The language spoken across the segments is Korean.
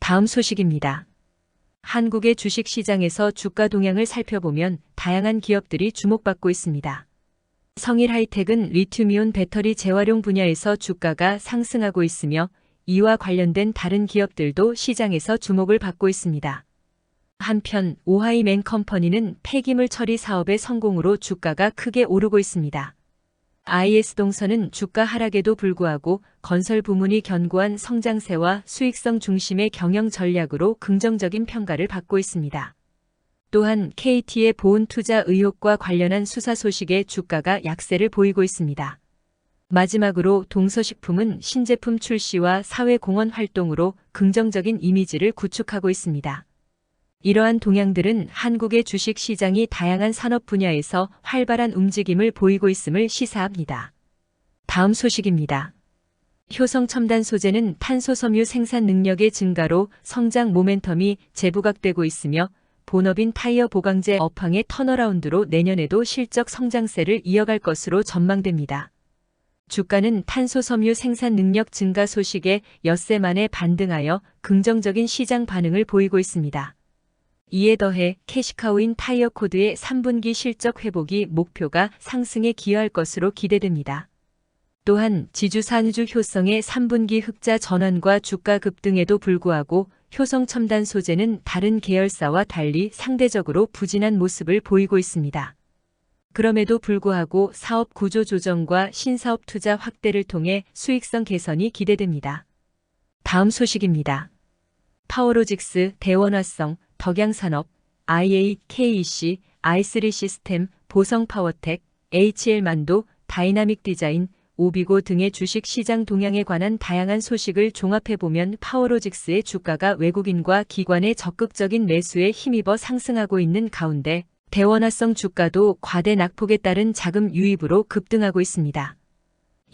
다음 소식입니다. 한국의 주식시장에서 주가 동향을 살펴보면 다양한 기업들이 주목받고 있습니다. 성일하이텍은 리튬이온 배터리 재활용 분야에서 주가가 상승하고 있으며 이와 관련된 다른 기업들도 시장에서 주목을 받고 있습니다. 한편 오하이맨컴퍼니는 폐기물 처리 사업의 성공으로 주가가 크게 오르고 있습니다. IS동선은 주가 하락에도 불구하고 건설 부문이 견고한 성장세와 수익성 중심의 경영 전략으로 긍정적인 평가를 받고 있습니다. 또한 KT의 보훈 투자 의혹과 관련한 수사 소식에 주가가 약세를 보이고 있습니다. 마지막으로 동서식품은 신제품 출시와 사회공헌 활동으로 긍정적인 이미지를 구축하고 있습니다. 이러한 동향들은 한국의 주식시장이 다양한 산업 분야에서 활발한 움직임을 보이고 있음을 시사합니다. 다음 소식입니다. 효성첨단 소재는 탄소 섬유 생산 능력의 증가로 성장 모멘텀이 재부각되고 있으며 본업인 타이어 보강제 업황의 턴어라운드로 내년에도 실적 성장세를 이어갈 것으로 전망됩니다. 주가는 탄소 섬유 생산 능력 증가 소식에 엿새 만에 반등하여 긍정적인 시장 반응을 보이고 있습니다. 이에 더해 캐시카우인 타이어코드의 3분기 실적 회복이 목표가 상승에 기여할 것으로 기대됩니다. 또한 지주산유주 효성의 3분기 흑자 전환과 주가 급등에도 불구하고 효성첨단 소재는 다른 계열사와 달리 상대적으로 부진한 모습을 보이고 있습니다. 그럼에도 불구하고 사업 구조 조정과 신사업 투자 확대를 통해 수익성 개선이 기대됩니다. 다음 소식입니다. 파워로직스, 대원화성, 덕양산업, IAKEC, i3시스템, 보성파워텍, HL만도, 다이나믹디자인, 오비고 등의 주식 시장 동향에 관한 다양한 소식을 종합해보면 파워로직스의 주가가 외국인과 기관의 적극적인 매수에 힘입어 상승하고 있는 가운데 대원화성 주가도 과대 낙폭에 따른 자금 유입으로 급등하고 있습니다.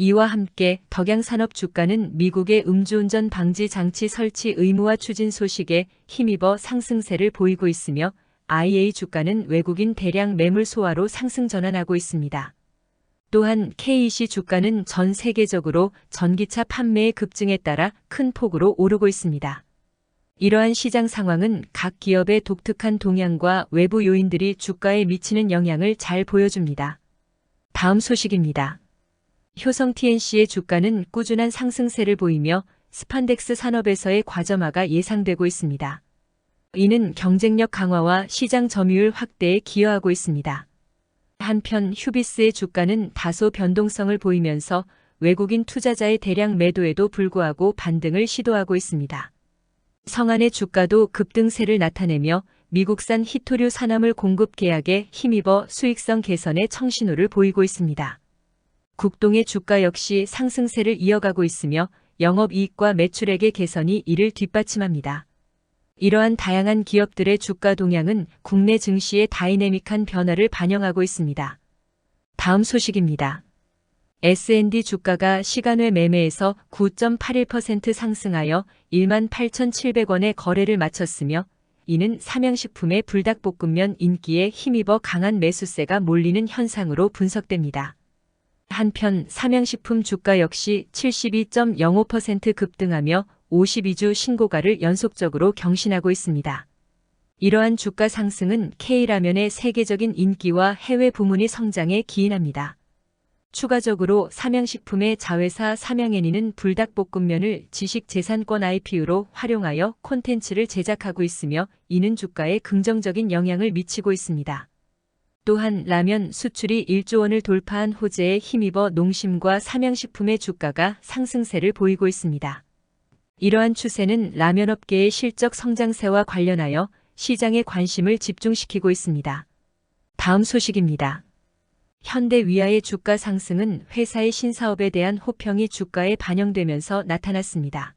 이와 함께 덕양산업 주가는 미국의 음주운전 방지 장치 설치 의무화 추진 소식에 힘입어 상승세를 보이고 있으며 IA 주가는 외국인 대량 매물 소화로 상승 전환하고 있습니다. 또한 KEC 주가는 전 세계적으로 전기차 판매의 급증에 따라 큰 폭으로 오르고 있습니다. 이러한 시장 상황은 각 기업의 독특한 동향과 외부 요인들이 주가에 미치는 영향을 잘 보여줍니다. 다음 소식입니다. 효성 TNC의 주가는 꾸준한 상승세를 보이며 스판덱스 산업에서의 과점화가 예상되고 있습니다. 이는 경쟁력 강화와 시장 점유율 확대에 기여하고 있습니다. 한편 휴비스의 주가는 다소 변동성을 보이면서 외국인 투자자의 대량 매도에도 불구하고 반등을 시도하고 있습니다. 성안의 주가도 급등세를 나타내며 미국산 히토류 산화물 공급 계약에 힘입어 수익성 개선의 청신호를 보이고 있습니다. 국동의 주가 역시 상승세를 이어가고 있으며 영업이익과 매출액의 개선이 이를 뒷받침합니다. 이러한 다양한 기업들의 주가 동향은 국내 증시의 다이내믹한 변화를 반영하고 있습니다. 다음 소식입니다. S&D 주가가 시간외 매매에서 9.81% 상승하여 18,700원에 거래를 마쳤으며 이는 삼양식품의 불닭볶음면 인기에 힘입어 강한 매수세가 몰리는 현상으로 분석됩니다. 한편 삼양식품 주가 역시 72.05% 급등하며 52주 신고가를 연속적으로 경신하고 있습니다. 이러한 주가 상승은 K라면의 세계적인 인기와 해외 부문의 성장에 기인합니다. 추가적으로 삼양식품의 자회사 삼양애니는 불닭볶음면을 지식재산권 IPU로 활용하여 콘텐츠를 제작하고 있으며 이는 주가에 긍정적인 영향을 미치고 있습니다. 또한 라면 수출이 1조 원을 돌파한 호재에 힘입어 농심과 삼양식품의 주가가 상승세를 보이고 있습니다. 이러한 추세는 라면업계의 실적 성장세와 관련하여 시장의 관심을 집중시키고 있습니다. 다음 소식입니다. 현대위아의 주가 상승은 회사의 신사업에 대한 호평이 주가에 반영되면서 나타났습니다.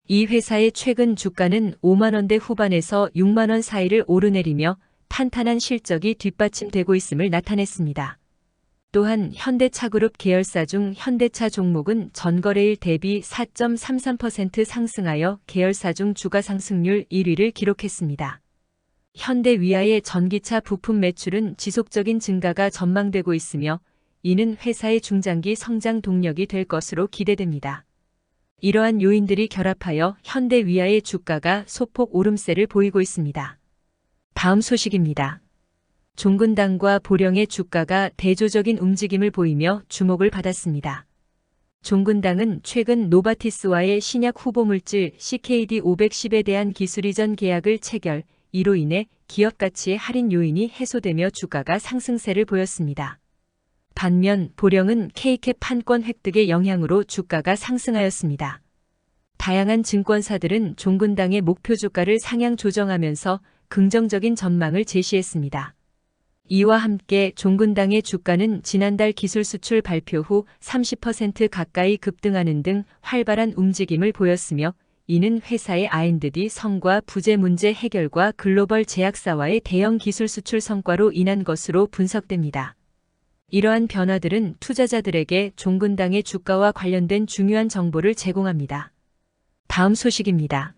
이 회사의 최근 주가는 5만원대 후반에서 6만원 사이를 오르내리며 탄탄한 실적이 뒷받침되고 있음을 나타냈습니다. 또한 현대차그룹 계열사 중 현대차 종목은 전거래일 대비 4.33% 상승하여 계열사 중 주가 상승률 1위를 기록했습니다. 현대위아의 전기차 부품 매출은 지속적인 증가가 전망되고 있으며 이는 회사의 중장기 성장 동력이 될 것으로 기대됩니다. 이러한 요인들이 결합하여 현대위아의 주가가 소폭 오름세를 보이고 있습니다. 다음 소식입니다. 종근당과 보령의 주가가 대조적인 움직임을 보이며 주목을 받았습니다. 종근당은 최근 노바티스와의 신약 후보물질 CKD510에 대한 기술 이전 계약을 체결, 이로 인해 기업 가치의 할인 요인이 해소되며 주가가 상승세를 보였습니다. 반면 보령은 K캡 판권 획득의 영향으로 주가가 상승하였습니다. 다양한 증권사들은 종근당의 목표 주가를 상향 조정하면서 긍정적인 전망을 제시했습니다. 이와 함께 종근당의 주가는 지난달 기술 수출 발표 후 30% 가까이 급등하는 등 활발한 움직임을 보였으며, 이는 회사의 R&D 성과 부재 문제 해결과 글로벌 제약사와의 대형 기술 수출 성과로 인한 것으로 분석됩니다. 이러한 변화들은 투자자들에게 종근당의 주가와 관련된 중요한 정보를 제공합니다. 다음 소식입니다.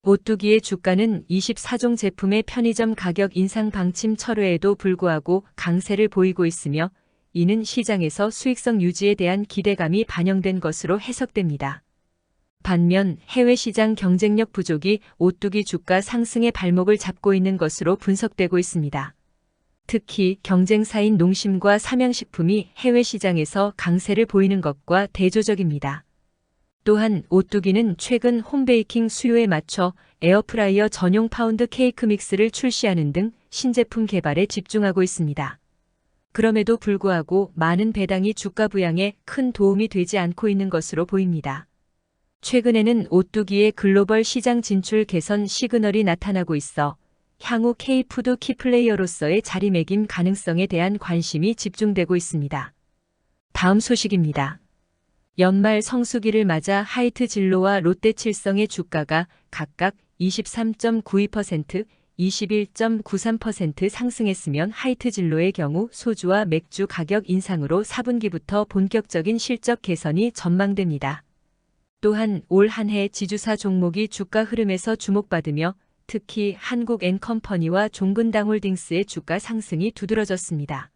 오뚜기의 주가는 24종 제품의 편의점 가격 인상 방침 철회에도 불구하고 강세를 보이고 있으며, 이는 시장에서 수익성 유지에 대한 기대감이 반영된 것으로 해석됩니다. 반면 해외 시장 경쟁력 부족이 오뚜기 주가 상승의 발목을 잡고 있는 것으로 분석되고 있습니다. 특히 경쟁사인 농심과 삼양식품이 해외 시장에서 강세를 보이는 것과 대조적입니다. 또한 오뚜기는 최근 홈베이킹 수요에 맞춰 에어프라이어 전용 파운드 케이크 믹스를 출시하는 등 신제품 개발에 집중하고 있습니다. 그럼에도 불구하고 많은 배당이 주가 부양에 큰 도움이 되지 않고 있는 것으로 보입니다. 최근에는 오뚜기의 글로벌 시장 진출 개선 시그널이 나타나고 있어 향후 K푸드 키플레이어로서의 자리매김 가능성에 대한 관심이 집중되고 있습니다. 다음 소식입니다. 연말 성수기를 맞아 하이트 진로와 롯데칠성의 주가가 각각 23.92%, 21.93% 상승했으면 하이트 진로의 경우 소주와 맥주 가격 인상으로 4분기부터 본격적인 실적 개선이 전망됩니다. 또한 올 한 해 지주사 종목이 주가 흐름에서 주목받으며 특히 한국앤컴퍼니와 종근당홀딩스의 주가 상승이 두드러졌습니다.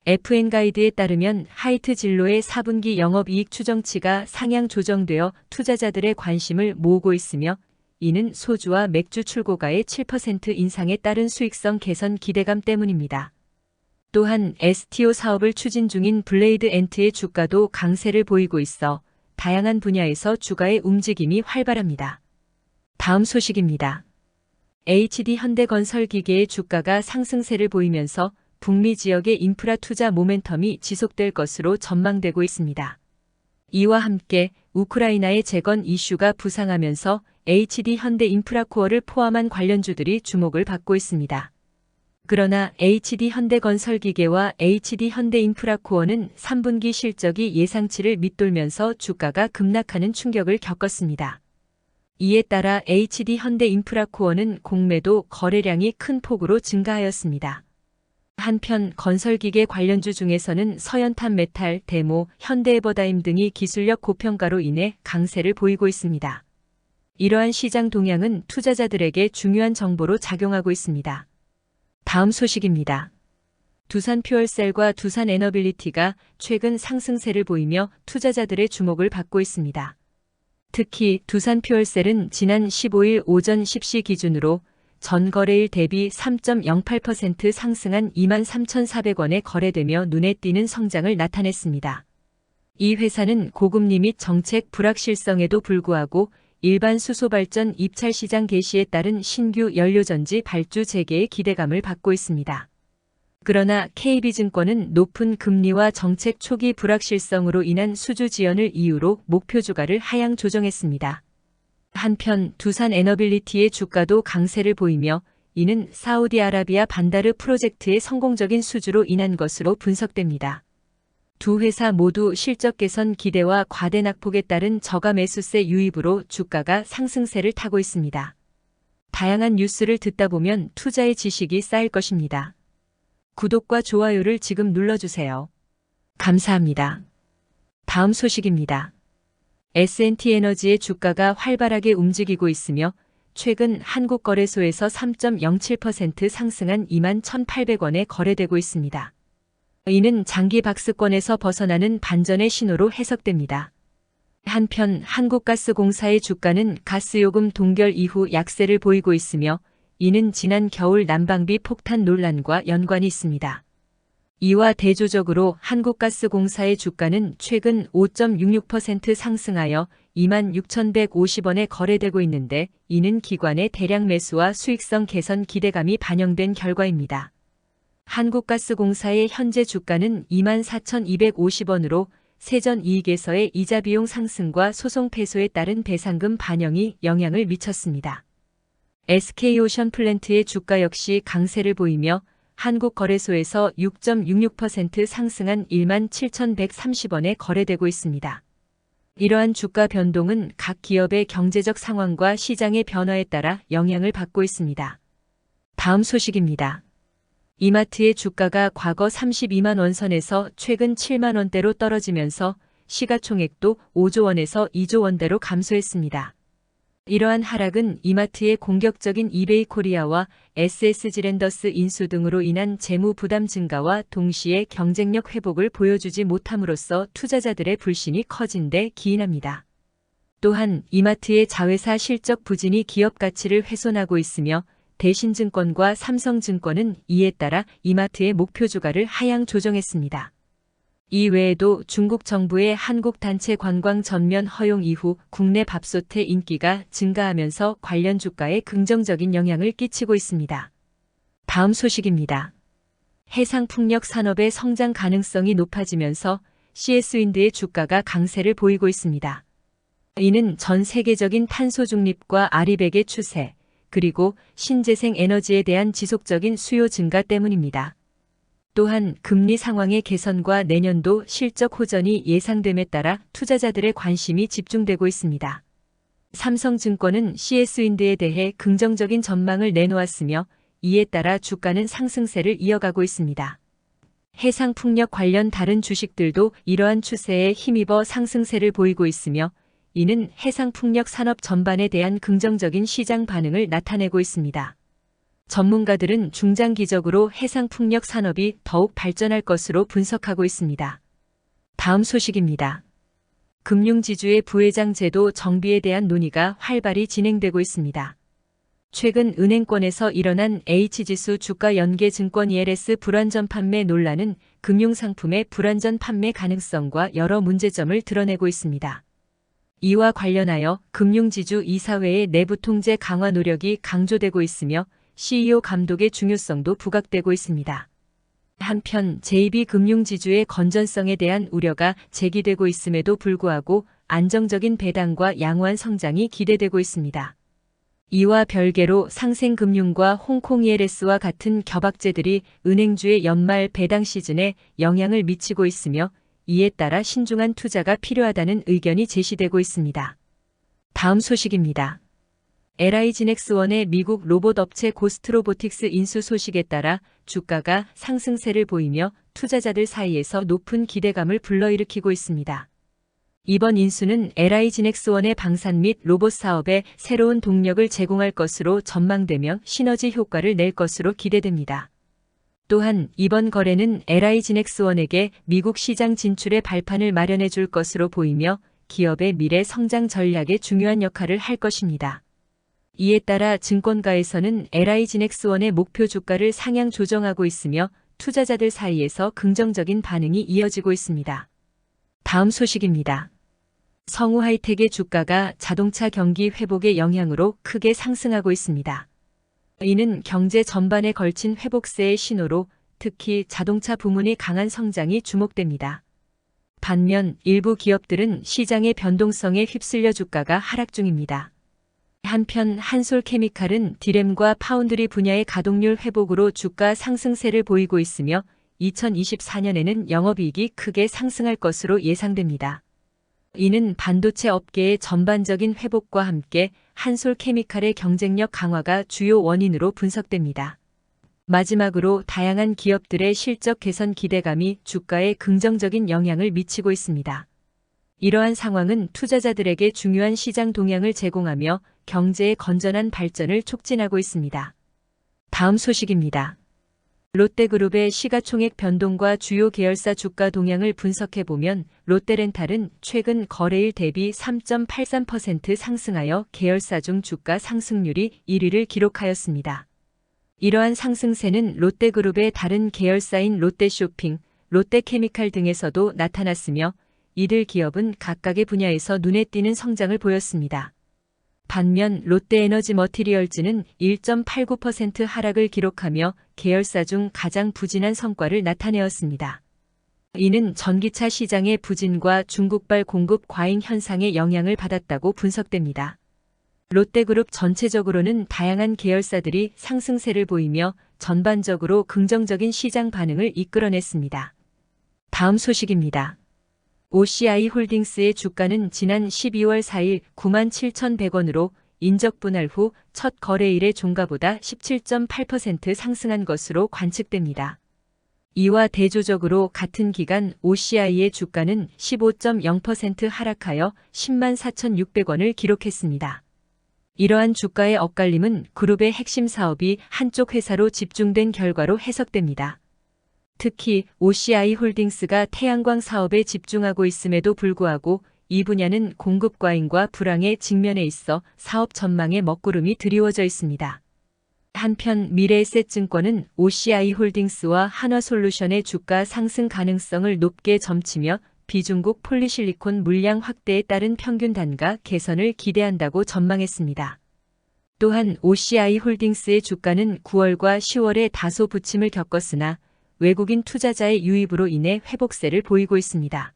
FN가이드에 따르면 하이트 진로의 4분기 영업이익 추정치가 상향 조정되어 투자자들의 관심을 모으고 있으며, 이는 소주와 맥주 출고가의 7% 인상에 따른 수익성 개선 기대감 때문입니다. 또한 STO 사업을 추진 중인 블레이드 엔트의 주가도 강세를 보이고 있어 다양한 분야에서 주가의 움직임이 활발합니다. 다음 소식입니다. HD 현대건설기계의 주가가 상승세를 보이면서 북미 지역의 인프라 투자 모멘텀이 지속될 것으로 전망되고 있습니다. 이와 함께 우크라이나의 재건 이슈가 부상하면서 HD 현대 인프라코어를 포함한 관련주들이 주목을 받고 있습니다. 그러나 HD 현대건설기계와 HD 현대인프라코어는 3분기 실적이 예상치를 밑돌면서 주가가 급락하는 충격을 겪었습니다. 이에 따라 HD 현대인프라코어는 공매도 거래량이 큰 폭으로 증가하였습니다. 한편 건설기계 관련주 중에서는 서현탄 메탈, 데모, 현대에버다임 등이 기술력 고평가로 인해 강세를 보이고 있습니다. 이러한 시장 동향은 투자자들에게 중요한 정보로 작용하고 있습니다. 다음 소식입니다. 두산퓨얼셀과 두산에너빌리티가 최근 상승세를 보이며 투자자들의 주목을 받고 있습니다. 특히 두산퓨얼셀은 지난 15일 오전 10시 기준으로 전 거래일 대비 3.08% 상승한 23,400원에 거래되며 눈에 띄는 성장을 나타냈습니다. 이 회사는 고금리 및 정책 불확실성에도 불구하고 일반 수소발전 입찰 시장 개시에 따른 신규 연료전지 발주 재개의 기대감을 받고 있습니다. 그러나 KB증권은 높은 금리와 정책 초기 불확실성으로 인한 수주 지연을 이유로 목표 주가를 하향 조정했습니다. 한편 두산에너빌리티의 주가도 강세를 보이며 이는 사우디아라비아 반다르 프로젝트의 성공적인 수주로 인한 것으로 분석됩니다. 두 회사 모두 실적 개선 기대와 과대 낙폭에 따른 저가 매수세 유입으로 주가가 상승세를 타고 있습니다. 다양한 뉴스를 듣다 보면 투자의 지식이 쌓일 것입니다. 구독과 좋아요를 지금 눌러주세요. 감사합니다. 다음 소식입니다. S&T에너지의 주가가 활발하게 움직이고 있으며 최근 한국거래소에서 3.07% 상승한 21,800원에 거래되고 있습니다. 이는 장기 박스권에서 벗어나는 반전의 신호로 해석됩니다. 한편 한국가스공사의 주가는 가스요금 동결 이후 약세를 보이고 있으며 이는 지난 겨울 난방비 폭탄 논란과 연관이 있습니다. 이와 대조적으로 한국가스공사의 주가는 최근 5.66% 상승하여 26,150원에 거래되고 있는데 이는 기관의 대량 매수와 수익성 개선 기대감이 반영된 결과입니다. 한국가스공사의 현재 주가는 24,250원으로 세전 이익에서의 이자 비용 상승과 소송 패소에 따른 배상금 반영이 영향을 미쳤습니다. SK오션플랜트의 주가 역시 강세를 보이며 한국거래소에서 6.66% 상승한 17,130원에 거래되고 있습니다. 이러한 주가 변동은 각 기업의 경제적 상황과 시장의 변화에 따라 영향을 받고 있습니다. 다음 소식입니다. 이마트의 주가가 과거 32만 원 선에서 최근 7만 원대로 떨어지면서 시가총액도 5조 원에서 2조 원대로 감소했습니다. 이러한 하락은 이마트의 공격적인 이베이 코리아와 SSG랜더스 인수 등으로 인한 재무 부담 증가와 동시에 경쟁력 회복을 보여주지 못함으로써 투자자들의 불신이 커진 데 기인합니다. 또한 이마트의 자회사 실적 부진이 기업 가치를 훼손하고 있으며 대신증권과 삼성증권은 이에 따라 이마트의 목표 주가를 하향 조정했습니다. 이 외에도 중국 정부의 한국 단체 관광 전면 허용 이후 국내 밥솥의 인기가 증가하면서 관련 주가에 긍정적인 영향을 끼치고 있습니다. 다음 소식입니다. 해상풍력 산업의 성장 가능성이 높아지면서 CS윈드의 주가가 강세를 보이고 있습니다. 이는 전 세계적인 탄소 중립과 아리백의 추세, 그리고 신재생 에너지에 대한 지속적인 수요 증가 때문입니다. 또한 금리 상황의 개선과 내년도 실적 호전이 예상됨에 따라 투자자들의 관심이 집중되고 있습니다. 삼성증권은 CS윈드에 대해 긍정적인 전망을 내놓았으며 이에 따라 주가는 상승세를 이어가고 있습니다. 해상풍력 관련 다른 주식들도 이러한 추세에 힘입어 상승세를 보이고 있으며 이는 해상풍력 산업 전반에 대한 긍정적인 시장 반응을 나타내고 있습니다. 전문가들은 중장기적으로 해상풍력 산업이 더욱 발전할 것으로 분석하고 있습니다. 다음 소식입니다. 금융지주의 부회장 제도 정비에 대한 논의가 활발히 진행되고 있습니다. 최근 은행권에서 일어난 H지수 주가 연계 증권 ELS 불완전 판매 논란은 금융상품의 불완전 판매 가능성과 여러 문제점을 드러내고 있습니다. 이와 관련하여 금융지주 이사회의 내부 통제 강화 노력이 강조되고 있으며 CEO 감독의 중요성도 부각되고 있습니다. 한편 JB금융지주의 건전성에 대한 우려가 제기되고 있음에도 불구하고 안정적인 배당과 양호한 성장이 기대되고 있습니다. 이와 별개로 상생금융과 홍콩 ELS와 같은 겨박제들이 은행주의 연말 배당 시즌에 영향을 미치고 있으며 이에 따라 신중한 투자가 필요하다는 의견이 제시되고 있습니다. 다음 소식입니다. LI지넥스원의 미국 로봇 업체 고스트로보틱스 인수 소식에 따라 주가가 상승세를 보이며 투자자들 사이에서 높은 기대감을 불러일으키고 있습니다. 이번 인수는 LI지넥스원의 방산 및 로봇 사업에 새로운 동력을 제공할 것으로 전망되며 시너지 효과를 낼 것으로 기대됩니다. 또한 이번 거래는 LI지넥스원에게 미국 시장 진출의 발판을 마련해 줄 것으로 보이며 기업의 미래 성장 전략에 중요한 역할을 할 것입니다. 이에 따라 증권가에서는 LI지넥스원의 목표 주가를 상향 조정하고 있으며 투자자들 사이에서 긍정적인 반응이 이어지고 있습니다. 다음 소식입니다. 성우하이텍의 주가가 자동차 경기 회복의 영향으로 크게 상승하고 있습니다. 이는 경제 전반에 걸친 회복세의 신호로 특히 자동차 부문의 강한 성장이 주목됩니다. 반면 일부 기업들은 시장의 변동성에 휩쓸려 주가가 하락 중입니다. 한편 한솔케미칼은 디램과 파운드리 분야의 가동률 회복으로 주가 상승세를 보이고 있으며 2024년에는 영업이익이 크게 상승할 것으로 예상됩니다. 이는 반도체 업계의 전반적인 회복과 함께 한솔케미칼의 경쟁력 강화가 주요 원인으로 분석됩니다. 마지막으로 다양한 기업들의 실적 개선 기대감이 주가에 긍정적인 영향을 미치고 있습니다. 이러한 상황은 투자자들에게 중요한 시장 동향을 제공하며 경제의 건전한 발전을 촉진하고 있습니다. 다음 소식입니다. 롯데그룹의 시가총액 변동과 주요 계열사 주가 동향을 분석해보면 롯데렌탈은 최근 거래일 대비 3.83% 상승하여 계열사 중 주가 상승률이 1위를 기록하였습니다. 이러한 상승세는 롯데그룹의 다른 계열사인 롯데쇼핑, 롯데케미칼 등에서도 나타났으며 이들 기업은 각각의 분야에서 눈에 띄는 성장을 보였습니다. 반면 롯데에너지머티리얼즈는 1.89% 하락을 기록하며 계열사 중 가장 부진한 성과를 나타내었습니다. 이는 전기차 시장의 부진과 중국발 공급 과잉 현상의 영향을 받았다고 분석됩니다. 롯데그룹 전체적으로는 다양한 계열사들이 상승세를 보이며 전반적으로 긍정적인 시장 반응을 이끌어냈습니다. 다음 소식입니다. OCI 홀딩스의 주가는 지난 12월 4일 97,100원으로 인적 분할 후 첫 거래일의 종가보다 17.8% 상승한 것으로 관측됩니다. 이와 대조적으로 같은 기간 OCI의 주가는 15.0% 하락하여 104,600원을 기록했습니다. 이러한 주가의 엇갈림은 그룹의 핵심 사업이 한쪽 회사로 집중된 결과로 해석됩니다. 특히 OCI 홀딩스가 태양광 사업에 집중하고 있음에도 불구하고 이 분야는 공급 과잉과 불황에 직면해 있어 사업 전망에 먹구름이 드리워져 있습니다. 한편 미래에셋증권은 OCI 홀딩스와 한화솔루션의 주가 상승 가능성을 높게 점치며 비중국 폴리실리콘 물량 확대에 따른 평균 단가 개선을 기대한다고 전망했습니다. 또한 OCI 홀딩스의 주가는 9월과 10월에 다소 부침을 겪었으나 외국인 투자자의 유입으로 인해 회복세를 보이고 있습니다.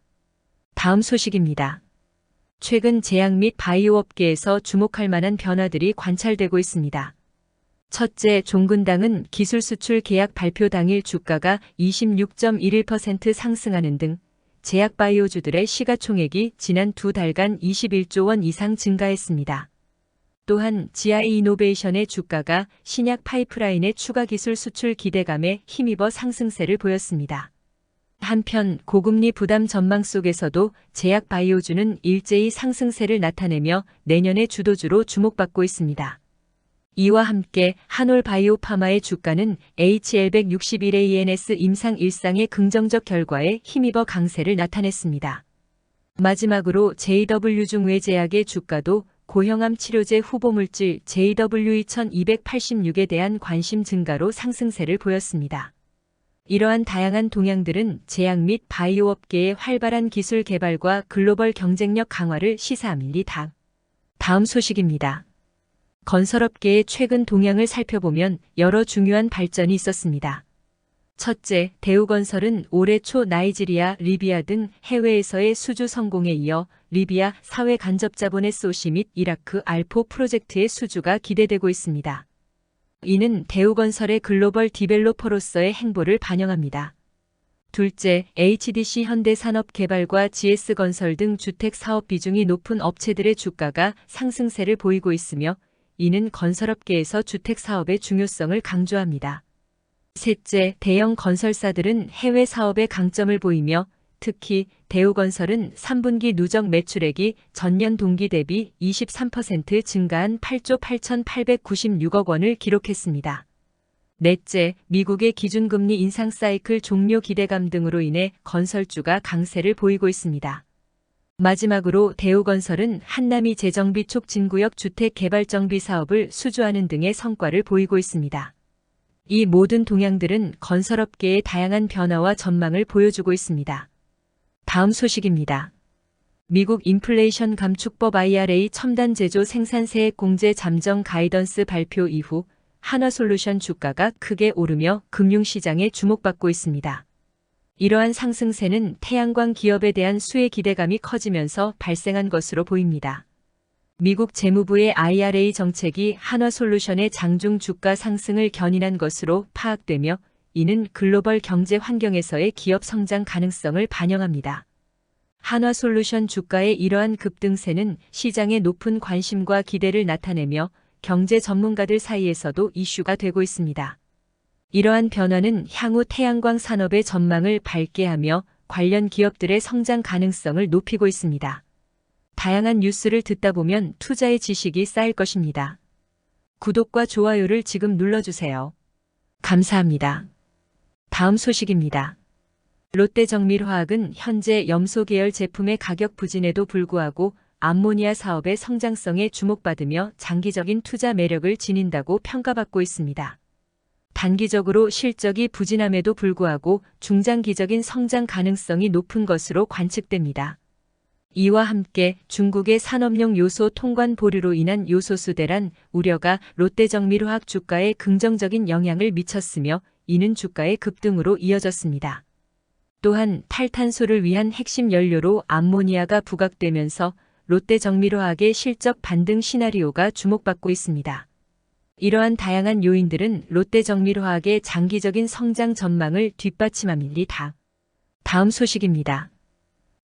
다음 소식입니다. 최근 제약 및 바이오 업계에서 주목할 만한 변화들이 관찰되고 있습니다. 첫째, 종근당은 기술 수출 계약 발표 당일 주가가 26.11% 상승하는 등 제약 바이오주들의 시가총액이 지난 두 달간 21조 원 이상 증가했습니다. 또한 GI 이노베이션의 주가가 신약 파이프라인의 추가 기술 수출 기대감에 힘입어 상승세를 보였습니다. 한편 고금리 부담 전망 속에서도 제약 바이오주는 일제히 상승세를 나타내며 내년의 주도주로 주목받고 있습니다. 이와 함께 한올 바이오파마의 주가는 HL161ANS 임상 1상의 긍정적 결과에 힘입어 강세를 나타냈습니다. 마지막으로 JW중외제약의 주가도 고형암 치료제 후보물질 JW2286에 대한 관심 증가로 상승세를 보였습니다. 이러한 다양한 동향들은 제약 및 바이오 업계의 활발한 기술 개발과 글로벌 경쟁력 강화를 시사합니다. 다음 소식입니다. 건설업계의 최근 동향을 살펴보면 여러 중요한 발전이 있었습니다. 첫째, 대우건설은 올해 초 나이지리아, 리비아 등 해외에서의 수주 성공에 이어 리비아 사회 간접자본의 소시 및 이라크 알포 프로젝트의 수주가 기대되고 있습니다. 이는 대우건설의 글로벌 디벨로퍼로서의 행보를 반영합니다. 둘째, HDC 현대산업개발과 GS건설 등 주택사업 비중이 높은 업체들의 주가가 상승세를 보이고 있으며 이는 건설업계에서 주택사업의 중요성을 강조합니다. 셋째, 대형 건설사들은 해외 사업에 강점을 보이며 특히 대우건설은 3분기 누적 매출액이 전년 동기 대비 23% 증가한 8조 8,896억 원을 기록했습니다. 넷째, 미국의 기준금리 인상 사이클 종료 기대감 등으로 인해 건설주가 강세를 보이고 있습니다. 마지막으로 대우건설은 한남이 재정비 촉진구역 주택개발정비 사업을 수주하는 등의 성과를 보이고 있습니다. 이 모든 동향들은 건설업계의 다양한 변화와 전망을 보여주고 있습니다. 다음 소식입니다. 미국 인플레이션 감축법 IRA 첨단 제조 생산세액 공제 잠정 가이던스 발표 이후 한화솔루션 주가가 크게 오르며 금융시장에 주목받고 있습니다. 이러한 상승세는 태양광 기업에 대한 수혜 기대감이 커지면서 발생한 것으로 보입니다. 미국 재무부의 IRA 정책이 한화솔루션의 장중 주가 상승을 견인한 것으로 파악되며 이는 글로벌 경제 환경에서의 기업 성장 가능성을 반영합니다. 한화솔루션 주가의 이러한 급등세는 시장의 높은 관심과 기대를 나타내며 경제 전문가들 사이에서도 이슈가 되고 있습니다. 이러한 변화는 향후 태양광 산업의 전망을 밝게 하며 관련 기업들의 성장 가능성을 높이고 있습니다. 다양한 뉴스를 듣다 보면 투자의 지식이 쌓일 것입니다. 구독과 좋아요를 지금 눌러주세요. 감사합니다. 다음 소식입니다. 롯데정밀화학은 현재 염소 계열 제품의 가격 부진에도 불구하고 암모니아 사업의 성장성에 주목받으며 장기적인 투자 매력을 지닌다고 평가받고 있습니다. 단기적으로 실적이 부진함에도 불구하고 중장기적인 성장 가능성이 높은 것으로 관측됩니다. 이와 함께 중국의 산업용 요소 통관 보류로 인한 요소수 대란 우려가 롯데정밀화학 주가에 긍정적인 영향을 미쳤으며 이는 주가의 급등으로 이어졌습니다. 또한 탈탄소를 위한 핵심 연료로 암모니아가 부각되면서 롯데정밀화학의 실적 반등 시나리오가 주목받고 있습니다. 이러한 다양한 요인들은 롯데정밀화학의 장기적인 성장 전망을 뒷받침합니다. 다음 소식입니다.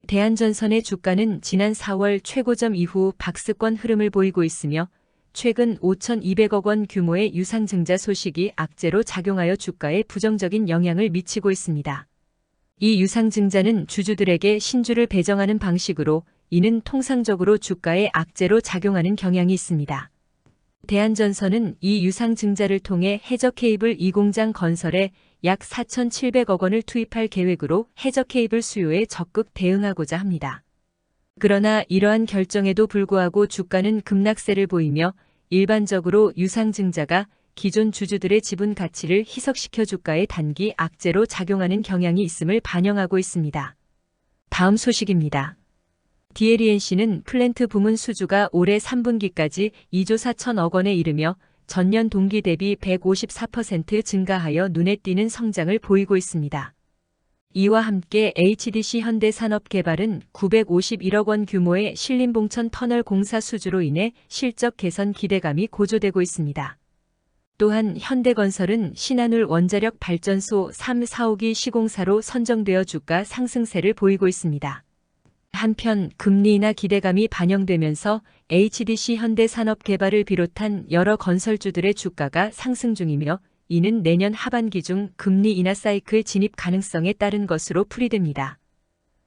대한전선의 주가는 지난 4월 최고점 이후 박스권 흐름을 보이고 있으며 최근 5,200억 원 규모의 유상증자 소식이 악재로 작용하여 주가에 부정적인 영향을 미치고 있습니다. 이 유상증자는 주주들에게 신주를 배정하는 방식으로 이는 통상적으로 주가에 악재로 작용하는 경향이 있습니다. 대한전선은 이 유상증자를 통해 해저 케이블 2공장 건설에 약 4,700억 원을 투입할 계획으로 해저 케이블 수요에 적극 대응하고자 합니다. 그러나 이러한 결정에도 불구하고 주가는 급락세를 보이며 일반적으로 유상증자가 기존 주주들의 지분 가치를 희석시켜 주가에 단기 악재로 작용하는 경향이 있음을 반영하고 있습니다. 다음 소식입니다. DLENC는 플랜트 부문 수주가 올해 3분기까지 2조 4천억 원에 이르며 전년 동기 대비 154% 증가하여 눈에 띄는 성장을 보이고 있습니다. 이와 함께 HDC 현대산업개발은 951억 원 규모의 신림봉천 터널 공사 수주로 인해 실적 개선 기대감이 고조되고 있습니다. 또한 현대건설은 신한울 원자력 발전소 3, 4호기 시공사로 선정되어 주가 상승세를 보이고 있습니다. 한편 금리 인하 기대감이 반영되면서 HDC 현대산업개발을 비롯한 여러 건설주들의 주가가 상승 중이며 이는 내년 하반기 중 금리 인하 사이클 진입 가능성에 따른 것으로 풀이됩니다.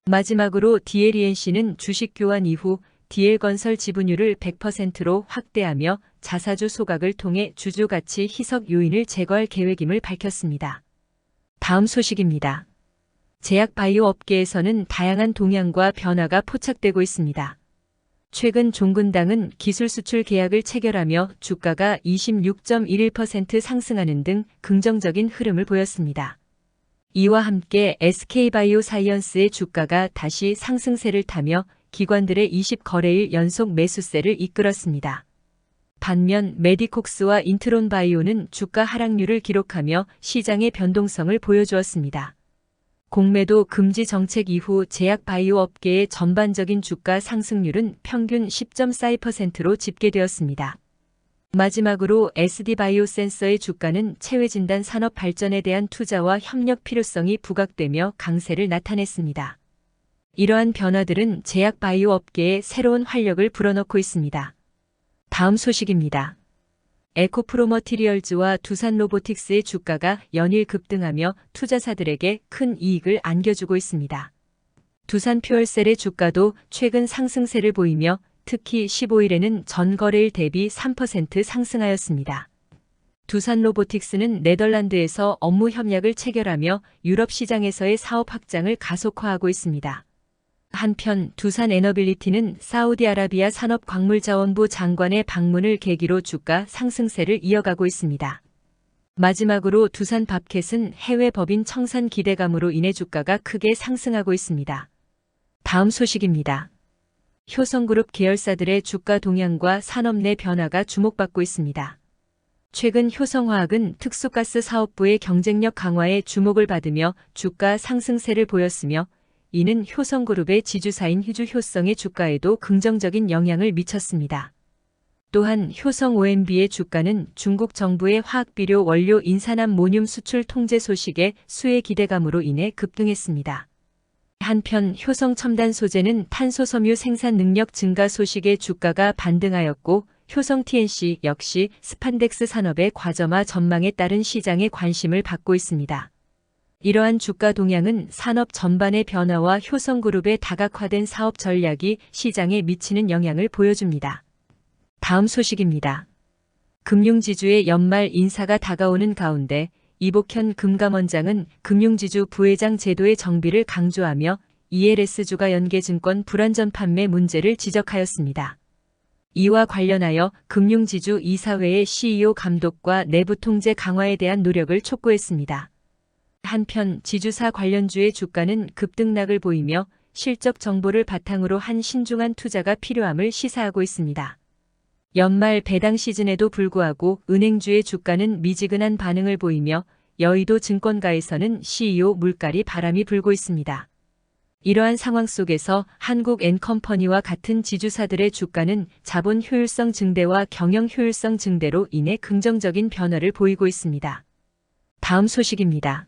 마지막으로 DLENC는 주식 교환 이후 DL건설 지분율을 100%로 확대하며 자사주 소각을 통해 주주 가치 희석 요인을 제거할 계획임을 밝혔습니다. 다음 소식입니다. 제약 바이오 업계에서는 다양한 동향과 변화가 포착되고 있습니다. 최근 종근당은 기술 수출 계약을 체결하며 주가가 26.11% 상승하는 등 긍정적인 흐름을 보였습니다. 이와 함께 SK바이오사이언스의 주가가 다시 상승세를 타며 기관들의 20거래일 연속 매수세를 이끌었습니다. 반면 메디콕스와 인트론바이오는 주가 하락률을 기록하며 시장의 변동성을 보여주었습니다. 공매도 금지 정책 이후 제약 바이오 업계의 전반적인 주가 상승률은 평균 10.42%로 집계되었습니다. 마지막으로 SD바이오센서의 주가는 체외진단 산업 발전에 대한 투자와 협력 필요성이 부각되며 강세를 나타냈습니다. 이러한 변화들은 제약 바이오 업계에 새로운 활력을 불어넣고 있습니다. 다음 소식입니다. 에코프로머티리얼즈와 두산로보틱스의 주가가 연일 급등하며 투자사들에게 큰 이익을 안겨주고 있습니다. 두산퓨얼셀의 주가도 최근 상승세를 보이며 특히 15일에는 전 거래일 대비 3% 상승하였습니다. 두산로보틱스는 네덜란드에서 업무 협약을 체결하며 유럽 시장에서의 사업 확장을 가속화하고 있습니다. 한편 두산에너빌리티는 사우디아라비아 산업광물자원부 장관의 방문을 계기로 주가 상승세를 이어가고 있습니다. 마지막으로 두산밥켓은 해외 법인 청산 기대감으로 인해 주가가 크게 상승하고 있습니다. 다음 소식입니다. 효성그룹 계열사들의 주가 동향과 산업 내 변화가 주목받고 있습니다. 최근 효성화학은 특수가스 사업부의 경쟁력 강화에 주목을 받으며 주가 상승세를 보였으며 이는 효성그룹의 지주사인 휴주효성의 주가에도 긍정적인 영향을 미쳤습니다. 또한 효성 OMB의 주가는 중국 정부의 화학비료 원료 인산암모늄 수출 통제 소식에 수혜 기대감으로 인해 급등했습니다. 한편 효성 첨단 소재는 탄소 섬유 생산 능력 증가 소식에 주가가 반등하였고 효성 TNC 역시 스판덱스 산업의 과점화 전망에 따른 시장의 관심을 받고 있습니다. 이러한 주가 동향은 산업 전반의 변화와 효성그룹의 다각화된 사업 전략이 시장에 미치는 영향을 보여줍니다. 다음 소식입니다. 금융지주의 연말 인사가 다가오는 가운데 이복현 금감원장은 금융지주 부회장 제도의 정비를 강조하며 ELS주가 연계증권 불완전 판매 문제를 지적하였습니다. 이와 관련하여 금융지주 이사회의 CEO 감독과 내부 통제 강화에 대한 노력을 촉구했습니다. 한편 지주사 관련주의 주가는 급등락을 보이며 실적 정보를 바탕으로 한 신중한 투자가 필요함을 시사하고 있습니다. 연말 배당 시즌에도 불구하고 은행주의 주가는 미지근한 반응을 보이며 여의도 증권가에서는 CEO 물갈이 바람이 불고 있습니다. 이러한 상황 속에서 한국앤컴퍼니와 같은 지주사들의 주가는 자본 효율성 증대와 경영 효율성 증대로 인해 긍정적인 변화를 보이고 있습니다. 다음 소식입니다.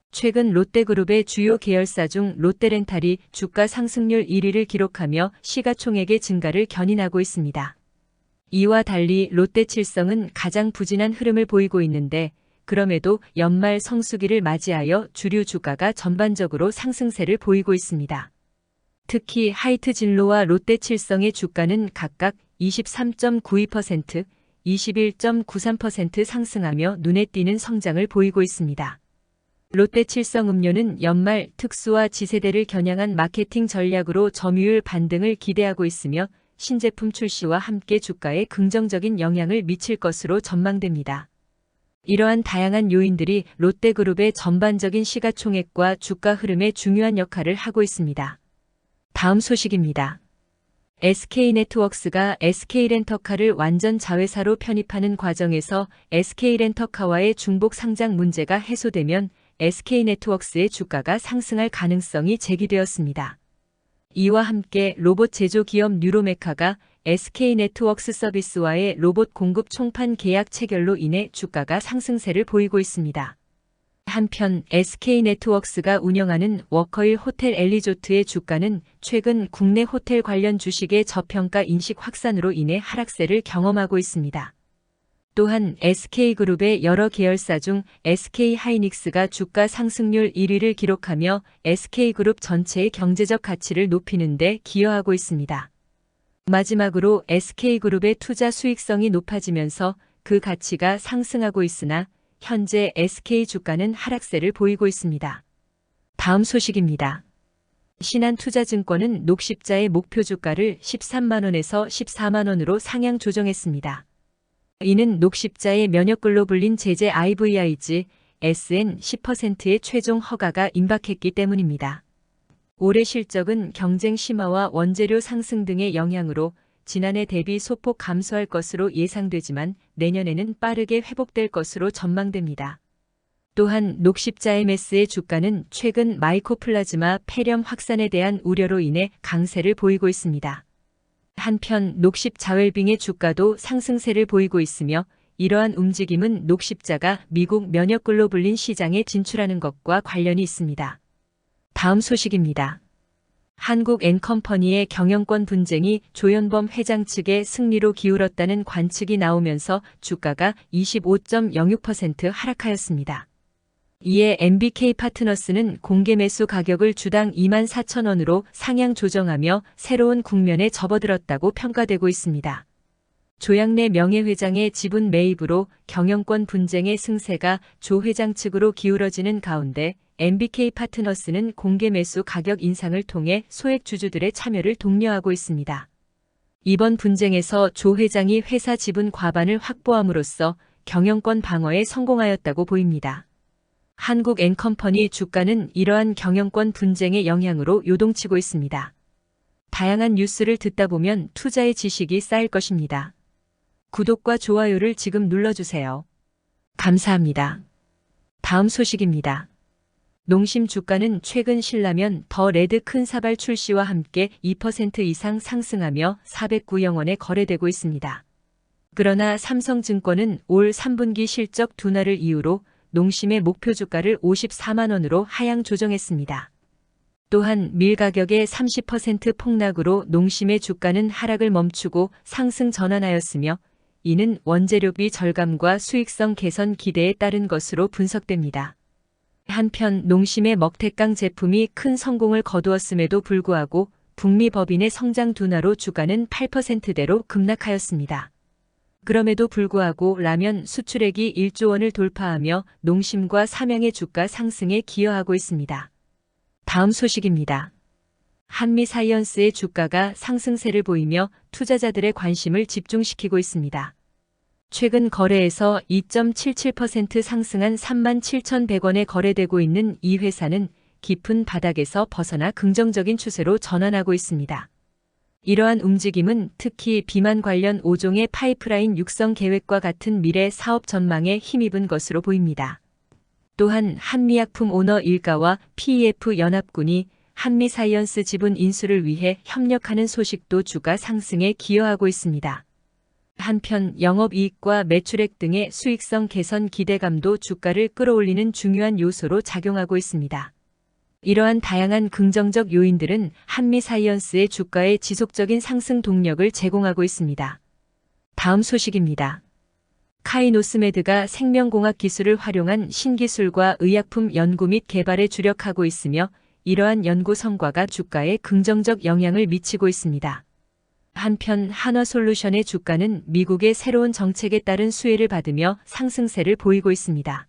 최근 롯데그룹의 주요 계열사 중 롯데렌탈이 주가 상승률 1위를 기록하며 시가총액의 증가를 견인하고 있습니다. 이와 달리 롯데칠성은 가장 부진한 흐름을 보이고 있는데 그럼에도 연말 성수기를 맞이하여 주류 주가가 전반적으로 상승세를 보이고 있습니다. 특히 하이트진로와 롯데칠성의 주가는 각각 23.92%, 21.93% 상승하며 눈에 띄는 성장을 보이고 있습니다. 롯데칠성음료는 연말 특수화 지세대를 겨냥한 마케팅 전략으로 점유율 반등을 기대하고 있으며 신제품 출시와 함께 주가에 긍정적인 영향을 미칠 것으로 전망됩니다. 이러한 다양한 요인들이 롯데그룹의 전반적인 시가총액과 주가 흐름에 중요한 역할을 하고 있습니다. 다음 소식입니다. SK네트워크스가 SK렌터카를 완전 자회사로 편입하는 과정에서 SK렌터카와의 중복 상장 문제가 해소되면 SK네트워크스의 주가가 상승할 가능성이 제기되었습니다. 이와 함께 로봇 제조 기업 뉴로메카가 SK네트워크스 서비스와의 로봇 공급 총판 계약 체결로 인해 주가가 상승세를 보이고 있습니다. 한편 SK네트워크스가 운영하는 워커힐 호텔 앤리조트의 주가는 최근 국내 호텔 관련 주식의 저평가 인식 확산으로 인해 하락세를 경험하고 있습니다. 또한 SK그룹의 여러 계열사 중 SK하이닉스가 주가 상승률 1위를 기록하며 SK그룹 전체의 경제적 가치를 높이는 데 기여하고 있습니다. 마지막으로 SK그룹의 투자 수익성이 높아지면서 그 가치가 상승하고 있으나 현재 SK 주가는 하락세를 보이고 있습니다. 다음 소식입니다. 신한투자증권은 녹십자의 목표 주가를 13만원에서 14만원으로 상향 조정했습니다. 이는 녹십자의 면역글로 불린 제재 IVIG, SN 10%의 최종 허가가 임박했기 때문입니다. 올해 실적은 경쟁 심화와 원재료 상승 등의 영향으로 지난해 대비 소폭 감소할 것으로 예상되지만 내년에는 빠르게 회복될 것으로 전망됩니다. 또한 녹십자MS의 주가는 최근 마이코플라즈마 폐렴 확산에 대한 우려로 인해 강세를 보이고 있습니다. 한편 녹십자웰빙의 주가도 상승세를 보이고 있으며 이러한 움직임은 녹십자가 미국 면역글로 불린 시장에 진출하는 것과 관련이 있습니다. 다음 소식입니다. 한국앤컴퍼니의 경영권 분쟁이 조현범 회장 측의 승리로 기울었다는 관측이 나오면서 주가가 25.06% 하락하였습니다. 이에 MBK파트너스는 공개 매수 가격을 주당 24,000원으로 상향 조정하며 새로운 국면에 접어들었다고 평가되고 있습니다. 조양래 명예회장의 지분 매입으로 경영권 분쟁의 승세가 조 회장 측으로 기울어지는 가운데 MBK파트너스는 공개 매수 가격 인상을 통해 소액 주주들의 참여를 독려하고 있습니다. 이번 분쟁에서 조 회장이 회사 지분 과반을 확보함으로써 경영권 방어에 성공하였다고 보입니다. 한국앤컴퍼니 주가는 이러한 경영권 분쟁의 영향으로 요동치고 있습니다. 다양한 뉴스를 듣다 보면 투자의 지식이 쌓일 것입니다. 구독과 좋아요를 지금 눌러주세요. 감사합니다. 다음 소식입니다. 농심 주가는 최근 신라면 더 레드 큰 사발 출시와 함께 2% 이상 상승하며 409영원에 거래되고 있습니다. 그러나 삼성증권은 올 3분기 실적 둔화를 이유로 농심의 목표 주가를 54만원으로 하향 조정했습니다. 또한 밀 가격의 30% 폭락으로 농심의 주가는 하락을 멈추고 상승 전환하였으며 이는 원재료비 절감과 수익성 개선 기대에 따른 것으로 분석됩니다. 한편 농심의 먹태깡 제품이 큰 성공을 거두었음에도 불구하고 북미 법인의 성장 둔화로 주가는 8%대로 급락하였습니다. 그럼에도 불구하고 라면 수출액이 1조 원을 돌파하며 농심과 삼양의 주가 상승에 기여하고 있습니다. 다음 소식입니다. 한미사이언스의 주가가 상승세를 보이며 투자자들의 관심을 집중시키고 있습니다. 최근 거래에서 2.77% 상승한 37,100원에 거래되고 있는 이 회사는 깊은 바닥에서 벗어나 긍정적인 추세로 전환하고 있습니다. 이러한 움직임은 특히 비만 관련 5종의 파이프라인 육성 계획과 같은 미래 사업 전망에 힘입은 것으로 보입니다. 또한 한미약품 오너 일가와 PEF 연합군이 한미사이언스 지분 인수를 위해 협력하는 소식도 주가 상승에 기여하고 있습니다. 한편 영업이익과 매출액 등의 수익성 개선 기대감도 주가를 끌어올리는 중요한 요소로 작용하고 있습니다. 이러한 다양한 긍정적 요인들은 한미사이언스의 주가에 지속적인 상승 동력을 제공하고 있습니다. 다음 소식입니다. 카이노스메드가 생명공학 기술을 활용한 신기술과 의약품 연구 및 개발에 주력하고 있으며 이러한 연구 성과가 주가에 긍정적 영향을 미치고 있습니다. 한편 한화솔루션의 주가는 미국의 새로운 정책에 따른 수혜를 받으며 상승세를 보이고 있습니다.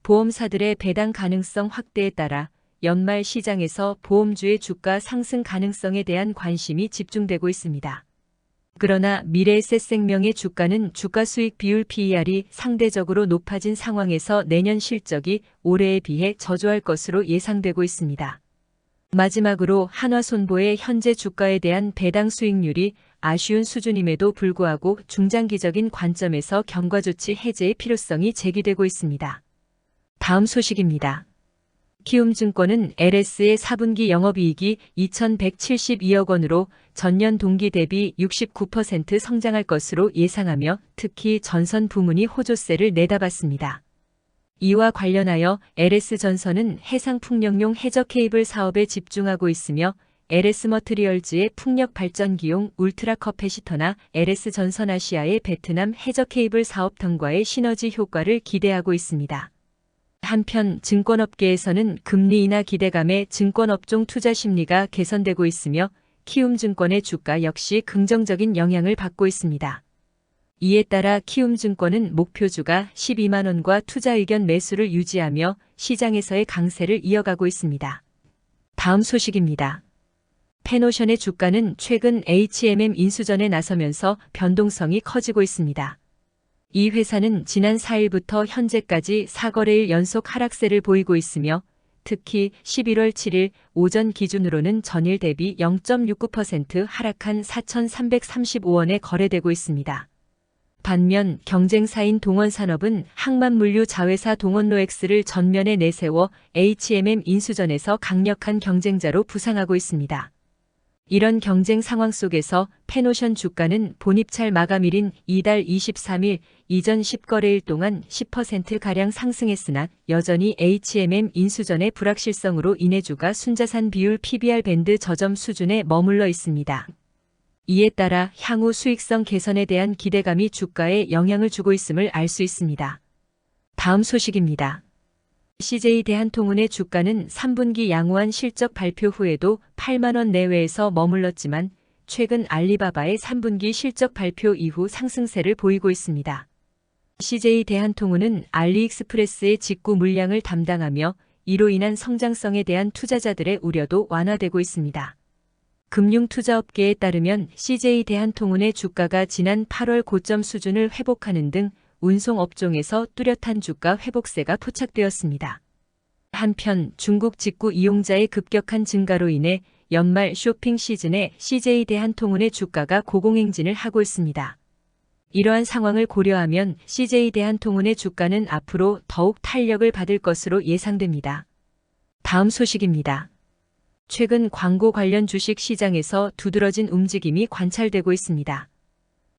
보험사들의 배당 가능성 확대에 따라 연말 시장에서 보험주의 주가 상승 가능성에 대한 관심이 집중되고 있습니다. 그러나 미래에셋생명의 주가는 주가수익 비율 PER이 상대적으로 높아진 상황에서 내년 실적이 올해에 비해 저조할 것으로 예상되고 있습니다. 마지막으로 한화손보의 현재 주가에 대한 배당 수익률이 아쉬운 수준임에도 불구하고 중장기적인 관점에서 경과조치 해제의 필요성이 제기되고 있습니다. 다음 소식입니다. 키움증권은 LS의 4분기 영업이익이 2,172억 원으로 전년 동기 대비 69% 성장할 것으로 예상하며 특히 전선 부문이 호조세를 내다봤습니다. 이와 관련하여 LS전선은 해상풍력용 해저 케이블 사업에 집중하고 있으며 LS머트리얼즈의 풍력 발전기용 울트라 커패시터나 LS전선 아시아의 베트남 해저 케이블 사업 등과의 시너지 효과를 기대하고 있습니다. 한편 증권업계에서는 금리 인하 기대감에 증권업종 투자 심리가 개선되고 있으며 키움증권의 주가 역시 긍정적인 영향을 받고 있습니다. 이에 따라 키움증권은 목표주가 12만 원과 투자 의견 매수를 유지하며 시장에서의 강세를 이어가고 있습니다. 다음 소식입니다. 페노션의 주가는 최근 HMM 인수전에 나서면서 변동성이 커지고 있습니다. 이 회사는 지난 4일부터 현재까지 4거래일 연속 하락세를 보이고 있으며 특히 11월 7일 오전 기준으로는 전일 대비 0.69% 하락한 4,335원에 거래되고 있습니다. 반면 경쟁사인 동원산업은 항만물류 자회사 동원로엑스를 전면에 내세워 HMM 인수전에서 강력한 경쟁자로 부상하고 있습니다. 이런 경쟁 상황 속에서 페노션 주가는 본입찰 마감일인 이달 23일 이전 10거래일 동안 10%가량 상승했으나 여전히 HMM 인수전의 불확실성으로 인해 주가 순자산 비율 PBR 밴드 저점 수준에 머물러 있습니다. 이에 따라 향후 수익성 개선에 대한 기대감이 주가에 영향을 주고 있음을 알 수 있습니다. 다음 소식입니다. CJ 대한통운의 주가는 3분기 양호한 실적 발표 후에도 8만 원 내외에서 머물렀지만 최근 알리바바의 3분기 실적 발표 이후 상승세를 보이고 있습니다. CJ 대한통운은 알리익스프레스의 직구 물량을 담당하며 이로 인한 성장성에 대한 투자자들의 우려도 완화되고 있습니다. 금융투자업계에 따르면 CJ 대한통운의 주가가 지난 8월 고점 수준을 회복하는 등 운송업종에서 뚜렷한 주가 회복세가 포착되었습니다. 한편 중국 직구 이용자의 급격한 증가로 인해 연말 쇼핑 시즌에 CJ 대한통운의 주가가 고공행진을 하고 있습니다. 이러한 상황을 고려하면 CJ 대한통운의 주가는 앞으로 더욱 탄력을 받을 것으로 예상됩니다. 다음 소식입니다. 최근 광고 관련 주식 시장에서 두드러진 움직임이 관찰되고 있습니다.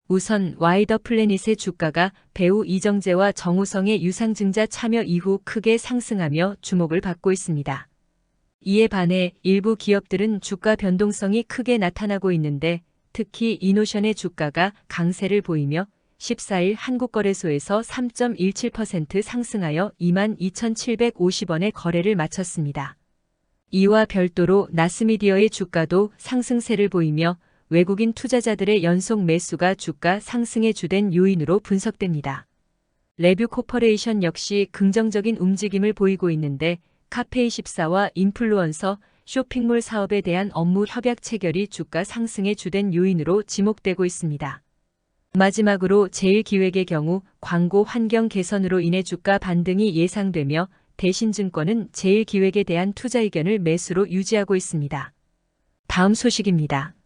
우선 와이더 플래닛의 주가가 배우 이정재와 정우성의 유상증자 참여 이후 크게 상승하며 주목을 받고 있습니다. 이에 반해 일부 기업들은 주가 변동성이 크게 나타나고 있는데 특히 이노션의 주가가 강세를 보이며 14일 한국거래소에서 3.17% 상승하여 22,750원에 거래를 마쳤습니다. 이와 별도로 나스미디어의 주가도 상승세를 보이며 외국인 투자자들의 연속 매수가 주가 상승의 주된 요인으로 분석됩니다. 레뷰 코퍼레이션 역시 긍정적인 움직임을 보이고 있는데 카페24와 인플루언서 쇼핑몰 사업에 대한 업무 협약 체결이 주가 상승의 주된 요인으로 지목되고 있습니다. 마지막으로 제일기획의 경우 광고 환경 개선으로 인해 주가 반등이 예상되며 대신증권은 제일기획에 대한 투자 의견을 매수로 유지하고 있습니다. 다음 소식입니다.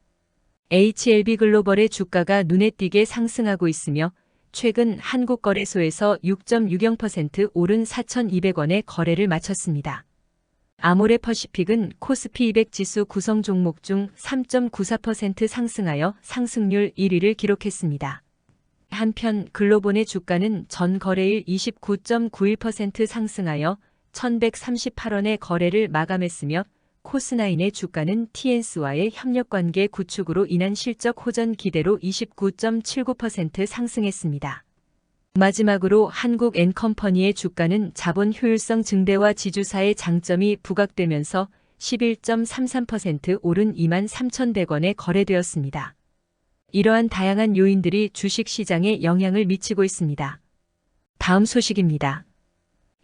HLB글로벌의 주가가 눈에 띄게 상승하고 있으며 최근 한국거래소에서 6.60% 오른 4,200원에 거래를 마쳤습니다. 아모레퍼시픽은 코스피 200 지수 구성 종목 중 3.94% 상승하여 상승률 1위를 기록했습니다. 한편 글로본의 주가는 전 거래일 29.91% 상승하여 1,138원에 거래를 마감했으며 코스나인의 주가는 TNS와의 협력관계 구축으로 인한 실적 호전 기대로 29.79% 상승했습니다. 마지막으로 한국엔컴퍼니의 주가는 자본 효율성 증대와 지주사의 장점이 부각되면서 11.33% 오른 23,100원에 거래되었습니다. 이러한 다양한 요인들이 주식시장에 영향을 미치고 있습니다. 다음 소식입니다.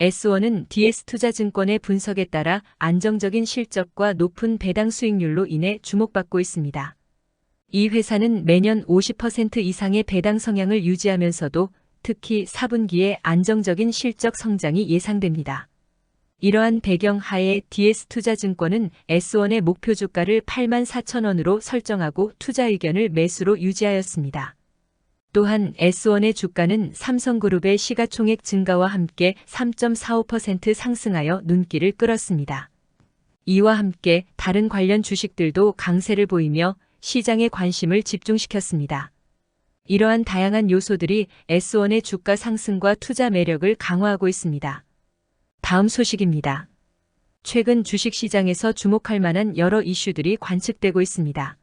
S1은 DS투자증권의 분석에 따라 안정적인 실적과 높은 배당 수익률로 인해 주목받고 있습니다. 이 회사는 매년 50% 이상의 배당 성향을 유지하면서도 특히 4분기에 안정적인 실적 성장이 예상됩니다. 이러한 배경 하에 DS투자증권은 S1의 목표 주가를 84,000원으로 설정하고 투자 의견을 매수로 유지하였습니다. 또한 S1의 주가는 삼성그룹의 시가총액 증가와 함께 3.45% 상승하여 눈길을 끌었습니다. 이와 함께 다른 관련 주식들도 강세를 보이며 시장의 관심을 집중시켰습니다. 이러한 다양한 요소들이 S1의 주가 상승과 투자 매력을 강화하고 있습니다. 다음 소식입니다. 최근 주식시장에서 주목할 만한 여러 이슈들이 관측되고 있습니다.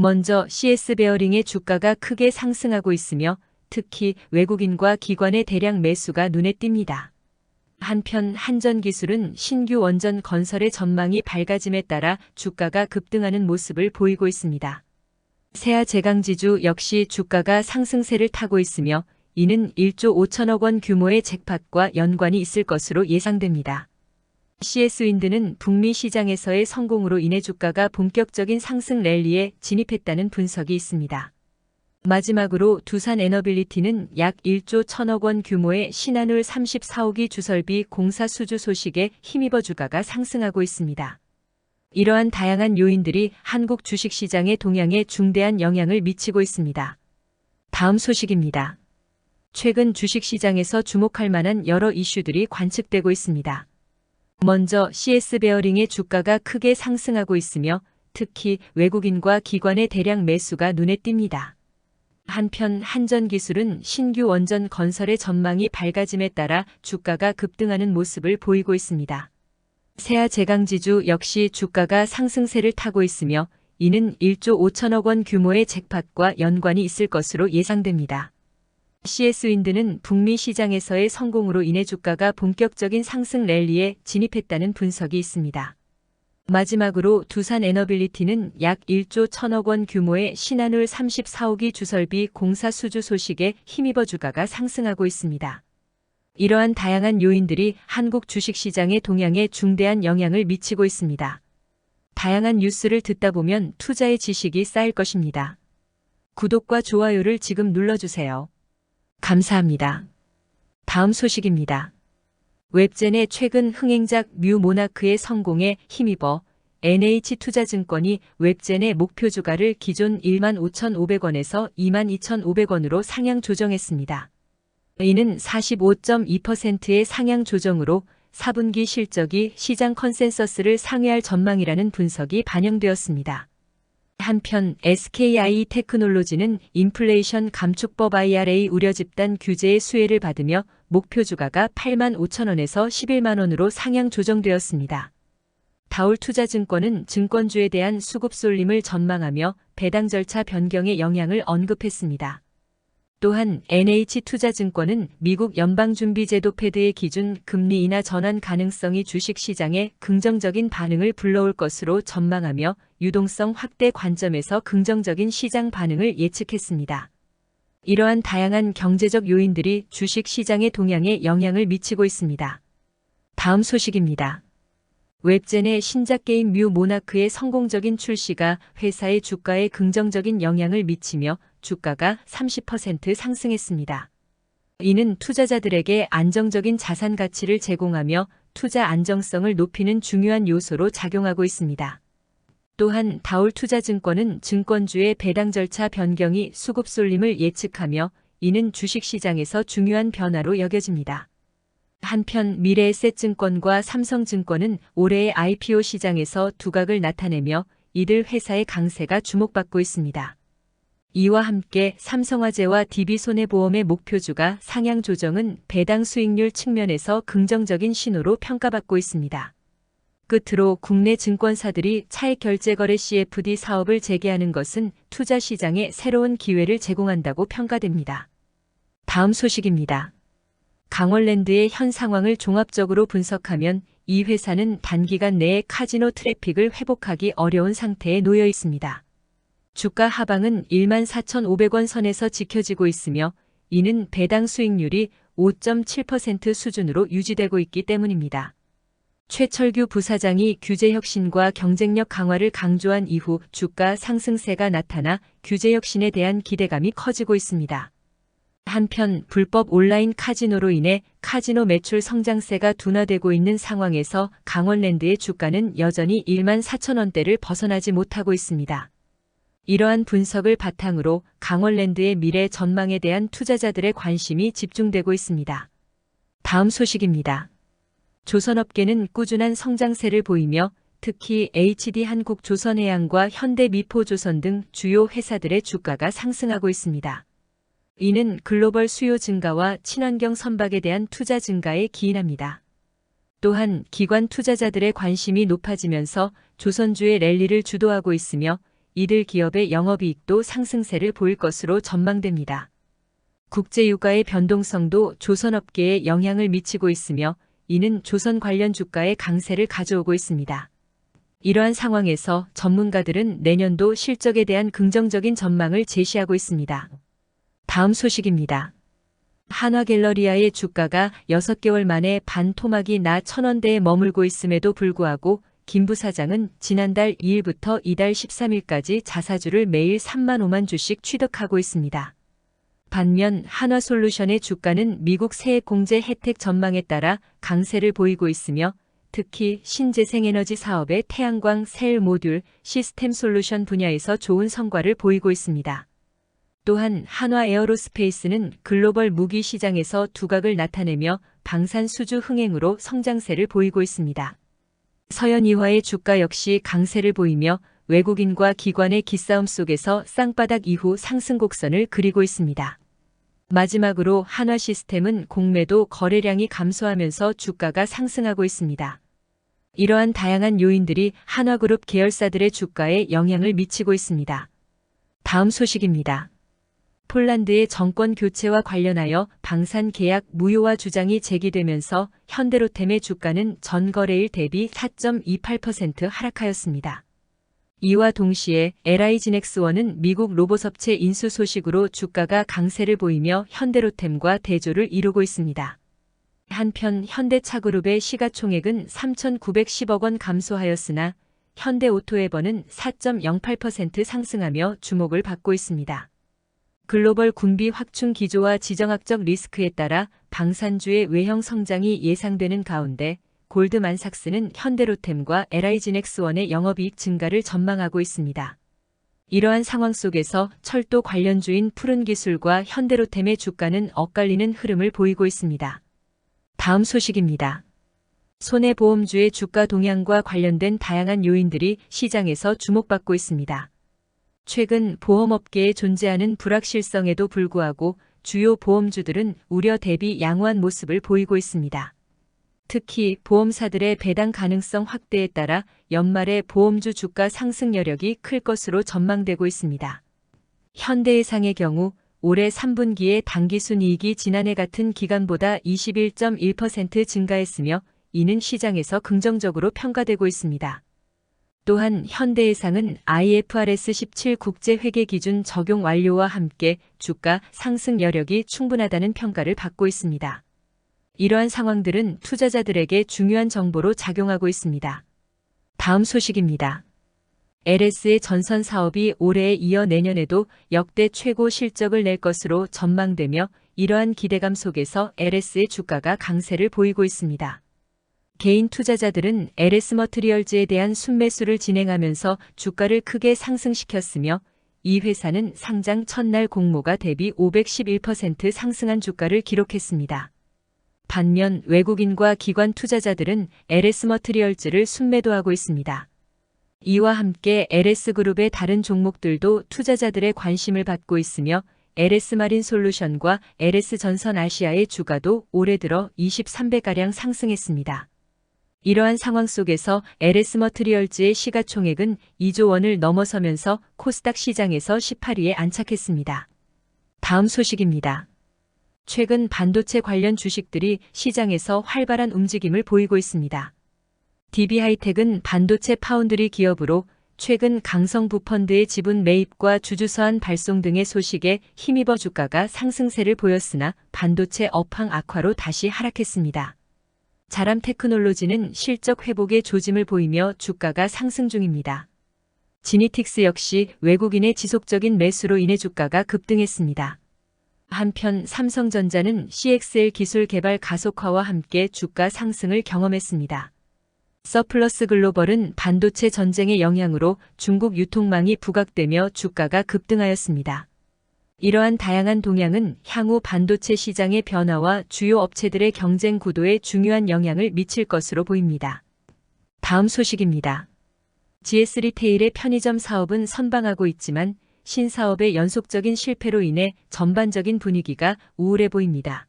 먼저 CS베어링의 주가가 크게 상승하고 있으며 특히 외국인과 기관의 대량 매수가 눈에 띕니다. 한편 한전기술은 신규 원전 건설의 전망이 밝아짐에 따라 주가가 급등하는 모습을 보이고 있습니다. 세아제강지주 역시 주가가 상승세를 타고 있으며 이는 1조 5천억 원 규모의 잭팟과 연관이 있을 것으로 예상됩니다. CS윈드는 북미 시장에서의 성공으로 인해 주가가 본격적인 상승 랠리에 진입했다는 분석이 있습니다. 마지막으로 두산에너빌리티는 약 1조 1천억 원 규모의 신한울 34호기 주설비 공사 수주 소식에 힘입어 주가가 상승하고 있습니다. 이러한 다양한 요인들이 한국 주식시장의 동향에 중대한 영향을 미치고 있습니다. 다음 소식입니다. 최근 주식시장에서 주목할 만한 여러 이슈들이 관측되고 있습니다. 먼저 CS베어링의 주가가 크게 상승하고 있으며 특히 외국인과 기관의 대량 매수가 눈에 띕니다. 한편 한전기술은 신규 원전 건설의 전망이 밝아짐에 따라 주가가 급등하는 모습을 보이고 있습니다. 세아제강지주 역시 주가가 상승세를 타고 있으며 이는 1조 5천억 원 규모의 잭팟과 연관이 있을 것으로 예상됩니다. CS윈드는 북미 시장에서의 성공으로 인해 주가가 본격적인 상승 랠리에 진입했다는 분석이 있습니다. 마지막으로 두산에너빌리티는 약 1조 1천억 원 규모의 신한울 34호기 주설비 공사 수주 소식에 힘입어 주가가 상승하고 있습니다. 이러한 다양한 요인들이 한국 주식시장의 동향에 중대한 영향을 미치고 있습니다. 다양한 뉴스를 듣다 보면 투자의 지식이 쌓일 것입니다. 구독과 좋아요를 지금 눌러주세요. 감사합니다. 다음 소식입니다. 웹젠의 최근 흥행작 뮤모나크의 성공에 힘입어 NH투자증권이 웹젠의 목표 주가를 기존 15,500원에서 22,500원으로 상향 조정했습니다. 이는 45.2%의 상향 조정으로 4분기 실적이 시장 컨센서스를 상회할 전망이라는 분석이 반영되었습니다. 한편 SKI 테크놀로지는 인플레이션 감축법 IRA 우려 집단 규제의 수혜를 받으며 목표 주가가 85,000원에서 11만원으로 상향 조정되었습니다. 다올투자증권은 증권주에 대한 수급 쏠림을 전망하며 배당 절차 변경의 영향을 언급했습니다. 또한 NH투자증권은 미국 연방준비제도 패드의 기준 금리 인하 전환 가능성이 주식시장에 긍정적인 반응을 불러올 것으로 전망하며 유동성 확대 관점에서 긍정적인 시장 반응을 예측했습니다. 이러한 다양한 경제적 요인들이 주식 시장의 동향에 영향을 미치고 있습니다. 다음 소식입니다. 웹젠의 신작 게임 뮤 모나크의 성공적인 출시가 회사의 주가에 긍정적인 영향을 미치며 주가가 30% 상승했습니다. 이는 투자자들에게 안정적인 자산 가치를 제공하며 투자 안정성을 높이는 중요한 요소로 작용하고 있습니다. 또한 다올투자증권은 증권주의 배당 절차 변경이 수급 쏠림을 예측하며 이는 주식시장에서 중요한 변화로 여겨집니다. 한편 미래에셋증권과 삼성증권은 올해의 IPO 시장에서 두각을 나타내며 이들 회사의 강세가 주목받고 있습니다. 이와 함께 삼성화재와 DB손해보험의 목표주가 상향 조정은 배당 수익률 측면에서 긍정적인 신호로 평가받고 있습니다. 끝으로 국내 증권사들이 차익 결제 거래 CFD 사업을 재개하는 것은 투자 시장에 새로운 기회를 제공한다고 평가됩니다. 다음 소식입니다. 강원랜드의 현 상황을 종합적으로 분석하면 이 회사는 단기간 내에 카지노 트래픽을 회복하기 어려운 상태에 놓여 있습니다. 주가 하방은 14,500원 선에서 지켜지고 있으며 이는 배당 수익률이 5.7% 수준으로 유지되고 있기 때문입니다. 최철규 부사장이 규제 혁신과 경쟁력 강화를 강조한 이후 주가 상승세가 나타나 규제 혁신에 대한 기대감이 커지고 있습니다. 한편 불법 온라인 카지노로 인해 카지노 매출 성장세가 둔화되고 있는 상황에서 강원랜드의 주가는 여전히 14,000원대를 벗어나지 못하고 있습니다. 이러한 분석을 바탕으로 강원랜드의 미래 전망에 대한 투자자들의 관심이 집중되고 있습니다. 다음 소식입니다. 조선업계는 꾸준한 성장세를 보이며 특히 HD한국조선해양과 현대미포조선 등 주요 회사들의 주가가 상승하고 있습니다. 이는 글로벌 수요 증가와 친환경 선박에 대한 투자 증가에 기인합니다. 또한 기관 투자자들의 관심이 높아지면서 조선주의 랠리를 주도하고 있으며 이들 기업의 영업이익도 상승세를 보일 것으로 전망됩니다. 국제유가의 변동성도 조선업계에 영향을 미치고 있으며 이는 조선 관련 주가의 강세를 가져오고 있습니다. 이러한 상황에서 전문가들은 내년도 실적에 대한 긍정적인 전망을 제시하고 있습니다. 다음 소식입니다. 한화갤러리아의 주가가 6개월 만에 반토막이 나 1,000원대에 머물고 있음에도 불구하고 김 부사장은 지난달 2일부터 이달 13일까지 자사주를 매일 3만 5만 주씩 취득하고 있습니다. 반면 한화솔루션의 주가는 미국 세액공제 혜택 전망에 따라 강세를 보이고 있으며 특히 신재생에너지 사업의 태양광 셀 모듈 시스템 솔루션 분야에서 좋은 성과를 보이고 있습니다. 또한 한화에어로스페이스는 글로벌 무기 시장에서 두각을 나타내며 방산 수주 흥행으로 성장세를 보이고 있습니다. 서현이화의 주가 역시 강세를 보이며 외국인과 기관의 기싸움 속에서 쌍바닥 이후 상승 곡선을 그리고 있습니다. 마지막으로 한화시스템은 공매도 거래량이 감소하면서 주가가 상승하고 있습니다. 이러한 다양한 요인들이 한화그룹 계열사들의 주가에 영향을 미치고 있습니다. 다음 소식입니다. 폴란드의 정권 교체와 관련하여 방산 계약 무효화 주장이 제기되면서 현대로템의 주가는 전 거래일 대비 4.28% 하락하였습니다. 이와 동시에 LI지넥스원은 미국 로봇업체 인수 소식으로 주가가 강세를 보이며 현대로템과 대조를 이루고 있습니다. 한편 현대차그룹의 시가총액은 3,910억 원 감소하였으나 현대오토에버는 4.08% 상승하며 주목을 받고 있습니다. 글로벌 군비 확충 기조와 지정학적 리스크에 따라 방산주의 외형 성장이 예상되는 가운데 골드만삭스는 현대로템과 LI지넥스원의 영업이익 증가를 전망하고 있습니다. 이러한 상황 속에서 철도 관련주인 푸른기술과 현대로템의 주가는 엇갈리는 흐름을 보이고 있습니다. 다음 소식입니다. 손해보험주의 주가 동향과 관련된 다양한 요인들이 시장에서 주목받고 있습니다. 최근 보험업계에 존재하는 불확실성에도 불구하고 주요 보험주들은 우려 대비 양호한 모습을 보이고 있습니다. 특히 보험사들의 배당 가능성 확대에 따라 연말에 보험주 주가 상승 여력이 클 것으로 전망되고 있습니다. 현대해상의 경우 올해 3분기에 당기순이익이 지난해 같은 기간보다 21.1% 증가했으며 이는 시장에서 긍정적으로 평가되고 있습니다. 또한 현대해상은 IFRS 17 국제회계 기준 적용 완료와 함께 주가 상승 여력이 충분하다는 평가를 받고 있습니다. 이러한 상황들은 투자자들에게 중요한 정보로 작용하고 있습니다. 다음 소식입니다. LS의 전선 사업이 올해에 이어 내년에도 역대 최고 실적을 낼 것으로 전망되며 이러한 기대감 속에서 LS의 주가가 강세를 보이고 있습니다. 개인 투자자들은 LS 머트리얼즈에 대한 순매수를 진행하면서 주가를 크게 상승시켰으며 이 회사는 상장 첫날 공모가 대비 511% 상승한 주가를 기록했습니다. 반면 외국인과 기관 투자자들은 LS 머트리얼즈를 순매도하고 있습니다. 이와 함께 LS그룹의 다른 종목들도 투자자들의 관심을 받고 있으며 LS마린 솔루션과 LS전선 아시아의 주가도 올해 들어 23배가량 상승했습니다. 이러한 상황 속에서 LS머트리얼즈의 시가총액은 2조 원을 넘어서면서 코스닥 시장에서 18위에 안착했습니다. 다음 소식입니다. 최근 반도체 관련 주식들이 시장에서 활발한 움직임을 보이고 있습니다. DB하이텍은 반도체 파운드리 기업으로 최근 강성부 펀드의 지분 매입과 주주서한 발송 등의 소식에 힘입어 주가가 상승세를 보였으나 반도체 업황 악화로 다시 하락했습니다. 자람 테크놀로지는 실적 회복의 조짐을 보이며 주가가 상승 중입니다. 지니틱스 역시 외국인의 지속적인 매수로 인해 주가가 급등했습니다. 한편 삼성전자는 CXL 기술 개발 가속화와 함께 주가 상승을 경험했습니다. 서플러스 글로벌은 반도체 전쟁의 영향으로 중국 유통망이 부각되며 주가가 급등하였습니다. 이러한 다양한 동향은 향후 반도체 시장의 변화와 주요 업체들의 경쟁 구도에 중요한 영향을 미칠 것으로 보입니다. 다음 소식입니다. GS리테일의 편의점 사업은 선방하고 있지만 신사업의 연속적인 실패로 인해 전반적인 분위기가 우울해 보입니다.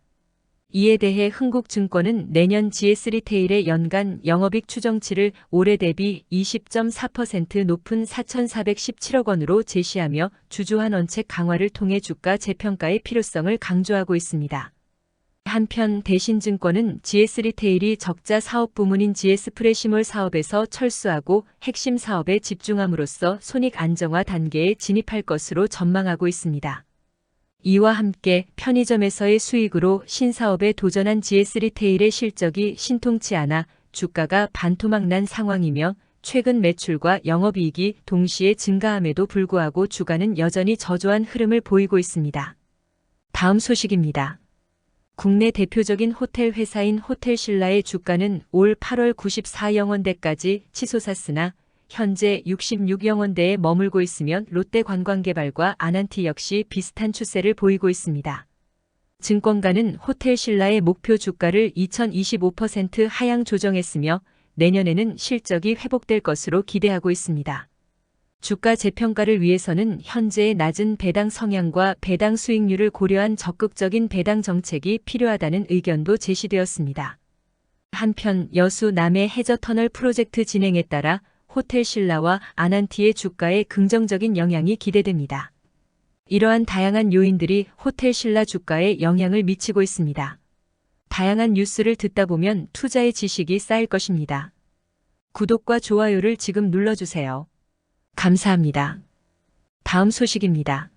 이에 대해 흥국증권은 내년 GS리테일의 연간 영업이익 추정치를 올해 대비 20.4% 높은 4,417억 원으로 제시하며 주주환 원책 강화를 통해 주가 재평가의 필요성을 강조하고 있습니다. 한편 대신증권은 GS리테일이 적자 사업 부문인 GS프레시몰 사업에서 철수하고 핵심 사업에 집중함으로써 손익 안정화 단계에 진입할 것으로 전망하고 있습니다. 이와 함께 편의점에서의 수익으로 신사업에 도전한 GS리테일의 실적이 신통치 않아 주가가 반토막 난 상황이며 최근 매출과 영업이익이 동시에 증가함에도 불구하고 주가는 여전히 저조한 흐름을 보이고 있습니다. 다음 소식입니다. 국내 대표적인 호텔 회사인 호텔신라의 주가는 올 8월 94영원대까지 치솟았으나 현재 66영원대에 머물고 있으며 롯데관광개발과 아난티 역시 비슷한 추세를 보이고 있습니다. 증권가는 호텔신라의 목표 주가를 2025% 하향 조정했으며 내년에는 실적이 회복될 것으로 기대하고 있습니다. 주가 재평가를 위해서는 현재의 낮은 배당 성향과 배당 수익률을 고려한 적극적인 배당 정책이 필요하다는 의견도 제시되었습니다. 한편 여수 남해 해저터널 프로젝트 진행에 따라 호텔신라와 아난티의 주가에 긍정적인 영향이 기대됩니다. 이러한 다양한 요인들이 호텔신라 주가에 영향을 미치고 있습니다. 다양한 뉴스를 듣다 보면 투자의 지식이 쌓일 것입니다. 구독과 좋아요를 지금 눌러주세요. 감사합니다. 다음 소식입니다.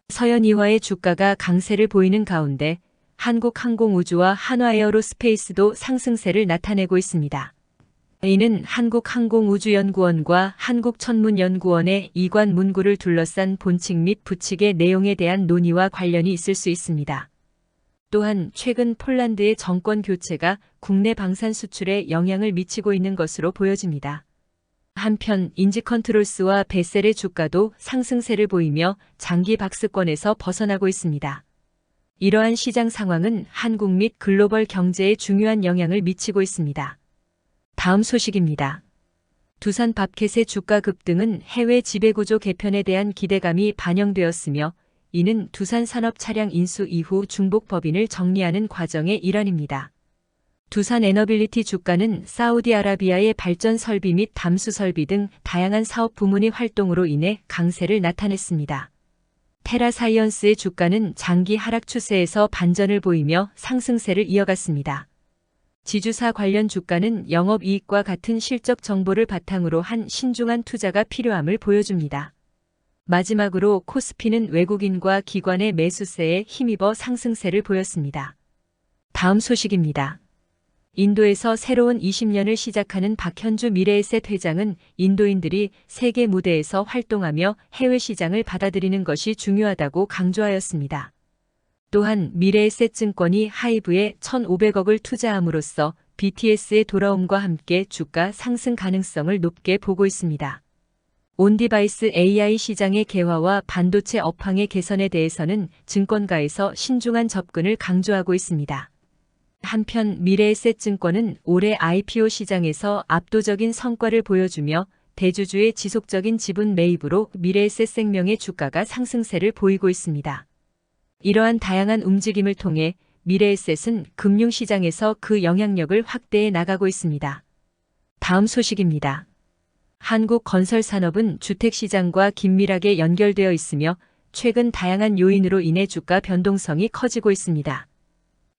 서현이화의 주가가 강세를 보이는 가운데 한국항공우주와 한화에어로스페이스도 상승세를 나타내고 있습니다. 이는 한국항공우주연구원과 한국천문연구원의 이관 문구를 둘러싼 본칙 및 부칙의 내용에 대한 논의와 관련이 있을 수 있습니다. 또한 최근 폴란드의 정권 교체가 국내 방산 수출에 영향을 미치고 있는 것으로 보여집니다. 한편 인지컨트롤스와 베셀의 주가도 상승세를 보이며 장기 박스권에서 벗어나고 있습니다. 이러한 시장 상황은 한국 및 글로벌 경제에 중요한 영향을 미치고 있습니다. 다음 소식입니다. 두산 밥켓의 주가 급등은 해외 지배구조 개편에 대한 기대감이 반영되었으며 이는 두산 산업 차량 인수 이후 중복 법인을 정리하는 과정의 일환입니다. 두산 에너빌리티 주가는 사우디아라비아의 발전 설비 및 담수 설비 등 다양한 사업 부문의 활동으로 인해 강세를 나타냈습니다. 테라사이언스의 주가는 장기 하락 추세에서 반전을 보이며 상승세를 이어갔습니다. 지주사 관련 주가는 영업이익과 같은 실적 정보를 바탕으로 한 신중한 투자가 필요함을 보여줍니다. 마지막으로 코스피는 외국인과 기관의 매수세에 힘입어 상승세를 보였습니다. 다음 소식입니다. 인도에서 새로운 20년을 시작하는 박현주 미래에셋 회장은 인도인들이 세계 무대에서 활동하며 해외 시장을 받아들이는 것이 중요하다고 강조하였습니다. 또한 미래에셋 증권이 하이브에 1,500억을 투자함으로써 BTS의 돌아옴과 함께 주가 상승 가능성을 높게 보고 있습니다. 온디바이스 AI 시장의 개화와 반도체 업황의 개선에 대해서는 증권가에서 신중한 접근을 강조하고 있습니다. 한편 미래에셋 증권은 올해 IPO 시장에서 압도적인 성과를 보여주며 대주주의 지속적인 지분 매입으로 미래에셋 생명의 주가가 상승세를 보이고 있습니다. 이러한 다양한 움직임을 통해 미래에셋은 금융시장에서 그 영향력을 확대해 나가고 있습니다. 다음 소식입니다. 한국 건설산업은 주택시장과 긴밀하게 연결되어 있으며 최근 다양한 요인으로 인해 주가 변동성이 커지고 있습니다.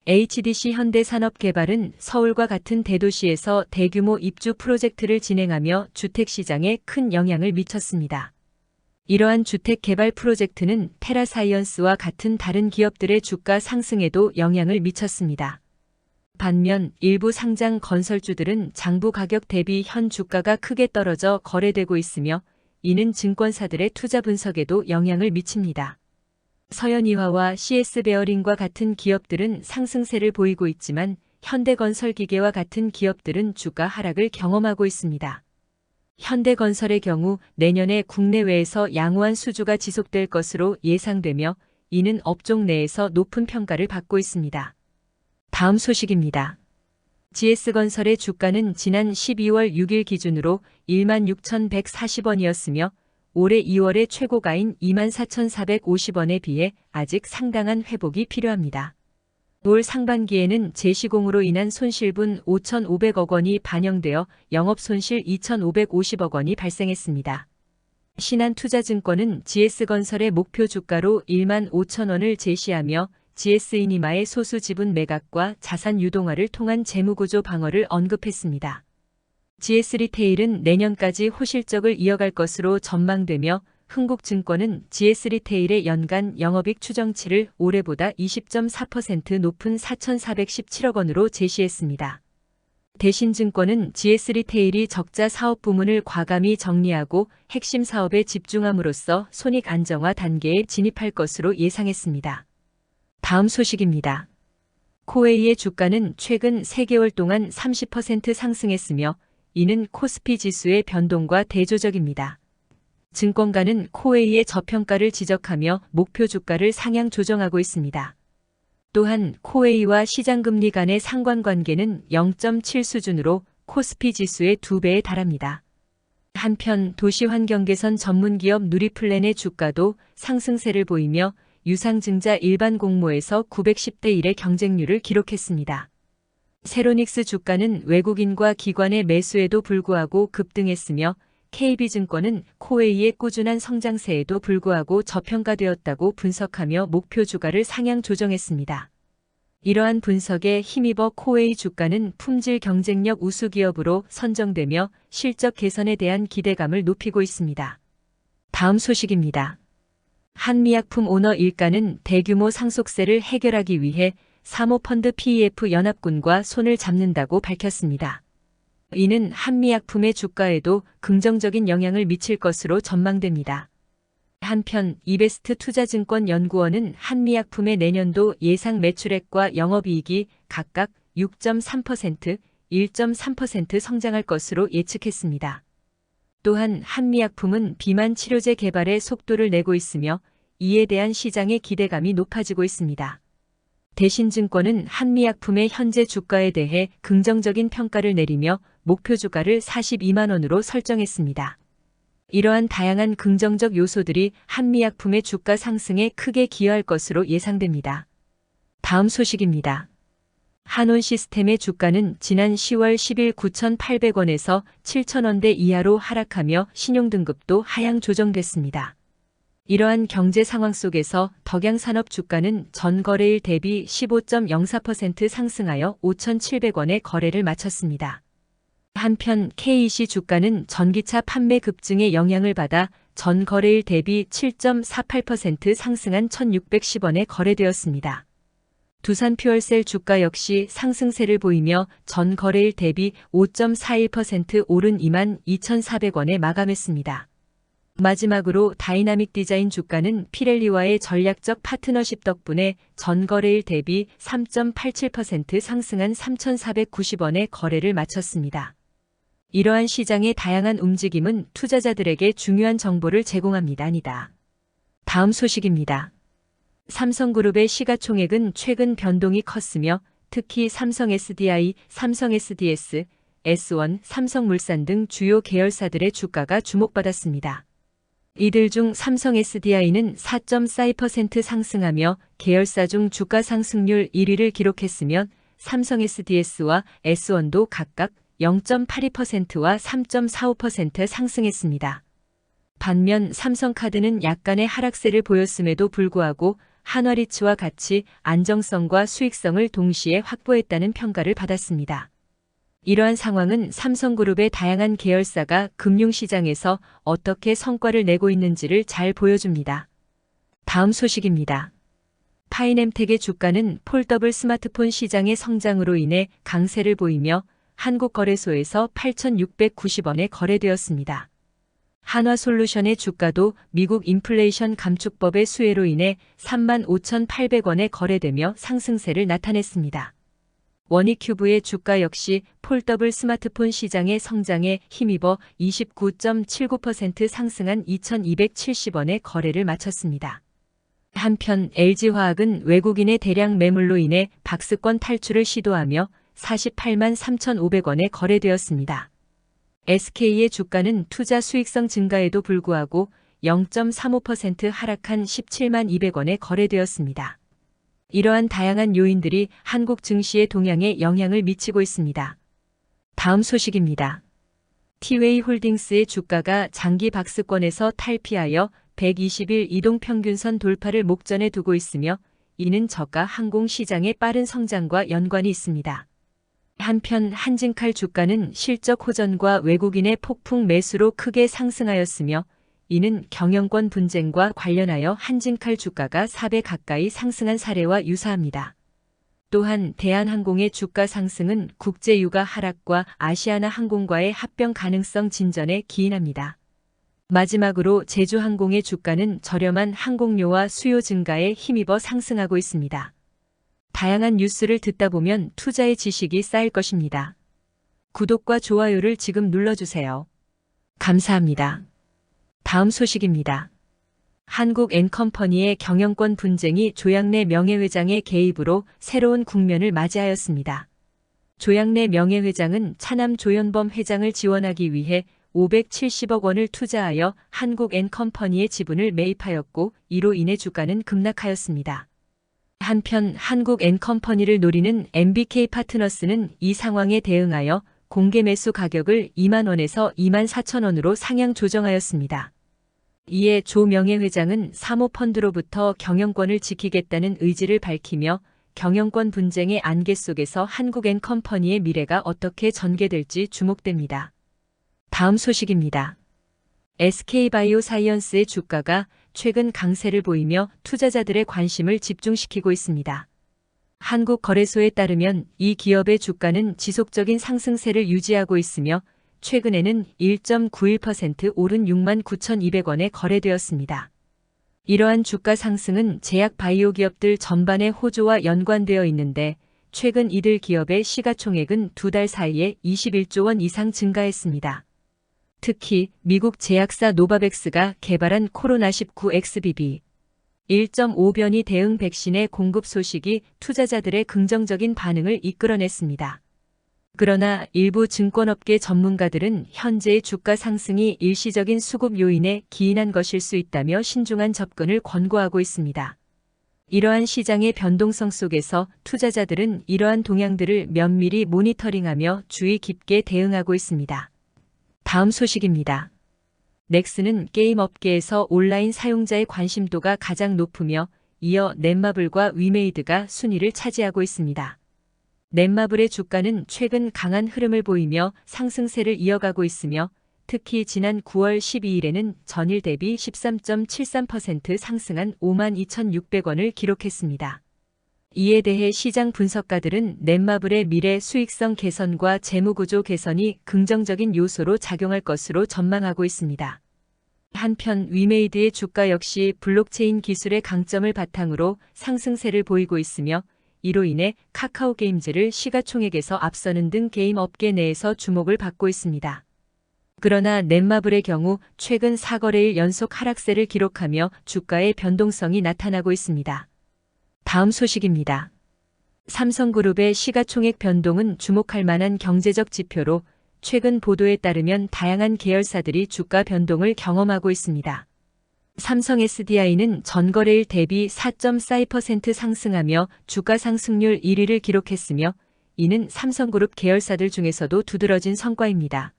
HDC 현대산업개발은 서울과 같은 대도시에서 대규모 입주 프로젝트를 진행하며 주택시장에 큰 영향을 미쳤습니다. 이러한 주택개발 프로젝트는 테라사이언스와 같은 다른 기업들의 주가 상승에도 영향을 미쳤습니다. 반면 일부 상장 건설주들은 장부 가격 대비 현 주가가 크게 떨어져 거래되고 있으며 이는 증권사들의 투자 분석에도 영향을 미칩니다. 서현이화와 CS베어링과 같은 기업들은 상승세를 보이고 있지만 현대건설기계와 같은 기업들은 주가 하락을 경험하고 있습니다. 현대건설의 경우 내년에 국내외에서 양호한 수주가 지속될 것으로 예상되며 이는 업종 내에서 높은 평가를 받고 있습니다. 다음 소식입니다. GS건설의 주가는 지난 12월 6일 기준으로 16,140원이었으며 올해 2월의 최고가인 24,450원에 비해 아직 상당한 회복이 필요합니다. 올 상반기에는 재시공으로 인한 손실분 5,500억 원이 반영되어 영업손실 2,550억 원이 발생했습니다. 신한투자증권은 GS건설의 목표 주가로 15,000원을 제시하며 GS이니마의 소수 지분 매각과 자산 유동화를 통한 재무구조 방어를 언급했습니다. GS리테일은 내년까지 호실적을 이어갈 것으로 전망되며 흥국증권은 GS리테일의 연간 영업이익 추정치를 올해보다 20.4% 높은 4,417억 원으로 제시했습니다. 대신증권은 GS리테일이 적자 사업 부문을 과감히 정리하고 핵심 사업에 집중함으로써 손익 안정화 단계에 진입할 것으로 예상했습니다. 다음 소식입니다. 코웨이의 주가는 최근 3개월 동안 30% 상승했으며 이는 코스피 지수의 변동과 대조적입니다. 증권가는 코웨이의 저평가를 지적하며 목표 주가를 상향 조정하고 있습니다. 또한 코웨이와 시장금리 간의 상관관계는 0.7 수준으로 코스피 지수의 2배에 달합니다. 한편 도시환경개선 전문기업 누리플랜의 주가도 상승세를 보이며 유상증자 일반 공모에서 910대 1의 경쟁률을 기록했습니다. 세로닉스 주가는 외국인과 기관의 매수에도 불구하고 급등했으며 KB증권은 코웨이의 꾸준한 성장세에도 불구하고 저평가되었다고 분석하며 목표 주가를 상향 조정했습니다. 이러한 분석에 힘입어 코웨이 주가는 품질 경쟁력 우수 기업으로 선정되며 실적 개선에 대한 기대감을 높이고 있습니다. 다음 소식입니다. 한미약품 오너 일가는 대규모 상속세를 해결하기 위해 사모펀드 PEF 연합군과 손을 잡는다고 밝혔습니다. 이는 한미약품의 주가에도 긍정적인 영향을 미칠 것으로 전망됩니다. 한편 이베스트 투자증권 연구원은 한미약품의 내년도 예상 매출액과 영업이익이 각각 6.3%, 1.3% 성장할 것으로 예측했습니다. 또한 한미약품은 비만 치료제 개발에 속도를 내고 있으며 이에 대한 시장의 기대감이 높아지고 있습니다. 대신증권은 한미약품의 현재 주가에 대해 긍정적인 평가를 내리며 목표 주가를 42만 원으로 설정했습니다. 이러한 다양한 긍정적 요소들이 한미약품의 주가 상승에 크게 기여할 것으로 예상됩니다. 다음 소식입니다. 한온시스템의 주가는 지난 10월 10일 9,800원에서 7,000원대 이하로 하락하며 신용등급도 하향 조정됐습니다. 이러한 경제 상황 속에서 덕양산업 주가는 전 거래일 대비 15.04% 상승하여 5,700원에 거래를 마쳤습니다. 한편 KEC 주가는 전기차 판매 급증의 영향을 받아 전 거래일 대비 7.48% 상승한 1,610원에 거래되었습니다. 두산 퓨얼셀 주가 역시 상승세를 보이며 전 거래일 대비 5.41% 오른 22,400원에 마감했습니다. 마지막으로 다이나믹 디자인 주가는 피렐리와의 전략적 파트너십 덕분에 전 거래일 대비 3.87% 상승한 3,490원에 거래를 마쳤습니다. 이러한 시장의 다양한 움직임은 투자자들에게 중요한 정보를 제공합니다. 다음 소식입니다. 삼성그룹의 시가총액은 최근 변동이 컸으며 특히 삼성 SDI, 삼성 SDS, S1, 삼성물산 등 주요 계열사들의 주가가 주목받았습니다. 이들 중 삼성 SDI는 4.42% 상승하며 계열사 중 주가 상승률 1위를 기록했으며 삼성 SDS와 S1도 각각 0.82%와 3.45% 상승했습니다. 반면 삼성카드는 약간의 하락세를 보였음에도 불구하고 한화리츠와 같이 안정성과 수익성을 동시에 확보했다는 평가를 받았습니다. 이러한 상황은 삼성그룹의 다양한 계열사가 금융시장에서 어떻게 성과를 내고 있는지를 잘 보여줍니다. 다음 소식입니다. 파이nem텍의 주가는 폴더블 스마트폰 시장의 성장으로 인해 강세를 보이며 한국거래소에서 8,690원에 거래되었습니다. 한화솔루션의 주가도 미국 인플레이션 감축법의 수혜로 인해 35,800원에 거래되며 상승세를 나타냈습니다. 원익큐브의 주가 역시 폴더블 스마트폰 시장의 성장에 힘입어 29.79% 상승한 2,270원에 거래를 마쳤습니다. 한편 LG화학은 외국인의 대량 매물로 인해 박스권 탈출을 시도하며 48만 3,500원에 거래되었습니다. SK의 주가는 투자 수익성 증가에도 불구하고 0.35% 하락한 17만 200원에 거래되었습니다. 이러한 다양한 요인들이 한국 증시의 동향에 영향을 미치고 있습니다. 다음 소식입니다. 티웨이 홀딩스의 주가가 장기 박스권에서 탈피하여 120일 이동평균선 돌파를 목전에 두고 있으며 이는 저가 항공 시장의 빠른 성장과 연관이 있습니다. 한편 한진칼 주가는 실적 호전과 외국인의 폭풍 매수로 크게 상승하였으며 이는 경영권 분쟁과 관련하여 한진칼 주가가 4배 가까이 상승한 사례와 유사합니다. 또한 대한항공의 주가 상승은 국제유가 하락과 아시아나 항공과의 합병 가능성 진전에 기인합니다. 마지막으로 제주항공의 주가는 저렴한 항공료와 수요 증가에 힘입어 상승하고 있습니다. 다양한 뉴스를 듣다 보면 투자의 지식이 쌓일 것입니다. 구독과 좋아요를 지금 눌러주세요. 감사합니다. 다음 소식입니다. 한국앤컴퍼니의 경영권 분쟁이 조양래 명예회장의 개입으로 새로운 국면을 맞이하였습니다. 조양래 명예회장은 차남 조현범 회장을 지원하기 위해 570억 원을 투자하여 한국앤컴퍼니의 지분을 매입하였고 이로 인해 주가는 급락하였습니다. 한편 한국앤컴퍼니를 노리는 MBK 파트너스는 이 상황에 대응하여 공개 매수 가격을 2만 원에서 2만 4천 원으로 상향 조정하였습니다. 이에 조 명예회장은 사모펀드로부터 경영권을 지키겠다는 의지를 밝히며 경영권 분쟁의 안개 속에서 한국앤컴퍼니의 미래가 어떻게 전개될지 주목됩니다. 다음 소식입니다. SK바이오사이언스의 주가가 최근 강세를 보이며 투자자들의 관심을 집중시키고 있습니다. 한국거래소에 따르면 이 기업의 주가는 지속적인 상승세를 유지하고 있으며 최근에는 1.91% 오른 69,200원에 거래되었습니다. 이러한 주가 상승은 제약 바이오 기업들 전반의 호조와 연관되어 있는데 최근 이들 기업의 시가총액은 2달 사이에 21조 원 이상 증가했습니다. 특히 미국 제약사 노바백스가 개발한 코로나19 XBB 1.5변이 대응 백신의 공급 소식이 투자자들의 긍정적인 반응을 이끌어냈습니다. 그러나 일부 증권업계 전문가들은 현재의 주가 상승이 일시적인 수급 요인에 기인한 것일 수 있다며 신중한 접근을 권고하고 있습니다. 이러한 시장의 변동성 속에서 투자자들은 이러한 동향들을 면밀히 모니터링하며 주의 깊게 대응하고 있습니다. 다음 소식입니다. 넥슨은 게임 업계에서 온라인 사용자의 관심도가 가장 높으며 이어 넷마블과 위메이드가 순위를 차지하고 있습니다. 넷마블의 주가는 최근 강한 흐름을 보이며 상승세를 이어가고 있으며 특히 지난 9월 12일에는 전일 대비 13.73% 상승한 52,600원을 기록했습니다. 이에 대해 시장 분석가들은 넷마블의 미래 수익성 개선과 재무구조 개선이 긍정적인 요소로 작용할 것으로 전망하고 있습니다. 한편 위메이드의 주가 역시 블록체인 기술의 강점을 바탕으로 상승세를 보이고 있으며 이로 인해 카카오 게임즈를 시가총액에서 앞서는 등 게임 업계 내에서 주목을 받고 있습니다. 그러나 넷마블의 경우 최근 4거래일 연속 하락세를 기록하며 주가의 변동성이 나타나고 있습니다. 다음 소식입니다. 삼성그룹의 시가총액 변동은 주목할 만한 경제적 지표로 최근 보도에 따르면 다양한 계열사들이 주가 변동을 경험하고 있습니다. 삼성 SDI는 전거래일 대비 4.42% 상승하며 주가 상승률 1위를 기록했으며 이는 삼성그룹 계열사들 중에서도 두드러진 성과입니다.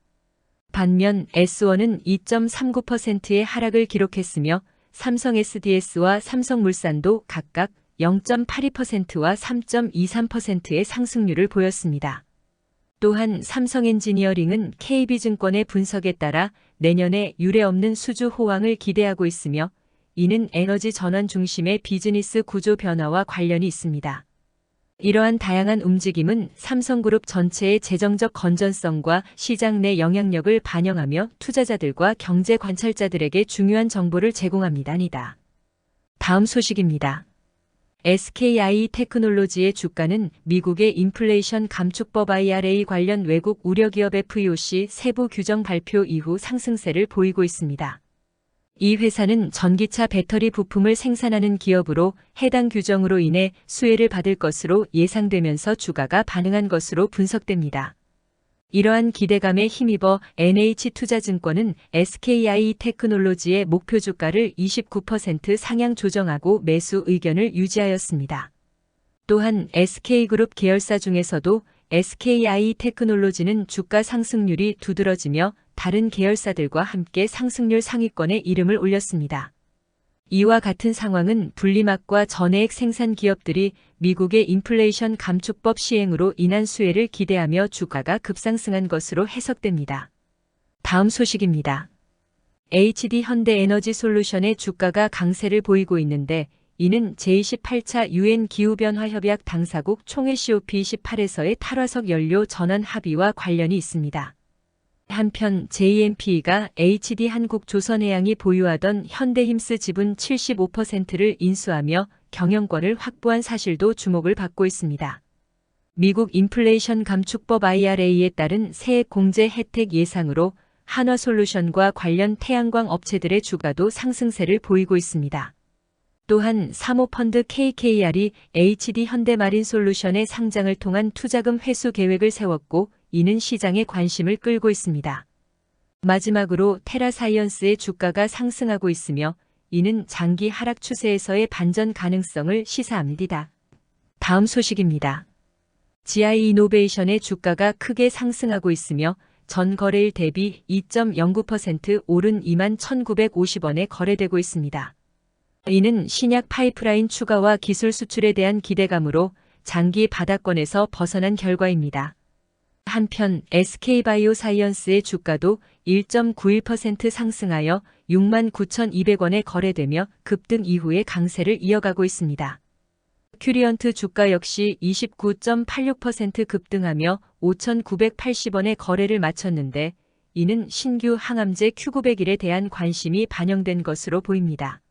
반면 S1은 2.39%의 하락을 기록했으며 삼성 SDS와 삼성물산도 각각 0.82%와 3.23%의 상승률을 보였습니다. 또한 삼성엔지니어링은 KB증권의 분석에 따라 내년에 유례없는 수주 호황을 기대하고 있으며 이는 에너지 전환 중심의 비즈니스 구조 변화와 관련이 있습니다. 이러한 다양한 움직임은 삼성그룹 전체의 재정적 건전성과 시장 내 영향력을 반영하며 투자자들과 경제 관찰자들에게 중요한 정보를 제공합니다. 다음 소식입니다. SKI 테크놀로지의 주가는 미국의 인플레이션 감축법 IRA 관련 외국 우려기업 FEOC 세부 규정 발표 이후 상승세를 보이고 있습니다. 이 회사는 전기차 배터리 부품을 생산하는 기업으로 해당 규정으로 인해 수혜를 받을 것으로 예상되면서 주가가 반응한 것으로 분석됩니다. 이러한 기대감에 힘입어 NH투자증권은 SKI 테크놀로지의 목표 주가를 29% 상향 조정하고 매수 의견을 유지하였습니다. 또한 SK그룹 계열사 중에서도 SKI 테크놀로지는 주가 상승률이 두드러지며 다른 계열사들과 함께 상승률 상위권에 이름을 올렸습니다. 이와 같은 상황은 분리막과 전해액 생산 기업들이 미국의 인플레이션 감축법 시행으로 인한 수혜를 기대하며 주가가 급상승한 것으로 해석됩니다. 다음 소식입니다. HD 현대에너지솔루션의 주가가 강세를 보이고 있는데 이는 제28차 UN 기후변화협약 당사국 총회 COP28에서의 탈화석 연료 전환 합의와 관련이 있습니다. 한편 JMP가 HD 한국조선해양이 보유하던 현대힘스 지분 75%를 인수하며 경영권을 확보한 사실도 주목을 받고 있습니다. 미국 인플레이션 감축법 IRA에 따른 세액 공제 혜택 예상으로 한화솔루션과 관련 태양광 업체들의 주가도 상승세를 보이고 있습니다. 또한 사모펀드 KKR이 HD 현대마린솔루션의 상장을 통한 투자금 회수 계획을 세웠고 이는 시장의 관심을 끌고 있습니다. 마지막으로 테라사이언스의 주가가 상승하고 있으며 이는 장기 하락 추세에서의 반전 가능성을 시사합니다. 다음 소식입니다. GI 이노베이션의 주가가 크게 상승하고 있으며 전 거래일 대비 2.09% 오른 21,950원에 거래되고 있습니다. 이는 신약 파이프라인 추가와 기술 수출에 대한 기대감으로 장기 바닥권에서 벗어난 결과입니다. 한편 SK바이오사이언스의 주가도 1.91% 상승하여 69,200원에 거래되며 급등 이후의 강세를 이어가고 있습니다. 큐리언트 주가 역시 29.86% 급등하며 5,980원에 거래를 마쳤는데 이는 신규 항암제 Q901에 대한 관심이 반영된 것으로 보입니다.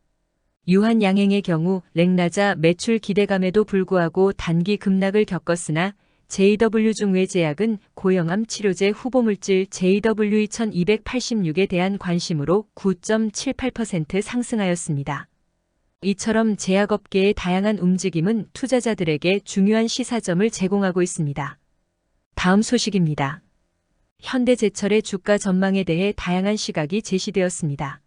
유한양행의 경우 렉나자 매출 기대감에도 불구하고 단기 급락을 겪었으나 JW중외제약은 고형암 치료제 후보물질 JW2286에 대한 관심으로 9.78% 상승하였습니다. 이처럼 제약업계의 다양한 움직임은 투자자들에게 중요한 시사점을 제공하고 있습니다. 다음 소식입니다. 현대제철의 주가 전망에 대해 다양한 시각이 제시되었습니다.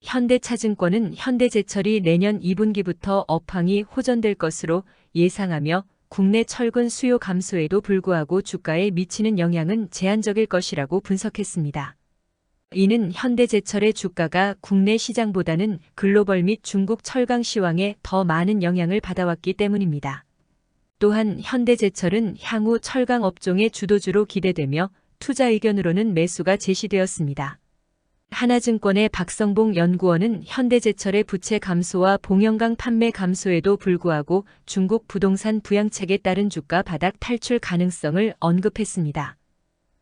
현대차증권은 현대제철이 내년 2분기부터 업황이 호전될 것으로 예상하며 국내 철근 수요 감소에도 불구하고 주가에 미치는 영향은 제한적일 것이라고 분석했습니다. 이는 현대제철의 주가가 국내 시장보다는 글로벌 및 중국 철강 시황에 더 많은 영향을 받아왔기 때문입니다. 또한 현대제철은 향후 철강 업종의 주도주로 기대되며 투자 의견으로는 매수가 제시되었습니다. 하나증권의 박성봉 연구원은 현대제철의 부채 감소와 봉영강 판매 감소에도 불구하고 중국 부동산 부양책에 따른 주가 바닥 탈출 가능성을 언급했습니다.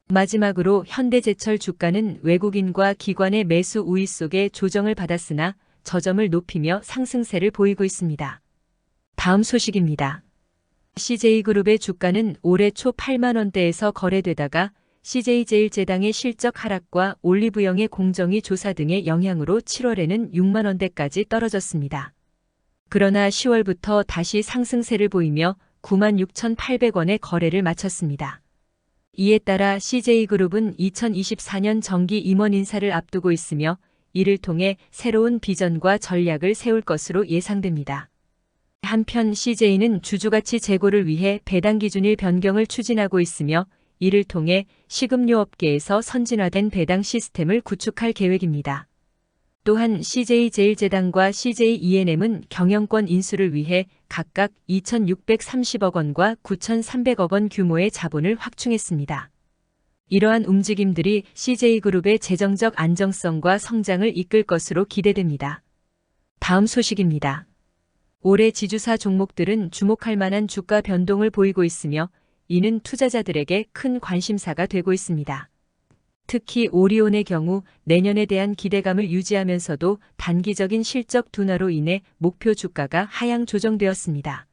마지막으로 현대제철 주가는 외국인과 기관의 매수 우위 속에 조정을 받았으나 저점을 높이며 상승세를 보이고 있습니다. 다음 소식입니다. CJ그룹의 주가는 올해 초 8만 원대에서 거래되다가 CJ제일제당의 실적 하락과 올리브영의 공정위 조사 등의 영향으로 7월에는 6만 원대까지 떨어졌습니다. 그러나 10월부터 다시 상승세를 보이며 96,800원에 거래를 마쳤습니다. 이에 따라 CJ그룹은 2024년 정기 임원 인사를 앞두고 있으며 이를 통해 새로운 비전과 전략을 세울 것으로 예상됩니다. 한편 CJ는 주주가치 제고를 위해 배당 기준일 변경을 추진하고 있으며 이를 통해 식음료 업계에서 선진화된 배당 시스템을 구축할 계획입니다. 또한 CJ제일제당과 CJENM은 경영권 인수를 위해 각각 2,630억 원과 9,300억 원 규모의 자본을 확충했습니다. 이러한 움직임들이 CJ그룹의 재정적 안정성과 성장을 이끌 것으로 기대됩니다. 다음 소식입니다. 올해 지주사 종목들은 주목할 만한 주가 변동을 보이고 있으며 이는 투자자들에게 큰 관심사가 되고 있습니다. 특히 오리온의 경우 내년에 대한 기대감을 유지하면서도 단기적인 실적 둔화로 인해 목표 주가가 하향 조정되었습니다.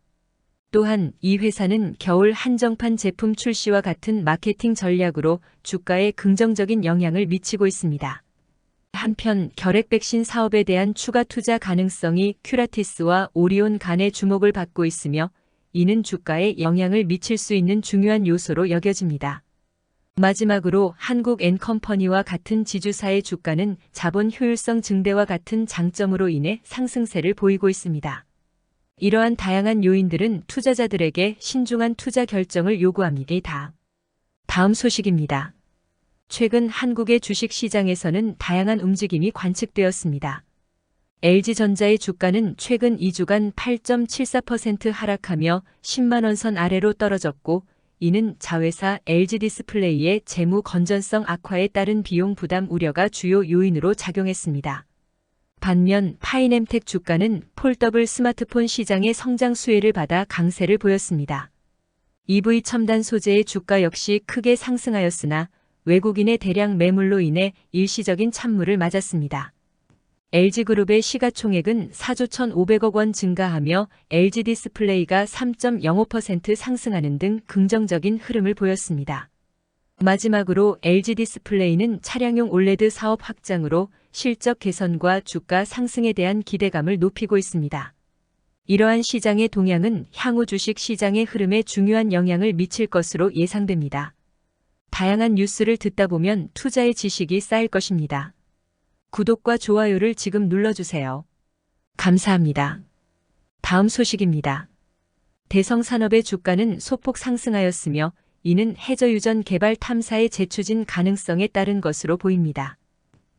또한 이 회사는 겨울 한정판 제품 출시와 같은 마케팅 전략으로 주가에 긍정적인 영향을 미치고 있습니다. 한편 결핵 백신 사업에 대한 추가 투자 가능성이 큐라티스와 오리온 간의 주목을 받고 있으며 이는 주가에 영향을 미칠 수 있는 중요한 요소로 여겨집니다. 마지막으로 한국엔컴퍼니와 같은 지주사의 주가는 자본 효율성 증대와 같은 장점으로 인해 상승세를 보이고 있습니다. 이러한 다양한 요인들은 투자자들에게 신중한 투자 결정을 요구합니다. 다음 소식입니다. 최근 한국의 주식시장에서는 다양한 움직임이 관측되었습니다. LG전자의 주가는 최근 2주간 8.74% 하락하며 10만 원 선 아래로 떨어졌고 이는 자회사 LG디스플레이의 재무 건전성 악화에 따른 비용 부담 우려가 주요 요인으로 작용했습니다. 반면 파이nem텍 주가는 폴더블 스마트폰 시장의 성장 수혜를 받아 강세를 보였습니다. EV 첨단 소재의 주가 역시 크게 상승하였으나 외국인의 대량 매물로 인해 일시적인 찬물을 맞았습니다. LG그룹의 시가총액은 4조 1,500억 원 증가하며 LG디스플레이가 3.05% 상승하는 등 긍정적인 흐름을 보였습니다. 마지막으로 LG디스플레이는 차량용 올레드 사업 확장으로 실적 개선과 주가 상승에 대한 기대감을 높이고 있습니다. 이러한 시장의 동향은 향후 주식 시장의 흐름에 중요한 영향을 미칠 것으로 예상됩니다. 다양한 뉴스를 듣다 보면 투자의 지식이 쌓일 것입니다. 구독과 좋아요를 지금 눌러주세요. 감사합니다. 다음 소식입니다. 대성산업의 주가는 소폭 상승하였으며 이는 해저유전 개발 탐사의 재추진 가능성에 따른 것으로 보입니다.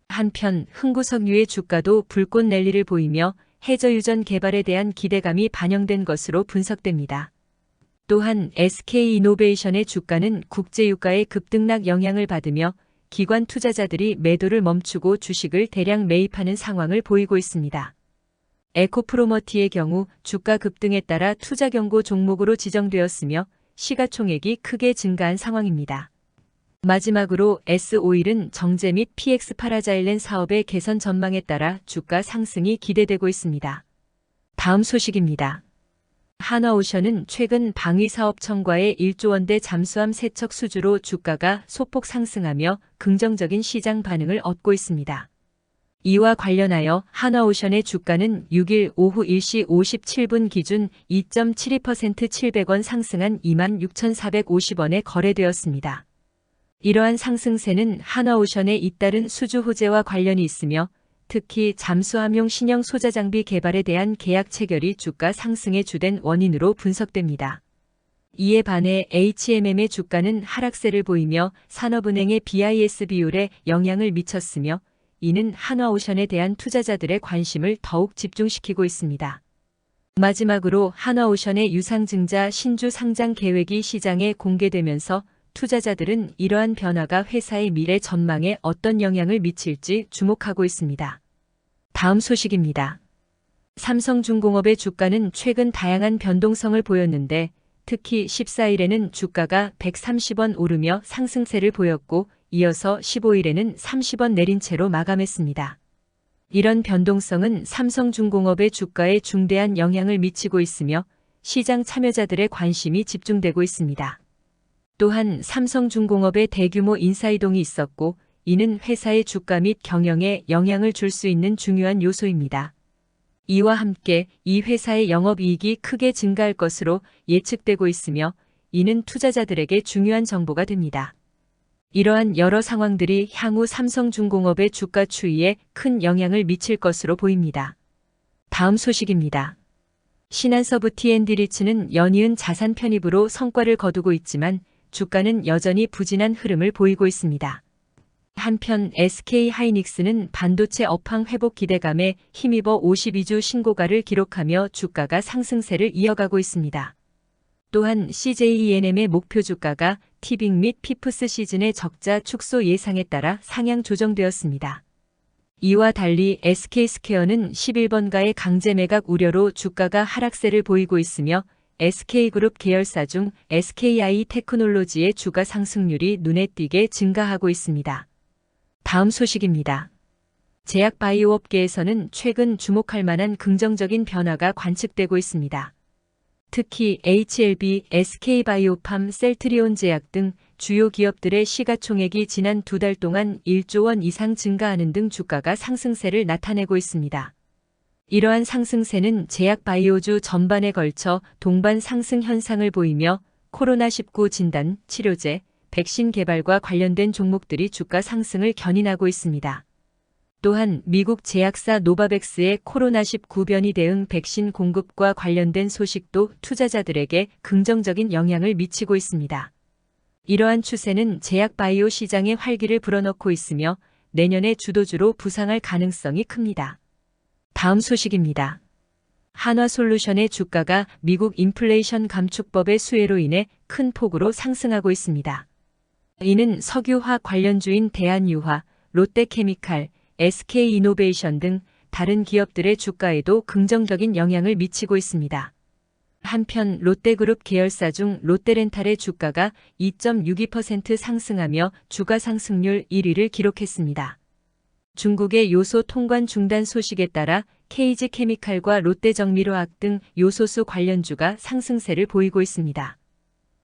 한편 흥구석유의 주가도 불꽃 랠리를 보이며 해저유전 개발에 대한 기대감이 반영된 것으로 분석됩니다. 또한 SK이노베이션의 주가는 국제유가의 급등락 영향을 받으며 기관 투자자들이 매도를 멈추고 주식을 대량 매입하는 상황을 보이고 있습니다. 에코프로머티의 경우 주가 급등에 따라 투자 경고 종목으로 지정되었으며 시가총액이 크게 증가한 상황입니다. 마지막으로 S오일은 정제 및 PX 파라자일렌 사업의 개선 전망에 따라 주가 상승이 기대되고 있습니다. 다음 소식입니다. 한화오션은 최근 방위사업청과의 1조 원대 잠수함 세척 수주로 주가가 소폭 상승하며 긍정적인 시장 반응을 얻고 있습니다. 이와 관련하여 한화오션의 주가는 6일 오후 1시 57분 기준 2.72% 700원 상승한 26,450원에 거래되었습니다. 이러한 상승세는 한화오션의 잇따른 수주 호재와 관련이 있으며 특히 잠수함용 신형 소자장비 개발에 대한 계약 체결이 주가 상승의 주된 원인으로 분석됩니다. 이에 반해 HMM의 주가는 하락세를 보이며 산업은행의 BIS 비율에 영향을 미쳤으며 이는 한화오션에 대한 투자자들의 관심을 더욱 집중시키고 있습니다. 마지막으로 한화오션의 유상증자 신주 상장 계획이 시장에 공개되면서 투자자들은 이러한 변화가 회사의 미래 전망에 어떤 영향을 미칠지 주목하고 있습니다. 다음 소식입니다. 삼성중공업의 주가는 최근 다양한 변동성을 보였는데 특히 14일에는 주가가 130원 오르며 상승세를 보였고 이어서 15일에는 30원 내린 채로 마감했습니다. 이런 변동성은 삼성중공업의 주가에 중대한 영향을 미치고 있으며 시장 참여자들의 관심이 집중되고 있습니다. 또한 삼성중공업의 대규모 인사이동이 있었고 이는 회사의 주가 및 경영에 영향을 줄 수 있는 중요한 요소입니다. 이와 함께 이 회사의 영업이익이 크게 증가할 것으로 예측되고 있으며 이는 투자자들에게 중요한 정보가 됩니다. 이러한 여러 상황들이 향후 삼성중공업의 주가 추이에 큰 영향을 미칠 것으로 보입니다. 다음 소식입니다. 신한서브 T&D리츠는 연이은 자산 편입으로 성과를 거두고 있지만 주가는 여전히 부진한 흐름을 보이고 있습니다. 한편 SK하이닉스는 반도체 업황 회복 기대감에 힘입어 52주 신고가를 기록하며 주가가 상승세를 이어가고 있습니다. 또한 CJENM의 목표 주가가 티빙 및 피프스 시즌의 적자 축소 예상에 따라 상향 조정되었습니다. 이와 달리 SK스퀘어는 11번가의 강제 매각 우려로 주가가 하락세를 보이고 있으며 SK그룹 계열사 중 SKI 테크놀로지의 주가 상승률이 눈에 띄게 증가하고 있습니다. 다음 소식입니다. 제약바이오 업계에서는 최근 주목할 만한 긍정적인 변화가 관측되고 있습니다. 특히 HLB, SK바이오팜, 셀트리온 제약 등 주요 기업들의 시가총액이 지난 2달 동안 1조 원 이상 증가하는 등 주가가 상승세를 나타내고 있습니다. 이러한 상승세는 제약바이오주 전반에 걸쳐 동반 상승 현상을 보이며 코로나19 진단, 치료제, 백신 개발과 관련된 종목들이 주가 상승을 견인하고 있습니다. 또한 미국 제약사 노바백스의 코로나19 변이 대응 백신 공급과 관련된 소식도 투자자들에게 긍정적인 영향을 미치고 있습니다. 이러한 추세는 제약바이오 시장에 활기를 불어넣고 있으며 내년에 주도주로 부상할 가능성이 큽니다. 다음 소식입니다. 한화솔루션의 주가가 미국 인플레이션 감축법의 수혜로 인해 큰 폭으로 상승하고 있습니다. 이는 석유화 관련주인 대한유화, 롯데케미칼, SK이노베이션 등 다른 기업들의 주가에도 긍정적인 영향을 미치고 있습니다. 한편 롯데그룹 계열사 중 롯데렌탈의 주가가 2.62% 상승하며 주가 상승률 1위를 기록했습니다. 중국의 요소 통관 중단 소식에 따라 KG케미칼과 롯데정밀화학 등 요소수 관련주가 상승세를 보이고 있습니다.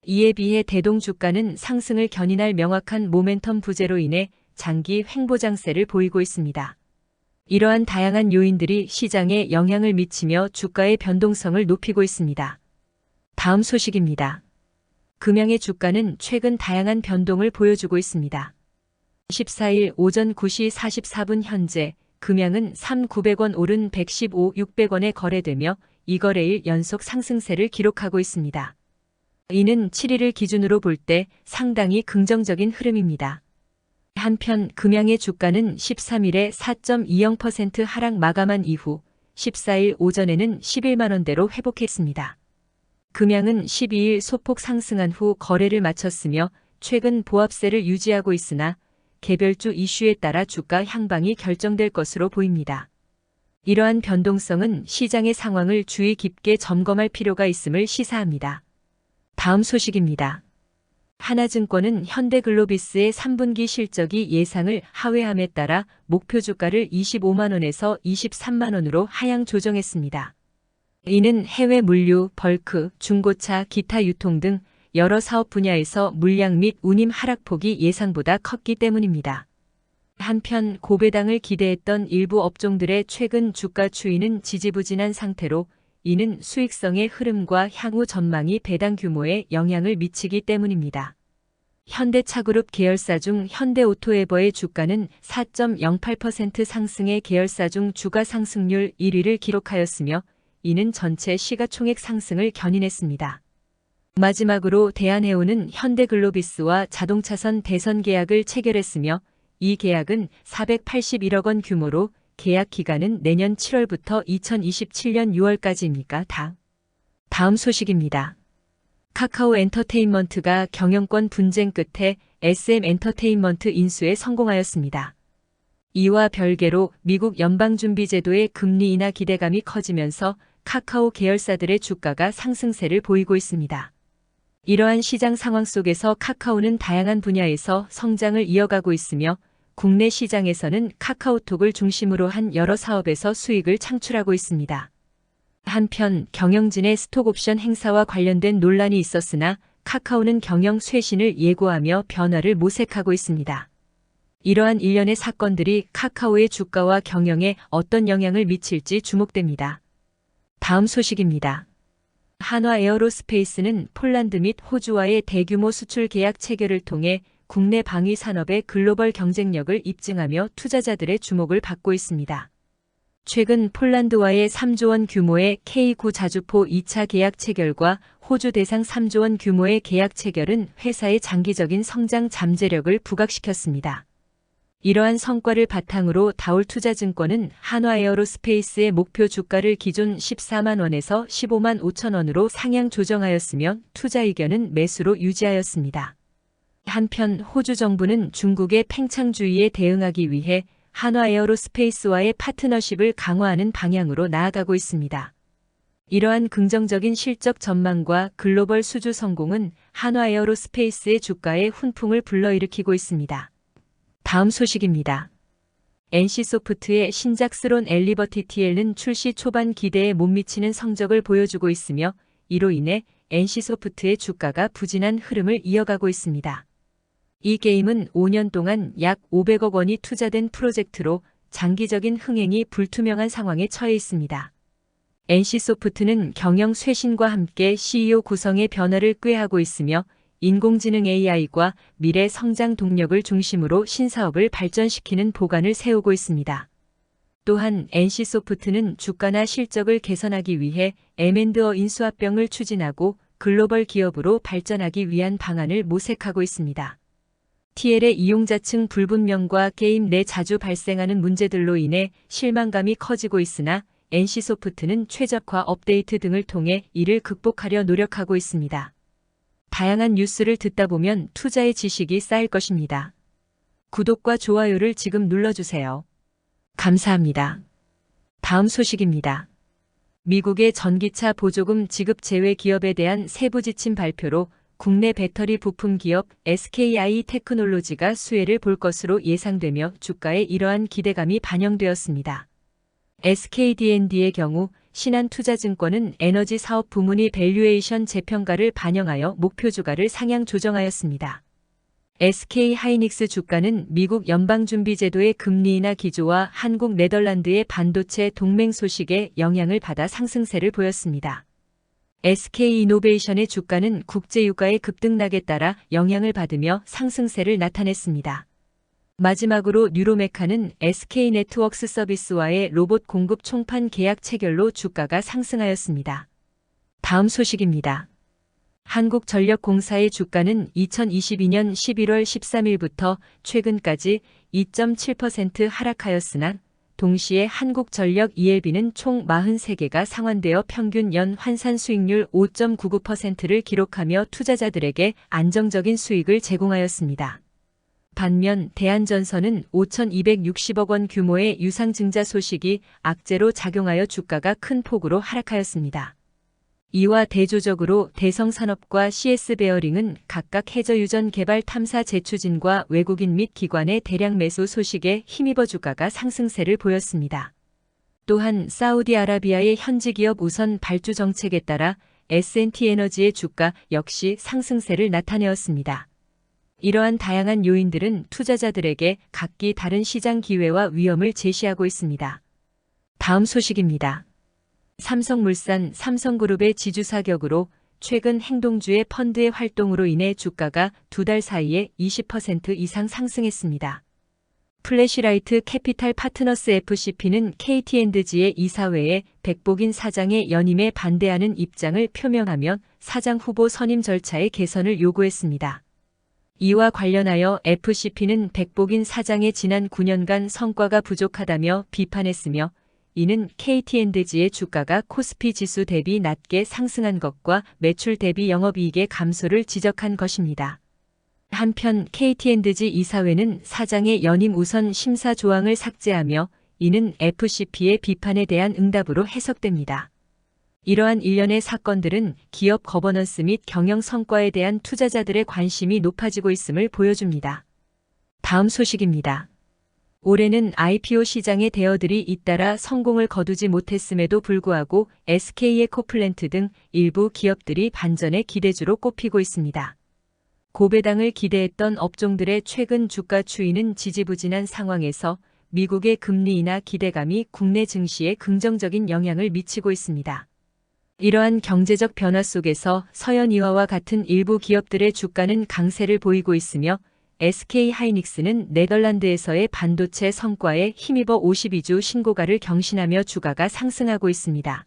이에 비해 대동 주가는 상승을 견인할 명확한 모멘텀 부재로 인해 장기 횡보장세를 보이고 있습니다. 이러한 다양한 요인들이 시장에 영향을 미치며 주가의 변동성을 높이고 있습니다. 다음 소식입니다. 금양의 주가는 최근 다양한 변동을 보여주고 있습니다. 14일 오전 9시 44분 현재 금양은 3,900원 오른 115,600원에 거래되며 이거래일 연속 상승세를 기록하고 있습니다. 이는 7일을 기준으로 볼 때 상당히 긍정적인 흐름입니다. 한편 금양의 주가는 13일에 4.20% 하락 마감한 이후 14일 오전에는 11만원대로 회복했습니다. 금양은 12일 소폭 상승한 후 거래를 마쳤으며 최근 보합세를 유지하고 있으나 개별주 이슈에 따라 주가 향방이 결정될 것으로 보입니다. 이러한 변동성은 시장의 상황을 주의 깊게 점검할 필요가 있음을 시사합니다. 다음 소식입니다. 하나증권은 현대글로비스의 3분기 실적이 예상을 하회함에 따라 목표 주가를 25만원에서 23만원으로 하향 조정했습니다. 이는 해외 물류, 벌크, 중고차, 기타 유통 등 여러 사업 분야에서 물량 및 운임 하락폭이 예상보다 컸기 때문입니다. 한편 고배당을 기대했던 일부 업종들의 최근 주가 추이는 지지부진한 상태로 이는 수익성의 흐름과 향후 전망이 배당 규모에 영향을 미치기 때문입니다. 현대차그룹 계열사 중 현대오토에버의 주가는 4.08% 상승의 계열사 중 주가 상승률 1위를 기록하였으며 이는 전체 시가총액 상승을 견인했습니다. 마지막으로 대한해운은 현대글로비스와 자동차선 대선 계약을 체결했으며 이 계약은 481억 원 규모로 계약 기간은 내년 7월부터 2027년 6월까지입니다. 다음 소식입니다. 카카오 엔터테인먼트가 경영권 분쟁 끝에 SM 엔터테인먼트 인수에 성공하였습니다. 이와 별개로 미국 연방준비제도의 금리 인하 기대감이 커지면서 카카오 계열사들의 주가가 상승세를 보이고 있습니다. 이러한 시장 상황 속에서 카카오는 다양한 분야에서 성장을 이어가고 있으며 국내 시장에서는 카카오톡을 중심으로 한 여러 사업에서 수익을 창출하고 있습니다. 한편 경영진의 스톡옵션 행사와 관련된 논란이 있었으나 카카오는 경영 쇄신을 예고하며 변화를 모색하고 있습니다. 이러한 일련의 사건들이 카카오의 주가와 경영에 어떤 영향을 미칠지 주목됩니다. 다음 소식입니다. 한화에어로스페이스는 폴란드 및 호주와의 대규모 수출 계약 체결을 통해 국내 방위 산업의 글로벌 경쟁력을 입증하며 투자자들의 주목을 받고 있습니다. 최근 폴란드와의 3조 원 규모의 K9 자주포 2차 계약 체결과 호주 대상 3조 원 규모의 계약 체결은 회사의 장기적인 성장 잠재력을 부각시켰습니다. 이러한 성과를 바탕으로 다올투자증권은 한화에어로스페이스의 목표 주가를 기존 14만 원에서 15만 5천 원으로 상향 조정하였으며 투자 의견은 매수로 유지하였습니다. 한편 호주 정부는 중국의 팽창주의에 대응하기 위해 한화에어로스페이스와의 파트너십을 강화하는 방향으로 나아가고 있습니다. 이러한 긍정적인 실적 전망과 글로벌 수주 성공은 한화에어로스페이스의 주가에 훈풍을 불러일으키고 있습니다. 다음 소식입니다. NC소프트의 신작 스론 엘리버티 TL은 출시 초반 기대에 못 미치는 성적을 보여주고 있으며 이로 인해 NC소프트의 주가가 부진한 흐름을 이어가고 있습니다. 이 게임은 5년 동안 약 500억 원이 투자된 프로젝트로 장기적인 흥행이 불투명한 상황에 처해 있습니다. NC소프트는 경영 쇄신과 함께 CEO 구성의 변화를 꾀하고 있으며 인공지능 AI과 미래 성장 동력을 중심으로 신사업을 발전시키는 보관을 세우고 있습니다. 또한 NC소프트는 주가나 실적을 개선하기 위해 M&A 인수합병을 추진하고 글로벌 기업으로 발전하기 위한 방안을 모색하고 있습니다. TL의 이용자층 불분명과 게임 내 자주 발생하는 문제들로 인해 실망감이 커지고 있으나 NC소프트는 최적화 업데이트 등을 통해 이를 극복하려 노력하고 있습니다. 다양한 뉴스를 듣다 보면 투자의 지식이 쌓일 것입니다. 구독과 좋아요를 지금 눌러주세요. 감사합니다. 다음 소식입니다. 미국의 전기차 보조금 지급 제외 기업에 대한 세부 지침 발표로 국내 배터리 부품 기업 SKI 테크놀로지가 수혜를 볼 것으로 예상되며 주가에 이러한 기대감이 반영되었습니다. SKD&D의 경우 신한투자증권은 에너지 사업 부문이 밸류에이션 재평가를 반영하여 목표 주가를 상향 조정하였습니다. SK하이닉스 주가는 미국 연방준비제도의 금리 인하 기조와 한국 네덜란드의 반도체 동맹 소식에 영향을 받아 상승세를 보였습니다. SK이노베이션의 주가는 국제유가의 급등락에 따라 영향을 받으며 상승세를 나타냈습니다. 마지막으로 뉴로메카는 SK네트워크스 서비스와의 로봇 공급 총판 계약 체결로 주가가 상승하였습니다. 다음 소식입니다. 한국전력공사의 주가는 2022년 11월 13일부터 최근까지 2.7% 하락하였으나 동시에 한국전력 ELB는 총 43개가 상환되어 평균 연 환산 수익률 5.99%를 기록하며 투자자들에게 안정적인 수익을 제공하였습니다. 반면 대한전선은 5,260억 원 규모의 유상증자 소식이 악재로 작용하여 주가가 큰 폭으로 하락하였습니다. 이와 대조적으로 대성산업과 CS베어링은 각각 해저유전 개발 탐사 재추진과 외국인 및 기관의 대량 매수 소식에 힘입어 주가가 상승세를 보였습니다. 또한 사우디아라비아의 현지 기업 우선 발주 정책에 따라 S&T에너지의 주가 역시 상승세를 나타내었습니다. 이러한 다양한 요인들은 투자자들에게 각기 다른 시장 기회와 위험을 제시하고 있습니다. 다음 소식입니다. 삼성물산 삼성그룹의 지주사격으로 최근 행동주의 펀드의 활동으로 인해 주가가 2달 사이에 20% 이상 상승했습니다. 플래시라이트 캐피탈 파트너스 FCP는 KT&G의 이사회에 백복인 사장의 연임에 반대하는 입장을 표명하며 사장 후보 선임 절차의 개선을 요구했습니다. 이와 관련하여 FCP는 백복인 사장의 지난 9년간 성과가 부족하다며 비판했으며, 이는 KT&G의 주가가 코스피 지수 대비 낮게 상승한 것과 매출 대비 영업이익의 감소를 지적한 것입니다. 한편 KT&G 이사회는 사장의 연임 우선 심사 조항을 삭제하며, 이는 FCP의 비판에 대한 응답으로 해석됩니다. 이러한 일련의 사건들은 기업 거버넌스 및 경영 성과에 대한 투자자들의 관심이 높아지고 있음을 보여줍니다. 다음 소식입니다. 올해는 IPO 시장의 대어들이 잇따라 성공을 거두지 못했음에도 불구하고 SK에코플랜트 등 일부 기업들이 반전의 기대주로 꼽히고 있습니다. 고배당을 기대했던 업종들의 최근 주가 추이는 지지부진한 상황에서 미국의 금리 인하 기대감이 국내 증시에 긍정적인 영향을 미치고 있습니다. 이러한 경제적 변화 속에서 서현이화와 같은 일부 기업들의 주가는 강세를 보이고 있으며, SK하이닉스는 네덜란드에서의 반도체 성과에 힘입어 52주 신고가를 경신하며 주가가 상승하고 있습니다.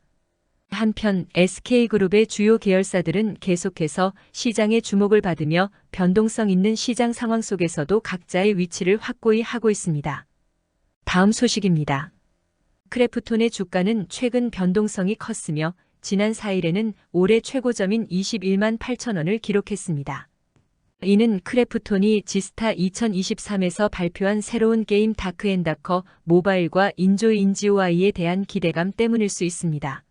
한편 SK그룹의 주요 계열사들은 계속해서 시장의 주목을 받으며 변동성 있는 시장 상황 속에서도 각자의 위치를 확고히 하고 있습니다. 다음 소식입니다. 크래프톤의 주가는 최근 변동성이 컸으며 지난 4일에는 올해 최고점인 21만 8천 원을 기록했습니다. 이는 크래프톤이 지스타 2023에서 발표한 새로운 게임 다크앤다커 모바일과 인조이 인지오아이에 대한 기대감 때문일 수 있습니다.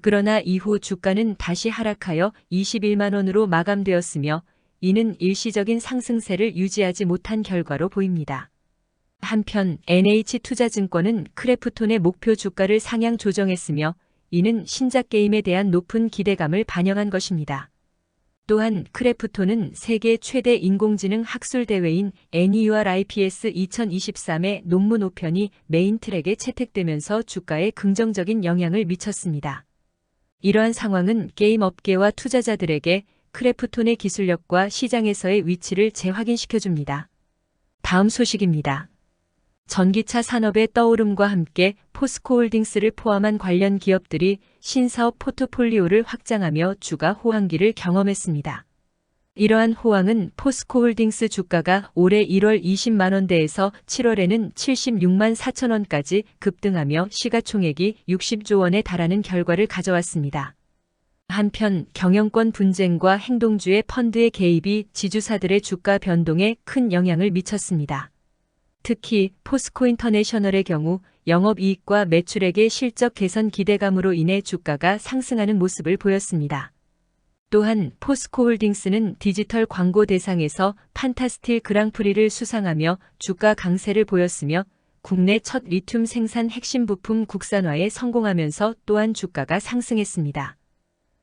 그러나 이후 주가는 다시 하락하여 21만 원으로 마감되었으며, 이는 일시적인 상승세를 유지하지 못한 결과로 보입니다. 한편 NH투자증권은 크래프톤의 목표 주가를 상향 조정했으며, 이는 신작 게임에 대한 높은 기대감을 반영한 것입니다. 또한 크래프톤은 세계 최대 인공지능 학술 대회인 NEURIPS 2023의 논문 5편이 메인 트랙에 채택되면서 주가에 긍정적인 영향을 미쳤습니다. 이러한 상황은 게임 업계와 투자자들에게 크래프톤의 기술력과 시장에서의 위치를 재확인시켜줍니다. 다음 소식입니다. 전기차 산업의 떠오름과 함께 포스코홀딩스를 포함한 관련 기업들이 신사업 포트폴리오를 확장하며 주가 호황기를 경험했습니다. 이러한 호황은 포스코홀딩스 주가가 올해 1월 20만 원대에서 7월에는 76만 4천 원까지 급등하며 시가총액이 60조 원에 달하는 결과를 가져왔습니다. 한편 경영권 분쟁과 행동주의 펀드의 개입이 지주사들의 주가 변동에 큰 영향을 미쳤습니다. 특히 포스코인터내셔널의 경우 영업이익과 매출액의 실적 개선 기대감으로 인해 주가가 상승하는 모습을 보였습니다. 또한 포스코홀딩스는 디지털 광고 대상에서 판타스틸 그랑프리를 수상하며 주가 강세를 보였으며, 국내 첫 리튬 생산 핵심 부품 국산화에 성공하면서 또한 주가가 상승했습니다.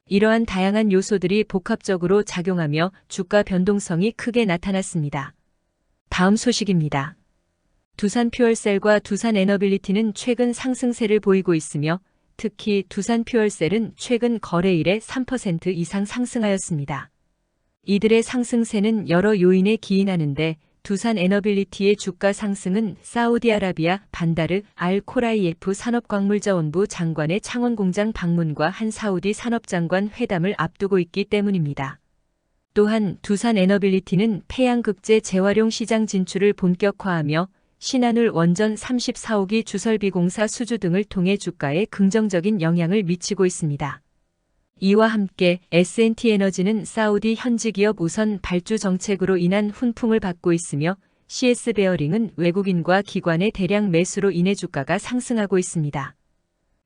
이러한 다양한 요소들이 복합적으로 작용하며 주가 변동성이 크게 나타났습니다. 다음 소식입니다. 두산퓨얼셀과 두산에너빌리티는 최근 상승세를 보이고 있으며, 특히 두산퓨얼셀은 최근 거래일에 3% 이상 상승하였습니다. 이들의 상승세는 여러 요인에 기인하는데, 두산에너빌리티의 주가 상승은 사우디아라비아 반다르 알 코라이에프 산업광물자원부 장관의 창원공장 방문과 한 사우디 산업장관 회담을 앞두고 있기 때문입니다. 또한 두산에너빌리티는 폐양극재 재활용 시장 진출을 본격화하며 신한울 원전 34호기 주설비 공사 수주 등을 통해 주가에 긍정적인 영향을 미치고 있습니다. 이와 함께 S&T에너지는 사우디 현지 기업 우선 발주 정책으로 인한 훈풍을 받고 있으며, CS베어링은 외국인과 기관의 대량 매수로 인해 주가가 상승하고 있습니다.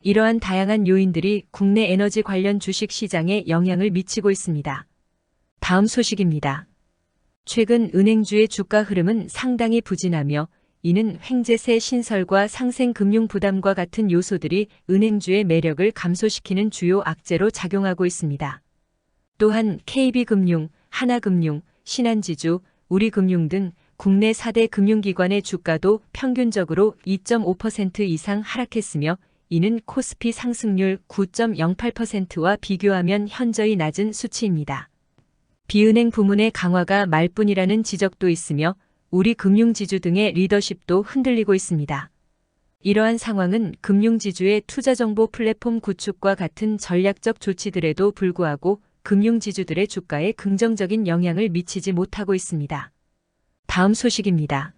이러한 다양한 요인들이 국내 에너지 관련 주식 시장에 영향을 미치고 있습니다. 다음 소식입니다. 최근 은행주의 주가 흐름은 상당히 부진하며, 이는 횡재세 신설과 상생 금융 부담과 같은 요소들이 은행주의 매력을 감소시키는 주요 악재로 작용하고 있습니다. 또한 KB금융, 하나금융, 신한지주, 우리금융 등 국내 4대 금융기관의 주가도 평균적으로 2.5% 이상 하락했으며, 이는 코스피 상승률 9.08%와 비교하면 현저히 낮은 수치입니다. 비은행 부문의 강화가 말뿐이라는 지적도 있으며, 우리 금융지주 등의 리더십도 흔들리고 있습니다. 이러한 상황은 금융지주의 투자정보 플랫폼 구축과 같은 전략적 조치들에도 불구하고 금융지주들의 주가에 긍정적인 영향을 미치지 못하고 있습니다. 다음 소식입니다.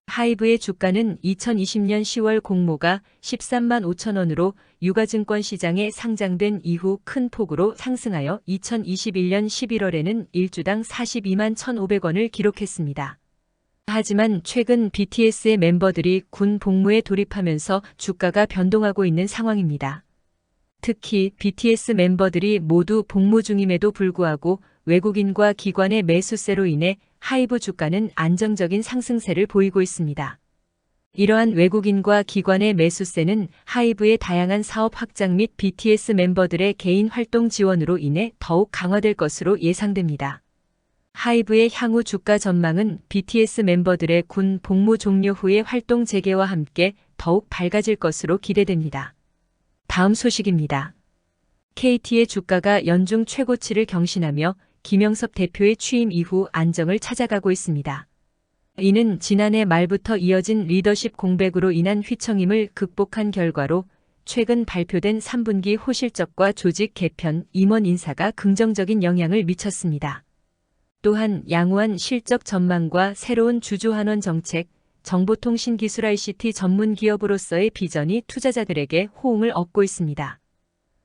하이브의 주가는 2020년 10월 공모가 13만 5천 원으로 유가증권 시장에 상장된 이후 큰 폭으로 상승하여 2021년 11월에는 1주당 42만 1,500원을 기록했습니다. 하지만 최근 BTS의 멤버들이 군 복무에 돌입하면서 주가가 변동하고 있는 상황입니다. 특히 BTS 멤버들이 모두 복무 중임에도 불구하고 외국인과 기관의 매수세로 인해 하이브 주가는 안정적인 상승세를 보이고 있습니다. 이러한 외국인과 기관의 매수세는 하이브의 다양한 사업 확장 및 BTS 멤버들의 개인 활동 지원으로 인해 더욱 강화될 것으로 예상됩니다. 하이브의 향후 주가 전망은 BTS 멤버들의 군 복무 종료 후의 활동 재개와 함께 더욱 밝아질 것으로 기대됩니다. 다음 소식입니다. KT의 주가가 연중 최고치를 경신하며 김영섭 대표의 취임 이후 안정을 찾아가고 있습니다. 이는 지난해 말부터 이어진 리더십 공백으로 인한 휘청임을 극복한 결과로 최근 발표된 3분기 호실적과 조직 개편, 임원 인사가 긍정적인 영향을 미쳤습니다. 또한 양호한 실적 전망과 새로운 주주환원 정책, 정보통신기술 ICT 전문 기업으로서의 비전이 투자자들에게 호응을 얻고 있습니다.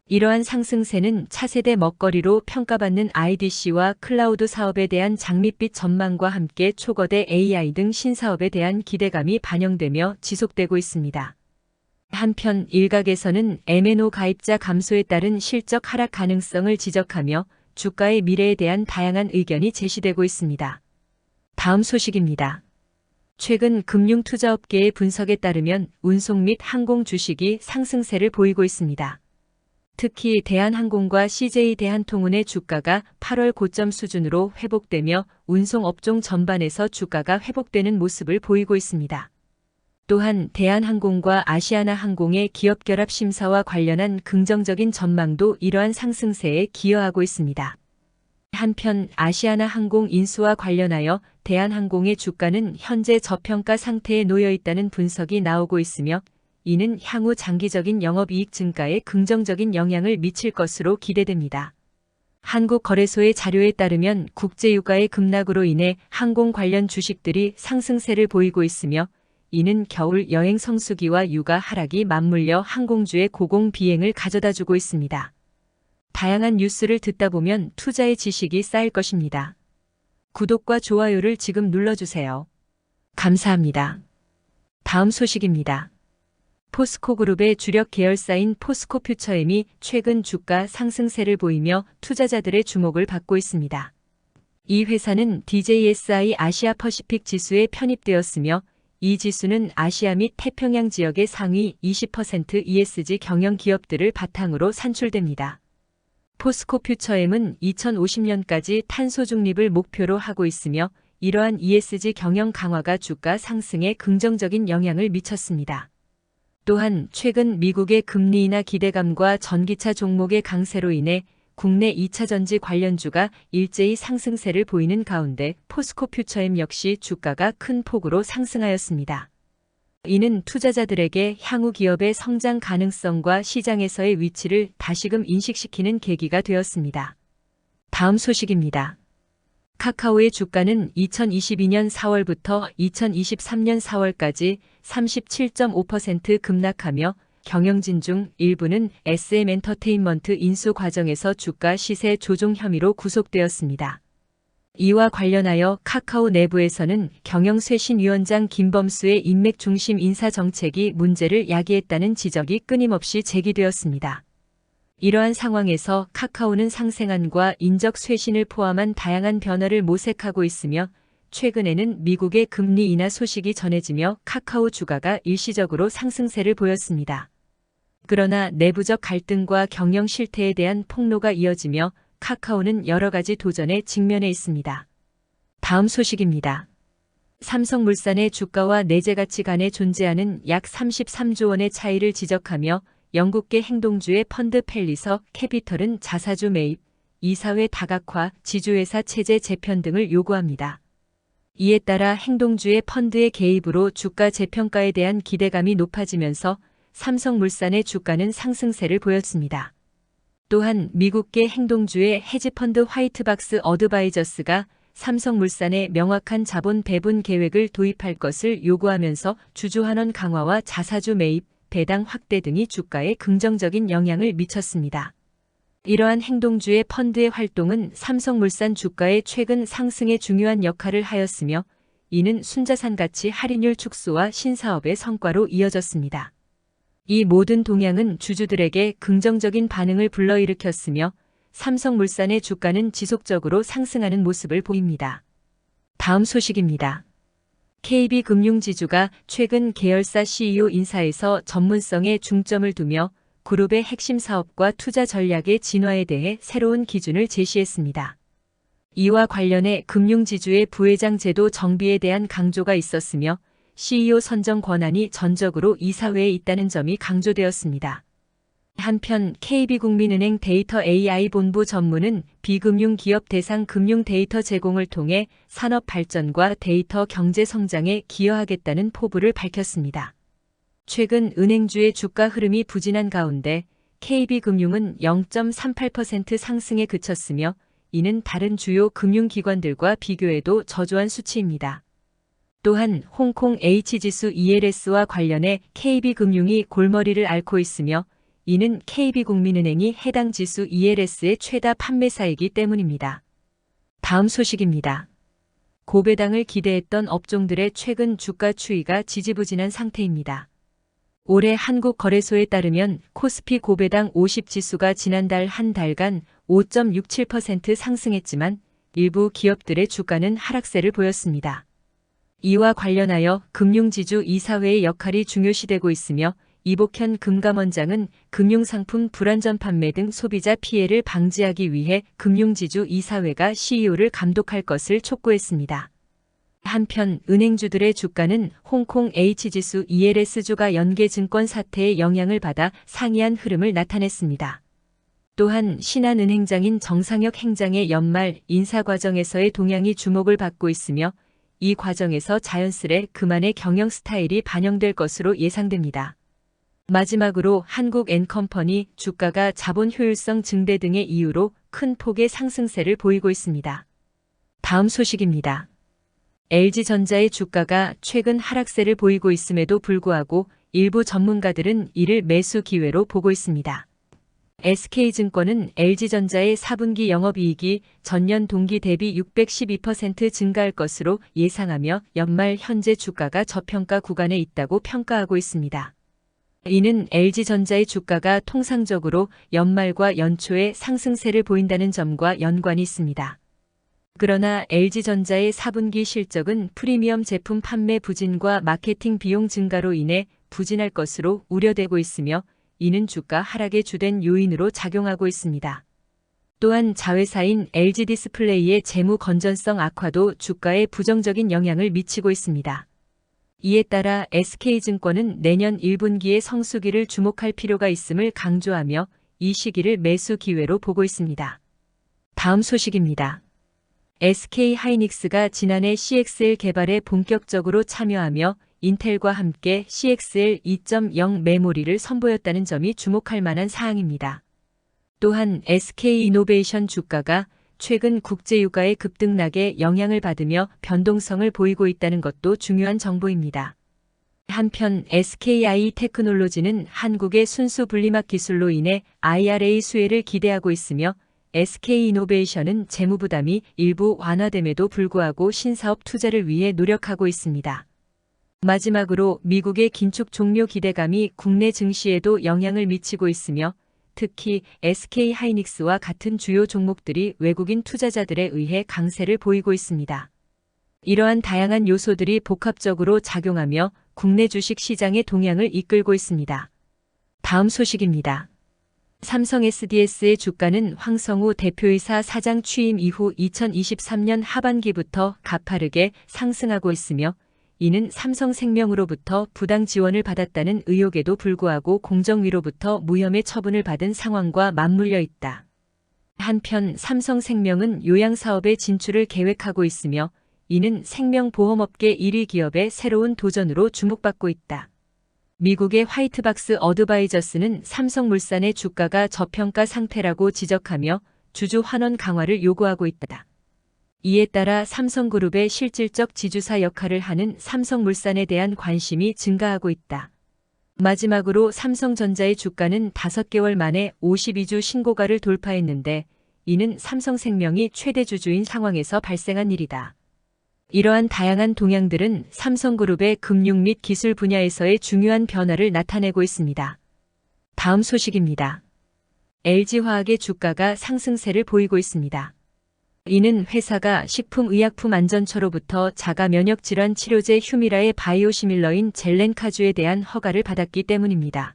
이러한 상승세는 차세대 먹거리로 평가받는 IDC와 클라우드 사업에 대한 장밋빛 전망과 함께 초거대 AI 등 신사업에 대한 기대감이 반영되며 지속되고 있습니다. 한편 일각에서는 M&O 가입자 감소에 따른 실적 하락 가능성을 지적하며 주가의 미래에 대한 다양한 의견이 제시되고 있습니다. 다음 소식입니다. 최근 금융투자업계의 분석에 따르면 운송 및 항공 주식이 상승세를 보이고 있습니다. 특히 대한항공과 CJ 대한통운의 주가가 8월 고점 수준으로 회복되며 운송업종 전반에서 주가가 회복되는 모습을 보이고 있습니다. 또한 대한항공과 아시아나항공의 기업결합 심사와 관련한 긍정적인 전망도 이러한 상승세에 기여하고 있습니다. 한편 아시아나항공 인수와 관련하여 대한항공의 주가는 현재 저평가 상태에 놓여 있다는 분석이 나오고 있으며 이는 향후 장기적인 영업이익 증가에 긍정적인 영향을 미칠 것으로 기대됩니다. 한국거래소의 자료에 따르면 국제유가의 급락으로 인해 항공 관련 주식들이 상승세를 보이고 있으며 이는 겨울 여행 성수기와 유가 하락이 맞물려 항공주의 고공 비행을 가져다주고 있습니다. 다양한 뉴스를 듣다 보면 투자의 지식이 쌓일 것입니다. 구독과 좋아요를 지금 눌러주세요. 감사합니다. 다음 소식입니다. 포스코그룹의 주력 계열사인 포스코퓨처엠이 최근 주가 상승세를 보이며 투자자들의 주목을 받고 있습니다. 이 회사는 DJSI 아시아 퍼시픽 지수에 편입되었으며 이 지수는 아시아 및 태평양 지역의 상위 20% ESG 경영 기업들을 바탕으로 산출됩니다. 포스코퓨처엠은 2050년까지 탄소 중립을 목표로 하고 있으며 이러한 ESG 경영 강화가 주가 상승에 긍정적인 영향을 미쳤습니다. 또한 최근 미국의 금리 인하 기대감과 전기차 종목의 강세로 인해 국내 2차 전지 관련주가 일제히 상승세를 보이는 가운데 포스코퓨처엠 역시 주가가 큰 폭으로 상승하였습니다. 이는 투자자들에게 향후 기업의 성장 가능성과 시장에서의 위치를 다시금 인식시키는 계기가 되었습니다. 다음 소식입니다. 카카오의 주가는 2022년 4월부터 2023년 4월까지 37.5% 급락하며 경영진 중 일부는 SM엔터테인먼트 인수 과정에서 주가 시세 조종 혐의로 구속되었습니다. 이와 관련하여 카카오 내부에서는 경영쇄신위원장 김범수의 인맥 중심 인사 정책이 문제를 야기했다는 지적이 끊임없이 제기되었습니다. 이러한 상황에서 카카오는 상생안과 인적 쇄신을 포함한 다양한 변화를 모색하고 있으며 최근에는 미국의 금리 인하 소식이 전해지며 카카오 주가가 일시적으로 상승세를 보였습니다. 그러나 내부적 갈등과 경영 실태에 대한 폭로가 이어지며 카카오는 여러 가지 도전에 직면해 있습니다. 다음 소식입니다. 삼성물산의 주가와 내재가치 간에 존재하는 약 33조 원의 차이를 지적하며 영국계 행동주의 펀드 펠리서 캐피털은 자사주 매입, 이사회 다각화, 지주회사 체제 재편 등을 요구합니다. 이에 따라 행동주의 펀드의 개입으로 주가 재평가에 대한 기대감이 높아지면서 삼성물산의 주가는 상승세를 보였습니다. 또한 미국계 행동주의 헤지펀드 화이트박스 어드바이저스가 삼성물산에 명확한 자본 배분 계획을 도입할 것을 요구하면서 주주환원 강화와 자사주 매입, 배당 확대 등이 주가에 긍정적인 영향을 미쳤습니다. 이러한 행동주의 펀드의 활동은 삼성물산 주가의 최근 상승에 중요한 역할을 하였으며 이는 순자산 가치 할인율 축소와 신사업의 성과로 이어졌습니다. 이 모든 동향은 주주들에게 긍정적인 반응을 불러일으켰으며 삼성물산의 주가는 지속적으로 상승하는 모습을 보입니다. 다음 소식입니다. KB금융지주가 최근 계열사 CEO 인사에서 전문성에 중점을 두며 그룹의 핵심 사업과 투자 전략의 진화에 대해 새로운 기준을 제시했습니다. 이와 관련해 금융지주의 부회장 제도 정비에 대한 강조가 있었으며 CEO 선정 권한이 전적으로 이사회에 있다는 점이 강조되었습니다. 한편 KB국민은행 데이터 AI 본부 전무는 비금융 기업 대상 금융 데이터 제공을 통해 산업 발전과 데이터 경제 성장에 기여하겠다는 포부를 밝혔습니다. 최근 은행주의 주가 흐름이 부진한 가운데 KB금융은 0.38% 상승에 그쳤으며 이는 다른 주요 금융기관들과 비교해도 저조한 수치입니다. 또한 홍콩 H지수 ELS와 관련해 KB금융이 골머리를 앓고 있으며 이는 KB국민은행이 해당 지수 ELS의 최다 판매사이기 때문입니다. 다음 소식입니다. 고배당을 기대했던 업종들의 최근 주가 추이가 지지부진한 상태입니다. 올해 한국거래소에 따르면 코스피 고배당 50지수가 지난달 한 달간 5.67% 상승했지만 일부 기업들의 주가는 하락세를 보였습니다. 이와 관련하여 금융지주 이사회의 역할이 중요시되고 있으며 이복현 금감원장은 금융상품 불안전 판매 등 소비자 피해를 방지하기 위해 금융지주 이사회가 CEO를 감독할 것을 촉구했습니다. 한편 은행주들의 주가는 홍콩 H지수 ELS주가 연계증권 사태의 영향을 받아 상이한 흐름을 나타냈습니다. 또한 신한은행장인 정상혁 행장의 연말 인사 과정에서의 동향이 주목을 받고 있으며 이 과정에서 자연스레 그만의 경영 스타일이 반영될 것으로 예상됩니다. 마지막으로 한국엔컴퍼니 주가가 자본 효율성 증대 등의 이유로 큰 폭의 상승세를 보이고 있습니다. 다음 소식입니다. LG전자의 주가가 최근 하락세를 보이고 있음에도 불구하고 일부 전문가들은 이를 매수 기회로 보고 있습니다. SK증권은 LG전자의 4분기 영업이익이 전년 동기 대비 612% 증가할 것으로 예상하며 연말 현재 주가가 저평가 구간에 있다고 평가하고 있습니다. 이는 LG전자의 주가가 통상적으로 연말과 연초에 상승세를 보인다는 점과 연관이 있습니다. 그러나 LG전자의 4분기 실적은 프리미엄 제품 판매 부진과 마케팅 비용 증가로 인해 부진할 것으로 우려되고 있으며 이는 주가 하락의 주된 요인으로 작용하고 있습니다. 또한 자회사인 LG디스플레이의 재무 건전성 악화도 주가에 부정적인 영향을 미치고 있습니다. 이에 따라 SK증권은 내년 1분기의 성수기를 주목할 필요가 있음을 강조하며 이 시기를 매수 기회로 보고 있습니다. 다음 소식입니다. SK하이닉스가 지난해 CXL 개발에 본격적으로 참여하며 인텔과 함께 CXL 2.0 메모리를 선보였다는 점이 주목할 만한 사항입니다. 또한 SK이노베이션 주가가 최근 국제유가의 급등락에 영향을 받으며 변동성을 보이고 있다는 것도 중요한 정보입니다. 한편 SKI테크놀로지는 한국의 순수 분리막 기술로 인해 IRA 수혜를 기대하고 있으며 SK이노베이션은 재무 부담이 일부 완화됨에도 불구하고 신사업 투자를 위해 노력하고 있습니다. 마지막으로 미국의 긴축 종료 기대감이 국내 증시에도 영향을 미치고 있으며 특히 SK하이닉스와 같은 주요 종목들이 외국인 투자자들에 의해 강세를 보이고 있습니다. 이러한 다양한 요소들이 복합적으로 작용하며 국내 주식 시장의 동향을 이끌고 있습니다. 다음 소식입니다. 삼성 SDS의 주가는 황성우 대표이사 사장 취임 이후 2023년 하반기부터 가파르게 상승하고 있으며 이는 삼성생명으로부터 부당 지원을 받았다는 의혹에도 불구하고 공정위로부터 무혐의 처분을 받은 상황과 맞물려 있다. 한편 삼성생명은 요양사업에 진출을 계획하고 있으며 이는 생명보험업계 1위 기업의 새로운 도전으로 주목받고 있다. 미국의 화이트박스 어드바이저스는 삼성물산의 주가가 저평가 상태라고 지적하며 주주 환원 강화를 요구하고 있다. 이에 따라 삼성그룹의 실질적 지주사 역할을 하는 삼성물산에 대한 관심이 증가하고 있다. 마지막으로 삼성전자의 주가는 5개월 만에 52주 신고가를 돌파했는데 이는 삼성생명이 최대 주주인 상황에서 발생한 일이다. 이러한 다양한 동향들은 삼성그룹의 금융 및 기술 분야에서의 중요한 변화를 나타내고 있습니다. 다음 소식입니다. LG화학의 주가가 상승세를 보이고 있습니다. 이는 회사가 식품의약품안전처로부터 자가 면역질환 치료제 휴미라의 바이오시밀러인 젤렌카주에 대한 허가를 받았기 때문입니다.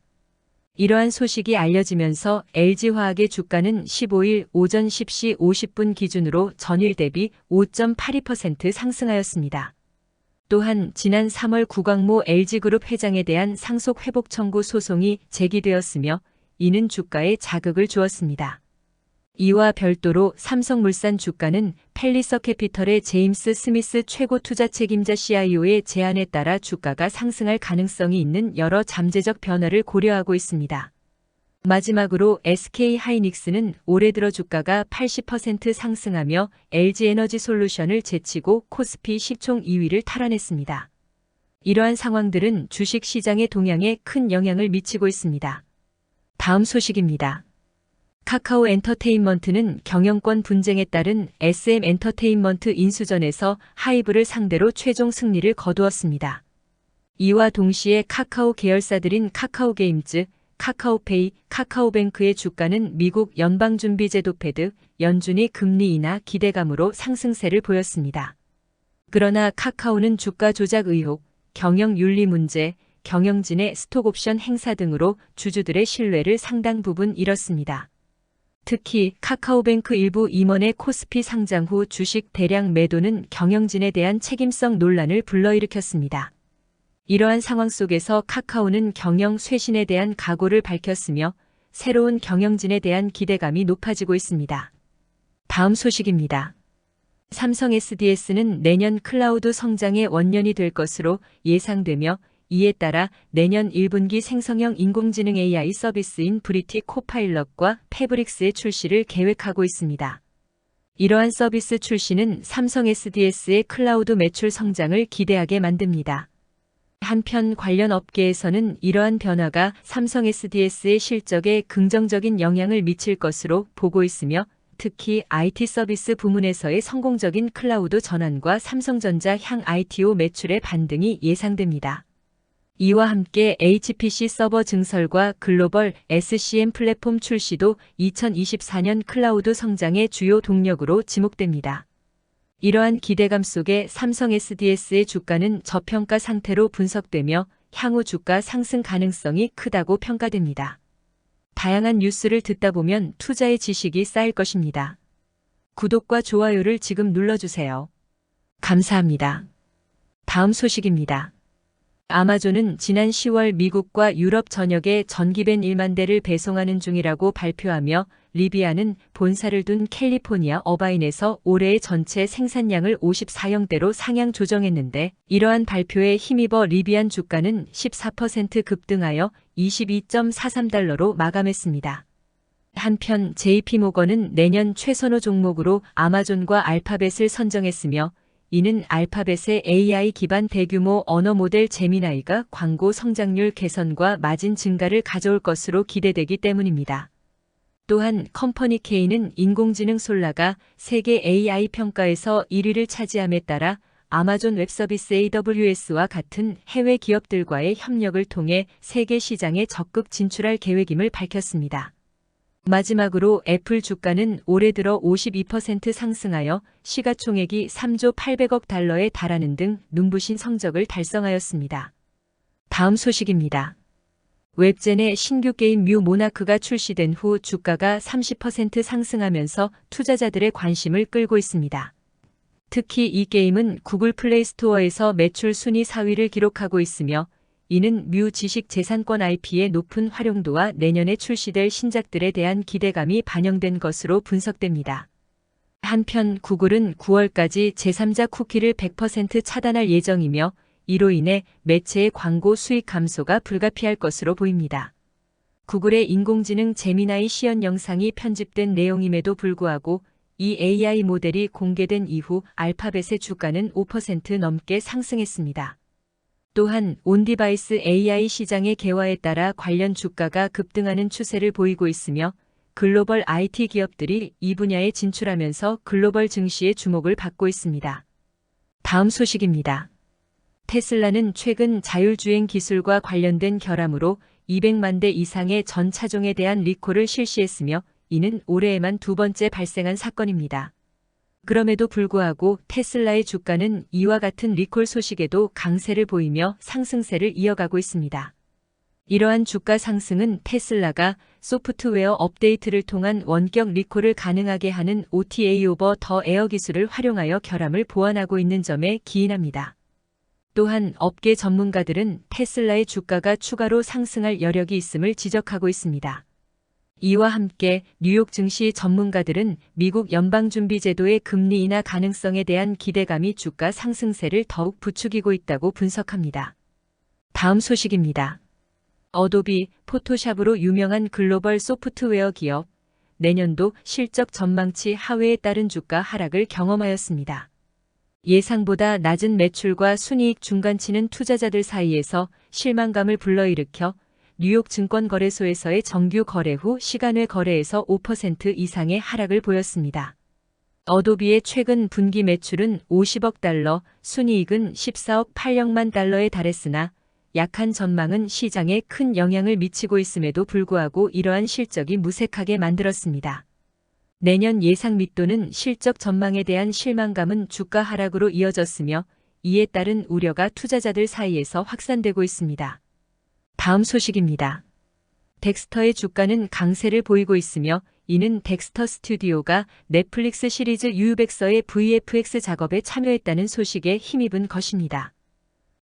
이러한 소식이 알려지면서 LG화학의 주가는 15일 오전 10시 50분 기준으로 전일 대비 5.82% 상승하였습니다. 또한 지난 3월 구광모 LG그룹 회장에 대한 상속 회복 청구 소송이 제기되었으며 이는 주가에 자극을 주었습니다. 이와 별도로 삼성물산 주가는 펠리서 캐피털의 제임스 스미스 최고 투자 책임자 CIO의 제안에 따라 주가가 상승할 가능성이 있는 여러 잠재적 변화를 고려하고 있습니다. 마지막으로 SK하이닉스는 올해 들어 주가가 80% 상승하며 LG에너지솔루션을 제치고 코스피 시총 2위를 탈환했습니다. 이러한 상황들은 주식 시장의 동향에 큰 영향을 미치고 있습니다. 다음 소식입니다. 카카오 엔터테인먼트는 경영권 분쟁에 따른 SM 엔터테인먼트 인수전에서 하이브를 상대로 최종 승리를 거두었습니다. 이와 동시에 카카오 계열사들인 카카오게임즈, 카카오페이, 카카오뱅크의 주가는 미국 연방준비제도 패드, 연준이 금리 인하 기대감으로 상승세를 보였습니다. 그러나 카카오는 주가 조작 의혹, 경영윤리 문제, 경영진의 스톡옵션 행사 등으로 주주들의 신뢰를 상당 부분 잃었습니다. 특히 카카오뱅크 일부 임원의 코스피 상장 후 주식 대량 매도는 경영진에 대한 책임성 논란을 불러일으켰습니다. 이러한 상황 속에서 카카오는 경영 쇄신에 대한 각오를 밝혔으며 새로운 경영진에 대한 기대감이 높아지고 있습니다. 다음 소식입니다. 삼성 SDS는 내년 클라우드 성장의 원년이 될 것으로 예상되며 이에 따라 내년 1분기 생성형 인공지능 AI 서비스인 브리티 코파일럿과 패브릭스의 출시를 계획하고 있습니다. 이러한 서비스 출시는 삼성 SDS의 클라우드 매출 성장을 기대하게 만듭니다. 한편 관련 업계에서는 이러한 변화가 삼성 SDS의 실적에 긍정적인 영향을 미칠 것으로 보고 있으며 특히 IT 서비스 부문에서의 성공적인 클라우드 전환과 삼성전자 향 ITO 매출의 반등이 예상됩니다. 이와 함께 HPC 서버 증설과 글로벌 SCM 플랫폼 출시도 2024년 클라우드 성장의 주요 동력으로 지목됩니다. 이러한 기대감 속에 삼성 SDS의 주가는 저평가 상태로 분석되며 향후 주가 상승 가능성이 크다고 평가됩니다. 다양한 뉴스를 듣다 보면 투자의 지식이 쌓일 것입니다. 구독과 좋아요를 지금 눌러주세요. 감사합니다. 다음 소식입니다. 아마존은 지난 10월 미국과 유럽 전역에 전기밴 1만 대를 배송하는 중이라고 발표하며 리비아는 본사를 둔 캘리포니아 어바인에서 올해의 전체 생산량을 54형대로 상향 조정했는데 이러한 발표에 힘입어 리비안 주가는 14% 급등하여 22.43달러로 마감했습니다. 한편 JP모건은 내년 최선호 종목으로 아마존과 알파벳을 선정했으며 이는 알파벳의 AI 기반 대규모 언어 모델 제미나이가 광고 성장률 개선과 마진 증가를 가져올 것으로 기대되기 때문입니다. 또한 컴퍼니 K는 인공지능 솔라가 세계 AI 평가에서 1위를 차지함에 따라 아마존 웹서비스 AWS와 같은 해외 기업들과의 협력을 통해 세계 시장에 적극 진출할 계획임을 밝혔습니다. 마지막으로 애플 주가는 올해 들어 52% 상승하여 시가총액이 3조 800억 달러에 달하는 등 눈부신 성적을 달성하였습니다. 다음 소식입니다. 웹젠의 신규 게임 뮤 모나크가 출시된 후 주가가 30% 상승하면서 투자자들의 관심을 끌고 있습니다. 특히 이 게임은 구글 플레이 스토어에서 매출 순위 4위를 기록하고 있으며 이는 뮤 지식재산권 IP의 높은 활용도와 내년에 출시될 신작들에 대한 기대감이 반영된 것으로 분석됩니다. 한편 구글은 9월까지 제3자 쿠키를 100% 차단할 예정이며 이로 인해 매체의 광고 수익 감소가 불가피할 것으로 보입니다. 구글의 인공지능 제미나이 시연 영상이 편집된 내용임에도 불구하고 이 AI 모델이 공개된 이후 알파벳의 주가는 5% 넘게 상승했습니다. 또한 온디바이스 AI 시장의 개화에 따라 관련 주가가 급등하는 추세를 보이고 있으며 글로벌 IT 기업들이 이 분야에 진출하면서 글로벌 증시의 주목을 받고 있습니다. 다음 소식입니다. 테슬라는 최근 자율주행 기술과 관련된 결함으로 200만 대 이상의 전 차종에 대한 리콜을 실시했으며 이는 올해에만 두 번째 발생한 사건입니다. 그럼에도 불구하고 테슬라의 주가는 이와 같은 리콜 소식에도 강세를 보이며 상승세를 이어가고 있습니다. 이러한 주가 상승은 테슬라가 소프트웨어 업데이트를 통한 원격 리콜을 가능하게 하는 OTA 오버 더 에어 기술을 활용하여 결함을 보완하고 있는 점에 기인합니다. 또한 업계 전문가들은 테슬라의 주가가 추가로 상승할 여력이 있음을 지적하고 있습니다. 이와 함께 뉴욕 증시 전문가들은 미국 연방준비제도의 금리 인하 가능성에 대한 기대감이 주가 상승세를 더욱 부추기고 있다고 분석합니다. 다음 소식입니다. 어도비, 포토샵으로 유명한 글로벌 소프트웨어 기업, 내년도 실적 전망치 하회에 따른 주가 하락을 경험하였습니다. 예상보다 낮은 매출과 순이익 중간치는 투자자들 사이에서 실망감을 불러일으켜 뉴욕 증권거래소에서의 정규 거래 후 시간외 거래에서 5% 이상의 하락을 보였습니다. 어도비의 최근 분기 매출은 50억 달러, 순이익은 14억 8천만 달러에 달했으나 약한 전망은 시장에 큰 영향을 미치고 있음에도 불구하고 이러한 실적이 무색하게 만들었습니다. 내년 예상 밑도는 실적 전망에 대한 실망감은 주가 하락으로 이어졌으며 이에 따른 우려가 투자자들 사이에서 확산되고 있습니다. 다음 소식입니다. 덱스터의 주가는 강세를 보이고 있으며 이는 덱스터 스튜디오가 넷플릭스 시리즈 유유백서의 VFX 작업에 참여했다는 소식에 힘입은 것입니다.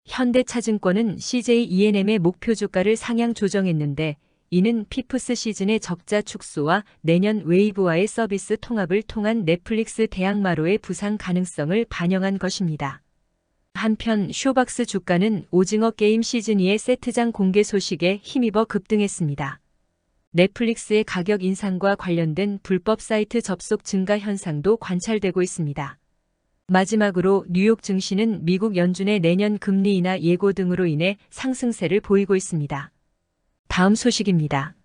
현대차증권은 CJ E&M의 목표 주가를 상향 조정했는데 이는 피프스 시즌의 적자 축소와 내년 웨이브와의 서비스 통합을 통한 넷플릭스 대항마로의 부상 가능성을 반영한 것입니다. 한편 쇼박스 주가는 오징어 게임 시즌2의 세트장 공개 소식에 힘입어 급등했습니다. 넷플릭스의 가격 인상과 관련된 불법 사이트 접속 증가 현상도 관찰되고 있습니다. 마지막으로 뉴욕 증시는 미국 연준의 내년 금리 인하 예고 등으로 인해 상승세를 보이고 있습니다. 다음 소식입니다.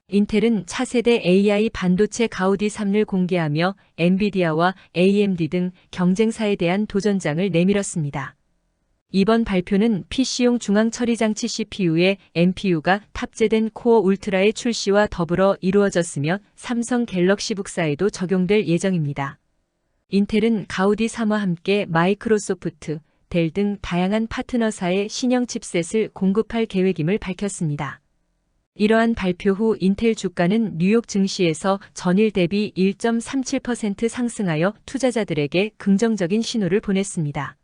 인텔은 차세대 AI 반도체 가우디 3를 공개하며 엔비디아와 AMD 등 경쟁사에 대한 도전장을 내밀었습니다. 이번 발표는 PC용 중앙처리장치 CPU에 NPU가 탑재된 코어 울트라의 출시와 더불어 이루어졌으며 삼성 갤럭시북사에도 적용될 예정입니다. 인텔은 가우디 3와 함께 마이크로소프트, 델 등 다양한 파트너사의 신형 칩셋을 공급할 계획임을 밝혔습니다. 이러한 발표 후 인텔 주가는 뉴욕 증시에서 전일 대비 1.37% 상승하여 투자자들에게 긍정적인 신호를 보냈습니다.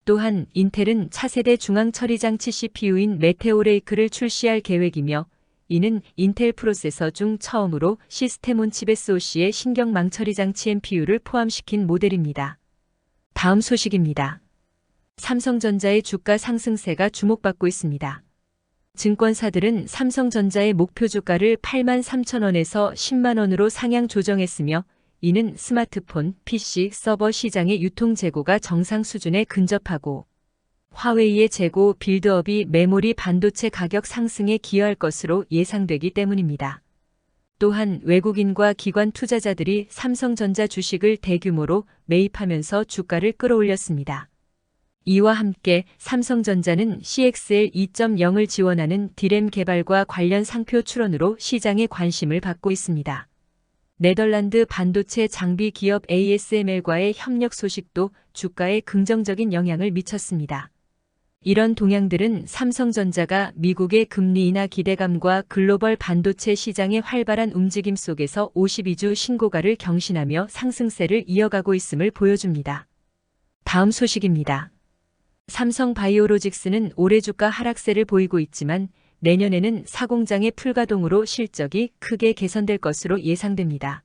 또한 인텔은 차세대 중앙처리장치 CPU인 메테오레이크를 출시할 계획이며 이는 인텔 프로세서 중 처음으로 시스템온칩 SoC의 신경망 처리장치 NPU를 포함시킨 모델입니다. 다음 소식입니다. 삼성전자의 주가 상승세가 주목받고 있습니다. 증권사들은 삼성전자의 목표 주가를 83,000원에서 10만원으로 상향 조정했으며 이는 스마트폰, PC, 서버 시장의 유통 재고가 정상 수준에 근접하고 화웨이의 재고 빌드업이 메모리 반도체 가격 상승에 기여할 것으로 예상되기 때문입니다. 또한 외국인과 기관 투자자들이 삼성전자 주식을 대규모로 매입하면서 주가를 끌어올렸습니다. 이와 함께 삼성전자는 CXL 2.0을 지원하는 D램 개발과 관련 상표 출원으로 시장의 관심을 받고 있습니다. 네덜란드 반도체 장비 기업 ASML과의 협력 소식도 주가에 긍정적인 영향을 미쳤습니다. 이런 동향들은 삼성전자가 미국의 금리 인하 기대감과 글로벌 반도체 시장의 활발한 움직임 속에서 52주 신고가를 경신하며 상승세를 이어가고 있음을 보여줍니다. 다음 소식입니다. 삼성바이오로직스는 올해 주가 하락세를 보이고 있지만 내년에는 사공장의 풀가동으로 실적이 크게 개선될 것으로 예상됩니다.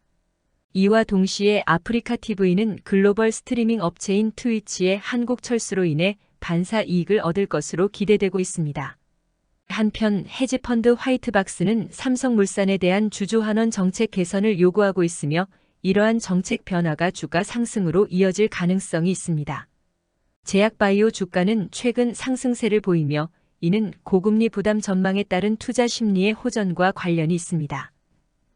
이와 동시에 아프리카 TV는 글로벌 스트리밍 업체인 트위치의 한국 철수로 인해 반사 이익을 얻을 것으로 기대되고 있습니다. 한편 헤지펀드 화이트박스는 삼성물산에 대한 주주환원 정책 개선을 요구하고 있으며 이러한 정책 변화가 주가 상승으로 이어질 가능성이 있습니다. 제약바이오 주가는 최근 상승세를 보이며 이는 고금리 부담 전망에 따른 투자 심리의 호전과 관련이 있습니다.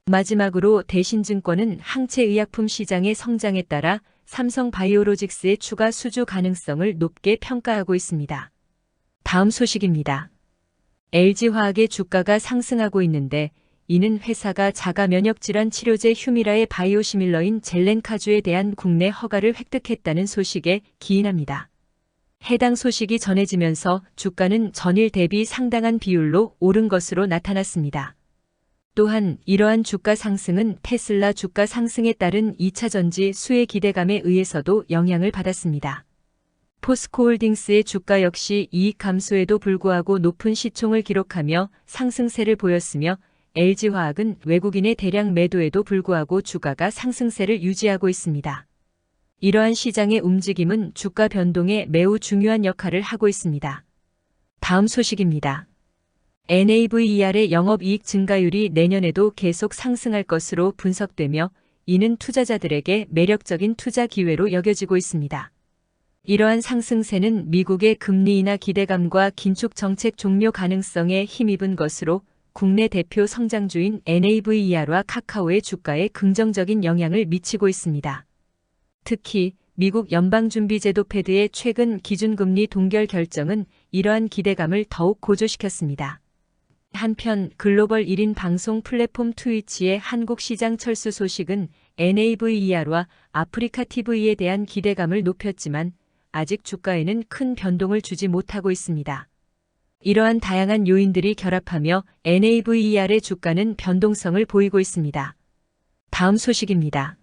마지막으로 대신증권은 항체의약품 시장의 성장에 따라 삼성바이오로직스의 추가 수주 가능성을 높게 평가하고 있습니다. 다음 소식입니다. LG화학의 주가가 상승하고 있는데 이는 회사가 자가 면역질환 치료제 휴미라의 바이오시밀러인 젤렌카주에 대한 국내 허가를 획득했다는 소식에 기인합니다. 해당 소식이 전해지면서 주가는 전일 대비 상당한 비율로 오른 것으로 나타났습니다. 또한 이러한 주가 상승은 테슬라 주가 상승에 따른 2차 전지 수혜 기대감에 의해서도 영향을 받았습니다. 포스코홀딩스의 주가 역시 이익 감소에도 불구하고 높은 시총을 기록하며 상승세를 보였으며 LG화학은 외국인의 대량 매도에도 불구하고 주가가 상승세를 유지하고 있습니다. 이러한 시장의 움직임은 주가 변동에 매우 중요한 역할을 하고 있습니다. 다음 소식입니다. NAVER의 영업이익 증가율이 내년에도 계속 상승할 것으로 분석되며 이는 투자자들에게 매력적인 투자 기회로 여겨지고 있습니다. 이러한 상승세는 미국의 금리 인하 기대감과 긴축 정책 종료 가능성에 힘입은 것으로 국내 대표 성장주인 NAVER와 카카오의 주가에 긍정적인 영향을 미치고 있습니다. 특히 미국 연방준비제도 패드의 최근 기준금리 동결 결정은 이러한 기대감을 더욱 고조시켰습니다. 한편 글로벌 1인 방송 플랫폼 트위치의 한국 시장 철수 소식은 NAVER와 아프리카 TV에 대한 기대감을 높였지만 아직 주가에는 큰 변동을 주지 못하고 있습니다. 이러한 다양한 요인들이 결합하며 NAVER의 주가는 변동성을 보이고 있습니다. 다음 소식입니다.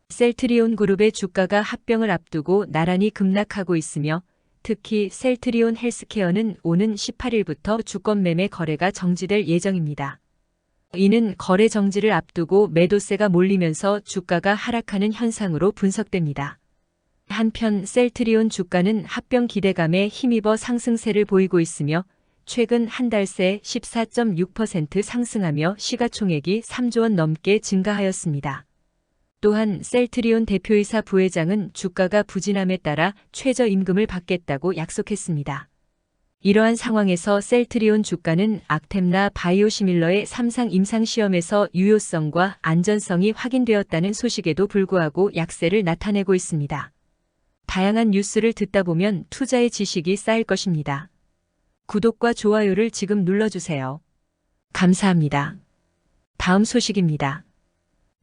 셀트리온 그룹의 주가가 합병을 앞두고 나란히 급락하고 있으며 특히 셀트리온 헬스케어는 오는 18일부터 주권 매매 거래가 정지될 예정입니다. 이는 거래 정지를 앞두고 매도세가 몰리면서 주가가 하락하는 현상으로 분석됩니다. 한편 셀트리온 주가는 합병 기대감에 힘입어 상승세를 보이고 있으며 최근 한 달 새 14.6% 상승하며 시가총액이 3조 원 넘게 증가하였습니다. 또한 셀트리온 대표이사 부회장은 주가가 부진함에 따라 최저임금을 받겠다고 약속했습니다. 이러한 상황에서 셀트리온 주가는 악템라 바이오시밀러의 3상 임상시험에서 유효성과 안전성이 확인되었다는 소식에도 불구하고 약세를 나타내고 있습니다. 다양한 뉴스를 듣다 보면 투자의 지식이 쌓일 것입니다. 구독과 좋아요를 지금 눌러주세요. 감사합니다. 다음 소식입니다.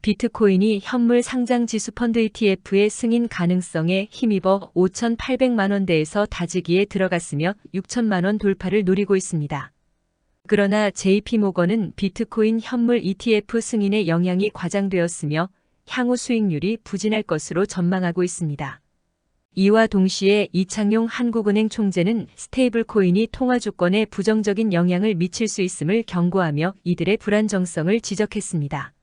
비트코인이 현물 상장 지수 펀드 ETF의 승인 가능성에 힘입어 5,800만 원대에서 다지기에 들어갔으며 6천만 원 돌파를 노리고 있습니다. 그러나 JP모건은 비트코인 현물 ETF 승인의 영향이 과장되었으며 향후 수익률이 부진할 것으로 전망하고 있습니다. 이와 동시에 이창용 한국은행 총재는 스테이블 코인이 통화 주권에 부정적인 영향을 미칠 수 있음을 경고하며 이들의 불안정성을 지적했습니다.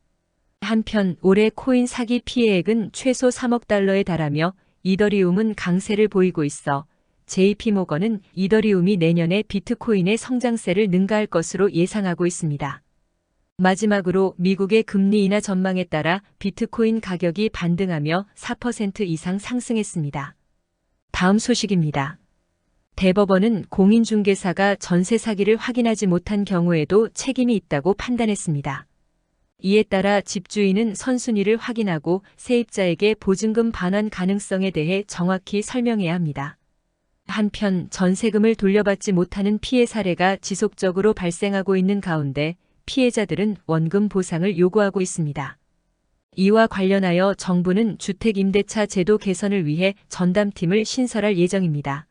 한편 올해 코인 사기 피해액은 최소 3억 달러에 달하며 이더리움은 강세를 보이고 있어 JP모건은 이더리움이 내년에 비트코인의 성장세를 능가할 것으로 예상하고 있습니다. 마지막으로 미국의 금리 인하 전망에 따라 비트코인 가격이 반등하며 4% 이상 상승했습니다. 다음 소식입니다. 대법원은 공인중개사가 전세 사기를 확인하지 못한 경우에도 책임이 있다고 판단했습니다. 이에 따라 집주인은 선순위를 확인하고 세입자에게 보증금 반환 가능성에 대해 정확히 설명해야 합니다. 한편 전세금을 돌려받지 못하는 피해 사례가 지속적으로 발생하고 있는 가운데 피해자들은 원금 보상을 요구하고 있습니다. 이와 관련하여 정부는 주택임대차 제도 개선을 위해 전담팀을 신설할 예정입니다.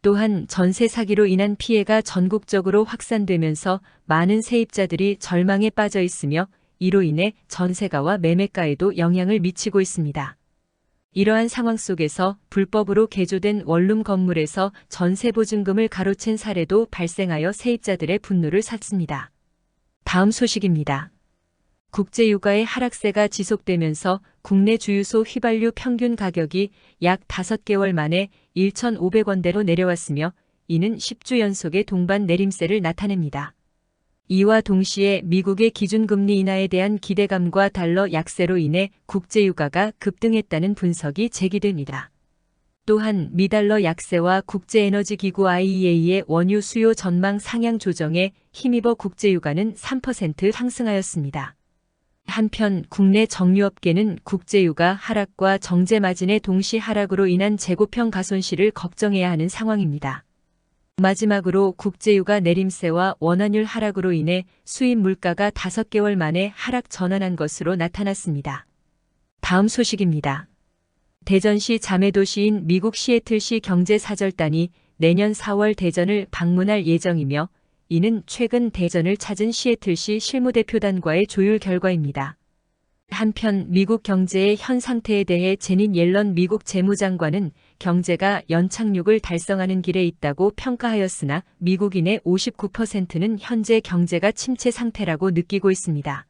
또한 전세 사기로 인한 피해가 전국적으로 확산되면서 많은 세입자들이 절망에 빠져 있으며 이로 인해 전세가와 매매가에도 영향을 미치고 있습니다. 이러한 상황 속에서 불법으로 개조된 원룸 건물에서 전세 보증금을 가로챈 사례도 발생하여 세입자들의 분노를 샀습니다. 다음 소식입니다. 국제유가의 하락세가 지속되면서 국내 주유소 휘발유 평균 가격이 약 5개월 만에 1,500원대로 내려왔으며 이는 10주 연속의 동반 내림세를 나타냅니다. 이와 동시에 미국의 기준금리 인하에 대한 기대감과 달러 약세로 인해 국제유가가 급등했다는 분석이 제기됩니다. 또한 미달러 약세와 국제에너지기구 IEA의 원유 수요 전망 상향 조정에 힘입어 국제유가는 3% 상승하였습니다. 한편 국내 정유업계는 국제유가 하락과 정제 마진의 동시 하락으로 인한 재고평 가손실을 걱정해야 하는 상황입니다. 마지막으로 국제유가 내림세와 원환율 하락으로 인해 수입 물가가 5개월 만에 하락 전환한 것으로 나타났습니다. 다음 소식입니다. 대전시 자매도시인 미국 시애틀시 경제사절단이 내년 4월 대전을 방문할 예정이며 이는 최근 대전을 찾은 시애틀시 실무대표단과의 조율 결과입니다. 한편 미국 경제의 현 상태에 대해 제닛 옐런 미국 재무장관은 경제가 연착륙을 달성하는 길에 있다고 평가하였으나 미국인의 59%는 현재 경제가 침체 상태라고 느끼고 있습니다.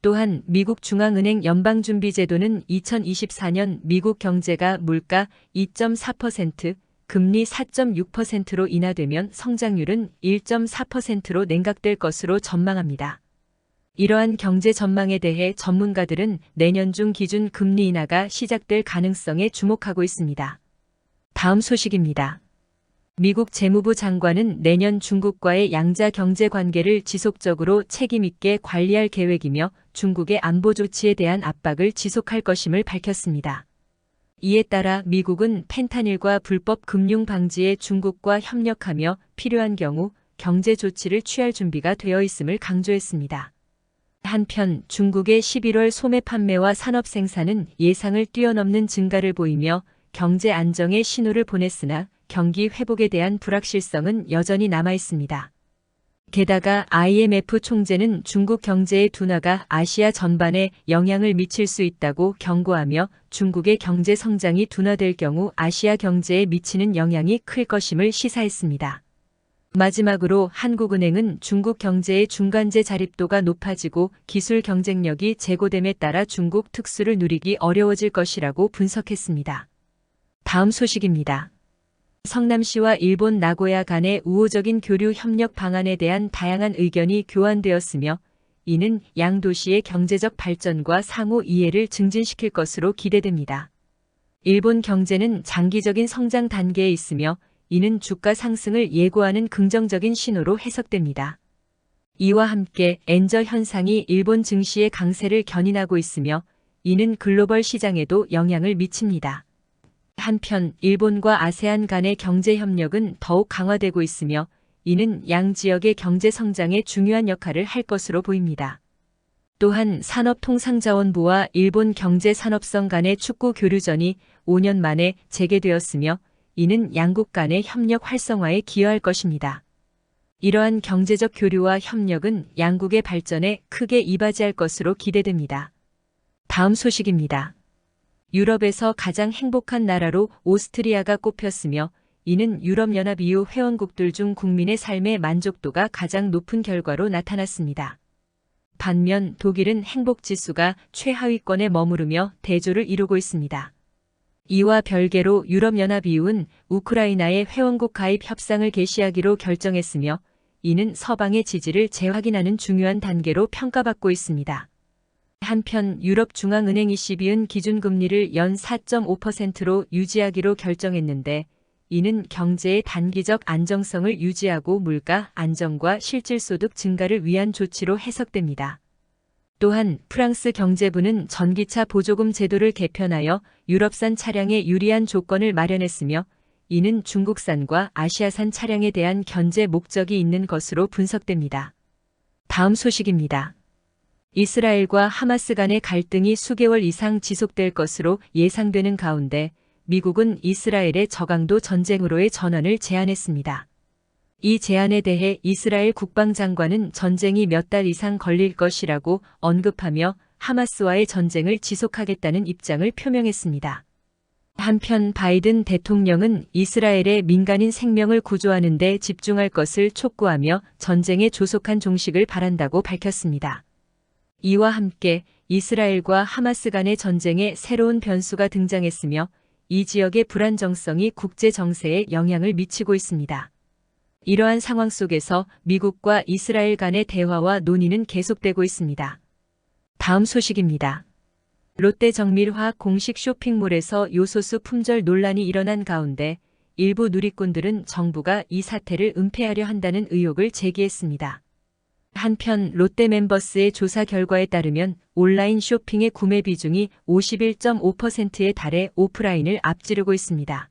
또한 미국 중앙은행 연방준비제도는 2024년 미국 경제가 물가 2.4%, 금리 4.6%로 인하되면 성장률은 1.4%로 냉각될 것으로 전망합니다. 이러한 경제 전망에 대해 전문가들은 내년 중 기준 금리 인하가 시작될 가능성에 주목하고 있습니다. 다음 소식입니다. 미국 재무부 장관은 내년 중국과의 양자 경제 관계를 지속적으로 책임 있게 관리할 계획이며 중국의 안보 조치에 대한 압박을 지속할 것임을 밝혔습니다. 이에 따라 미국은 펜타닐과 불법 금융 방지에 중국과 협력하며 필요한 경우 경제 조치를 취할 준비가 되어 있음을 강조했습니다. 한편 중국의 11월 소매 판매와 산업 생산은 예상을 뛰어넘는 증가를 보이며 경제 안정의 신호를 보냈으나 경기 회복에 대한 불확실성은 여전히 남아 있습니다. 게다가 IMF 총재는 중국 경제의 둔화가 아시아 전반에 영향을 미칠 수 있다고 경고하며 중국의 경제 성장이 둔화될 경우 아시아 경제에 미치는 영향이 클 것임을 시사했습니다. 마지막으로 한국은행은 중국 경제의 중간재 자립도가 높아지고 기술 경쟁력이 제고됨에 따라 중국 특수를 누리기 어려워질 것이라고 분석했습니다. 다음 소식입니다. 성남시와 일본 나고야 간의 우호적인 교류 협력 방안에 대한 다양한 의견이 교환되었으며 이는 양 도시의 경제적 발전과 상호 이해를 증진시킬 것으로 기대됩니다. 일본 경제는 장기적인 성장 단계에 있으며 이는 주가 상승을 예고하는 긍정적인 신호로 해석됩니다. 이와 함께 엔저 현상이 일본 증시의 강세를 견인하고 있으며 이는 글로벌 시장에도 영향을 미칩니다. 한편 일본과 아세안 간의 경제 협력은 더욱 강화되고 있으며 이는 양 지역의 경제 성장에 중요한 역할을 할 것으로 보입니다. 또한 산업통상자원부와 일본 경제산업성 간의 축구 교류전이 5년 만에 재개되었으며 이는 양국 간의 협력 활성화에 기여할 것입니다. 이러한 경제적 교류와 협력은 양국의 발전에 크게 이바지할 것으로 기대됩니다. 다음 소식입니다. 유럽에서 가장 행복한 나라로 오스트리아가 꼽혔으며 이는 유럽연합 EU 회원국들 중 국민의 삶의 만족도가 가장 높은 결과로 나타났습니다. 반면 독일은 행복지수가 최하위권에 머무르며 대조를 이루고 있습니다. 이와 별개로 유럽연합 EU는 우크라이나의 회원국 가입 협상을 개시하기로 결정했으며 이는 서방의 지지를 재확인하는 중요한 단계로 평가받고 있습니다. 한편 유럽중앙은행 ECB는 기준금리를 연 4.5%로 유지하기로 결정했는데 이는 경제의 단기적 안정성을 유지하고 물가 안정과 실질소득 증가를 위한 조치로 해석됩니다. 또한 프랑스 경제부는 전기차 보조금 제도를 개편하여 유럽산 차량에 유리한 조건을 마련했으며 이는 중국산과 아시아산 차량에 대한 견제 목적이 있는 것으로 분석됩니다. 다음 소식입니다. 이스라엘과 하마스 간의 갈등이 수개월 이상 지속될 것으로 예상되는 가운데 미국은 이스라엘의 저강도 전쟁으로의 전환을 제안했습니다. 이 제안에 대해 이스라엘 국방장관은 전쟁이 몇 달 이상 걸릴 것이라고 언급하며 하마스와의 전쟁을 지속하겠다는 입장을 표명했습니다. 한편 바이든 대통령은 이스라엘의 민간인 생명을 구조하는 데 집중할 것을 촉구하며 전쟁의 조속한 종식을 바란다고 밝혔습니다. 이와 함께 이스라엘과 하마스 간의 전쟁에 새로운 변수가 등장했으며 이 지역의 불안정성이 국제 정세에 영향을 미치고 있습니다. 이러한 상황 속에서 미국과 이스라엘 간의 대화와 논의는 계속되고 있습니다. 다음 소식입니다. 롯데 정밀화학 공식 쇼핑몰에서 요소수 품절 논란이 일어난 가운데 일부 누리꾼들은 정부가 이 사태를 은폐하려 한다는 의혹을 제기했습니다. 한편 롯데 멤버스의 조사 결과에 따르면 온라인 쇼핑의 구매 비중이 51.5%에 달해 오프라인을 앞지르고 있습니다.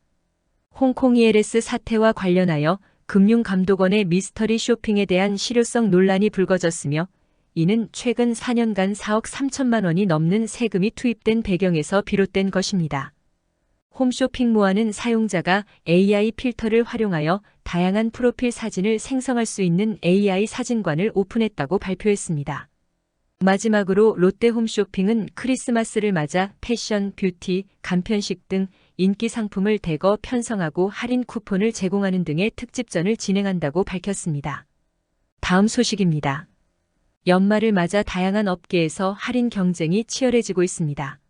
홍콩 ELS 사태와 관련하여 금융감독원의 미스터리 쇼핑에 대한 실효성 논란이 불거졌으며 이는 최근 4년간 4억 3천만 원이 넘는 세금이 투입된 배경에서 비롯된 것입니다. 홈쇼핑모아는 사용자가 AI 필터를 활용하여 다양한 프로필 사진을 생성할 수 있는 AI 사진관을 오픈했다고 발표했습니다. 마지막으로 롯데 홈쇼핑은 크리스마스를 맞아 패션, 뷰티, 간편식 등 인기 상품을 대거 편성하고 할인 쿠폰을 제공하는 등의 특집전을 진행한다고 밝혔습니다. 다음 소식입니다. 연말을 맞아 다양한 업계에서 할인 경쟁이 치열해지고 있습니다.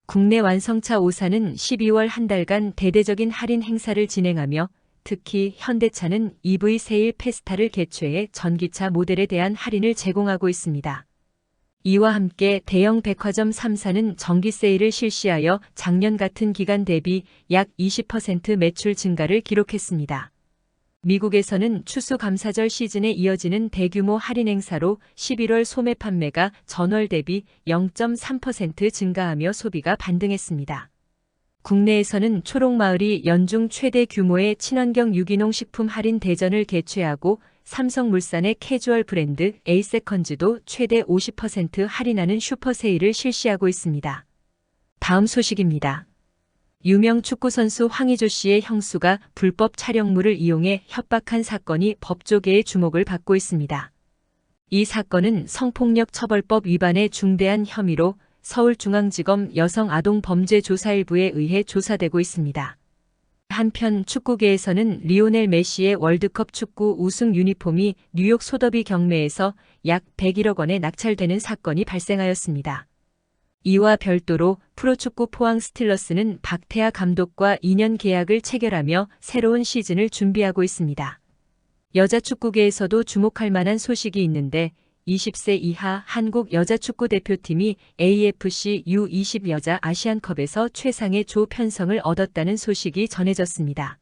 국내 완성차 5사는 12월 한 달간 대대적인 할인 행사를 진행하며 특히 현대차는 EV 세일 페스타를 개최해 전기차 모델에 대한 할인을 제공하고 있습니다. 이와 함께 대형 백화점 3사는 정기 세일을 실시하여 작년 같은 기간 대비 약 20% 매출 증가를 기록했습니다. 미국에서는 추수감사절 시즌에 이어지는 대규모 할인 행사로 11월 소매 판매가 전월 대비 0.3% 증가하며 소비가 반등했습니다. 국내에서는 초록마을이 연중 최대 규모의 친환경 유기농 식품 할인 대전을 개최하고 삼성물산의 캐주얼 브랜드 에이세컨즈도 최대 50% 할인하는 슈퍼세일을 실시하고 있습니다. 다음 소식입니다. 유명 축구선수 황의조 씨의 형수가 불법 촬영물을 이용해 협박한 사건이 법조계의 주목을 받고 있습니다. 이 사건은 성폭력 처벌법 위반의 중대한 혐의로 서울중앙지검 여성아동범죄조사일부에 의해 조사되고 있습니다. 한편 축구계에서는 리오넬 메시의 월드컵 축구 우승 유니폼이 뉴욕 소더비 경매에서 약 101억 원에 낙찰되는 사건이 발생하였습니다. 이와 별도로 프로축구 포항 스틸러스는 박태하 감독과 2년 계약을 체결하며 새로운 시즌을 준비하고 있습니다. 여자 축구계에서도 주목할 만한 소식이 있는데 20세 이하 한국 여자축구 대표팀이 AFC U20 여자 아시안컵에서 최상의 조 편성을 얻었다는 소식이 전해졌습니다.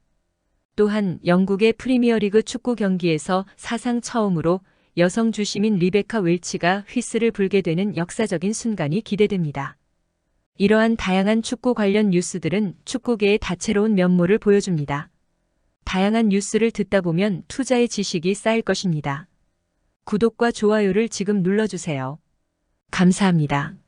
또한 영국의 프리미어리그 축구 경기에서 사상 처음으로 여성 주심인 리베카 웰치가 휘슬을 불게 되는 역사적인 순간이 기대됩니다. 이러한 다양한 축구 관련 뉴스들은 축구계의 다채로운 면모를 보여줍니다. 다양한 뉴스를 듣다 보면 투자의 지식이 쌓일 것입니다. 구독과 좋아요를 지금 눌러주세요. 감사합니다.